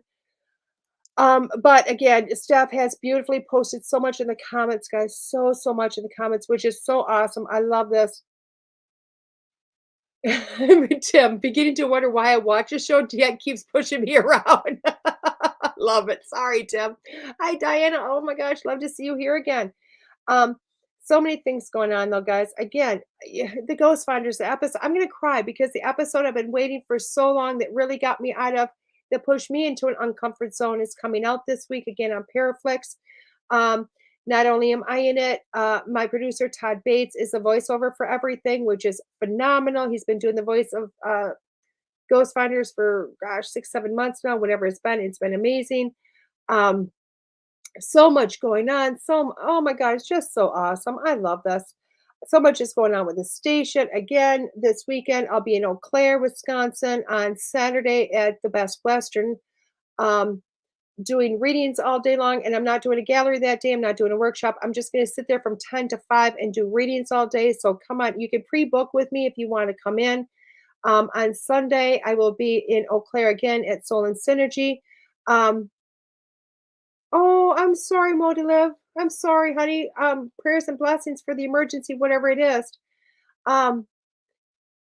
Speaker 2: But again, Steph has beautifully posted so much in the comments, guys. So much in the comments, which is so awesome. I love this. Tim, beginning to wonder why I watch a show. DeEtte keeps pushing me around. Love it. Sorry, Tim. Hi, Diana. Oh my gosh, love to see you here again. So many things going on though, guys. Again, the Ghost Finders, the episode. I'm gonna cry because the episode I've been waiting for so long that really got me out of that pushed me into an uncomfort zone is coming out this week again on Paraflix. Not only am I in it, my producer Todd Bates is the voiceover for everything, which is phenomenal. He's been doing the voice of Ghost Finders for 6-7 months now, whatever it's been amazing. So much going on. Oh my God, it's just so awesome. I love this. So much is going on with the station. Again, this weekend, I'll be in Eau Claire, Wisconsin on Saturday at the Best Western, doing readings all day long. And I'm not doing a gallery that day. I'm not doing a workshop. I'm just going to sit there from 10 to 5 and do readings all day. So come on, you can pre-book with me if you want to come in. On Sunday, I will be in Eau Claire again at Soul and Synergy. Oh, I'm sorry, Modiliv. I'm sorry, honey. Prayers and blessings for the emergency, whatever it is.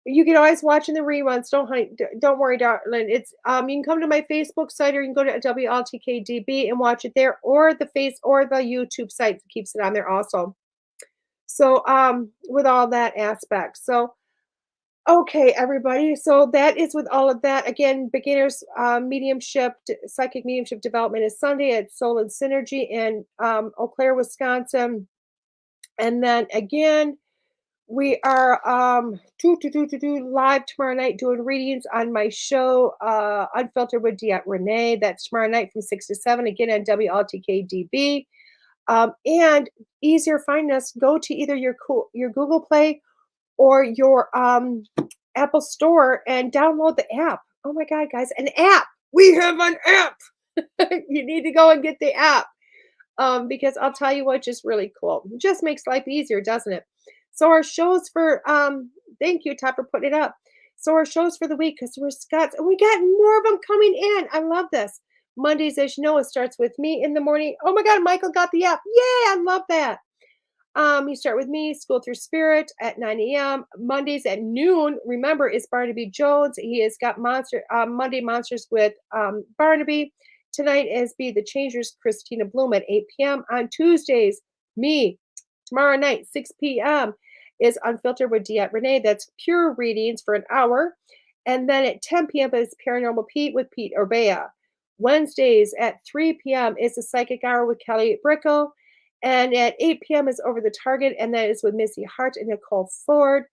Speaker 2: You can always watch in the reruns. Don't worry, darling. It's you can come to my Facebook site or you can go to WLTKDB and watch it there, or the YouTube site that keeps it on there also. So with all that aspect. So okay, everybody. So that is with all of that. Again, beginners mediumship, psychic mediumship development is Sunday at Soul and Synergy in Eau Claire, Wisconsin. And then again, we are live tomorrow night doing readings on my show, Unfiltered with DeEtte Ranae. That's tomorrow night from 6 to 7, again on WLTKDB. And easier find us, go to either your Google Play or your Apple Store and download the app. Oh my God, guys, an app. We have an app. You need to go and get the app because I'll tell you what, just really cool. It just makes life easier, doesn't it? So our shows for, thank you, Todd, for putting it up. So our shows for the week, because we're Scots, and we got more of them coming in. I love this. Mondays, as you know, it starts with me in the morning. Oh my God, Michael got the app. Yeah, I love that. You start with me, School Through Spirit at 9 a.m. Mondays at noon, remember, is Barnaby Jones. He has got Monday Monsters with Barnaby. Tonight is Be the Changers, Christina Bloom at 8 p.m. On Tuesdays, me. Tomorrow night, 6 p.m. is Unfiltered with DeEtte Ranae. That's pure readings for an hour. And then at 10 p.m. is Paranormal Pete with Pete Orbea. Wednesdays at 3 p.m. is the Psychic Hour with Kelly Brickle. And at 8 p.m. is Over the Target, and that is with Missy Hart and Nicole Ford.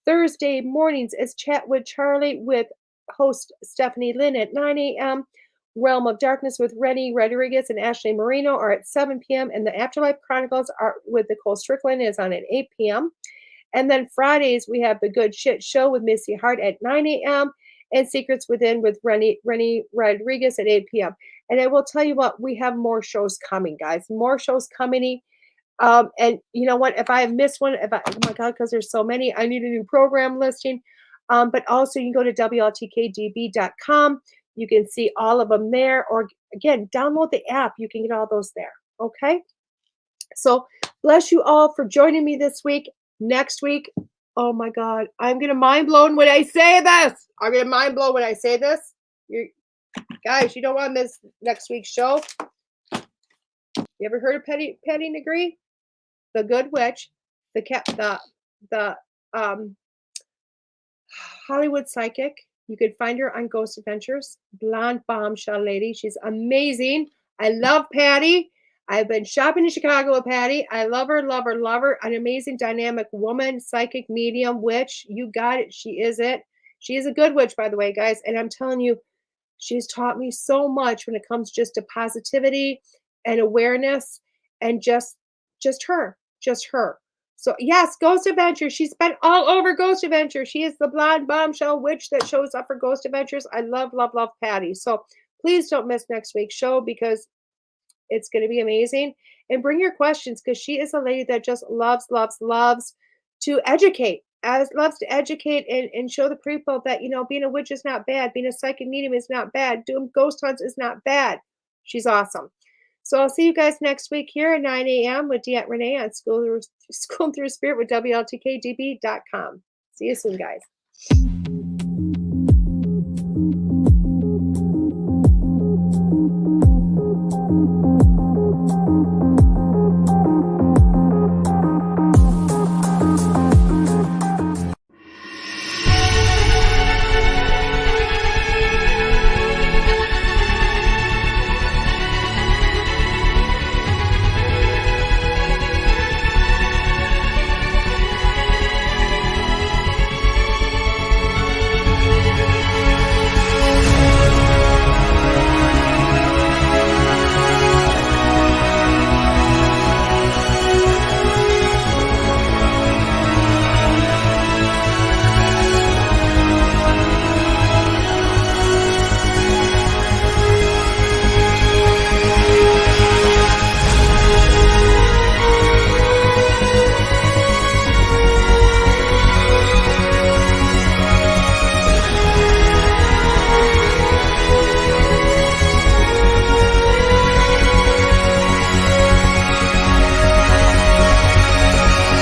Speaker 2: Thursday mornings is Chat with Charlie with host Stephanie Lynn at 9 a.m. Realm of Darkness with Rennie Rodriguez and Ashley Marino are at 7 p.m. And the Afterlife Chronicles are with Nicole Strickland is on at 8 p.m. And then Fridays, we have The Good Shit Show with Missy Hart at 9 a.m. and Secrets Within with Rennie Rodriguez at 8 p.m. And I will tell you what, we have more shows coming, guys. More shows coming. And you know what? If I have missed one, oh my God, because there's so many, I need a new program listing. But also you can go to WLTKDB.com. You can see all of them there. Or again, download the app. You can get all those there. Okay? So bless you all for joining me this week. Next week, oh my God, I'm going to mind blown when I say this. I'm going to mind blow when I say this. Guys, you don't want to miss next week's show. You ever heard of Patty Negree? The Good Witch, the Hollywood psychic. You can find her on Ghost Adventures. Blonde bombshell lady. She's amazing. I love Patty. I've been shopping in Chicago with Patty. I love her, love her, love her. An amazing, dynamic woman, psychic, medium, witch. You got it. She is it. She is a good witch, by the way, guys. And I'm telling you, she's taught me so much when it comes just to positivity and awareness and just her. So yes, Ghost Adventures. She's been all over Ghost Adventures. She is the blonde bombshell witch that shows up for Ghost Adventures. I love, love, love Patty. So please don't miss next week's show because it's going to be amazing. And bring your questions because she is a lady that just loves to educate. Loves to educate and show the people that, you know, being a witch is not bad. Being a psychic medium is not bad. Doing ghost hunts is not bad. She's awesome. So I'll see you guys next week here at 9 a.m. with DeEtte Ranae on School Through Spirit with WLTKDB.com. See you soon, guys.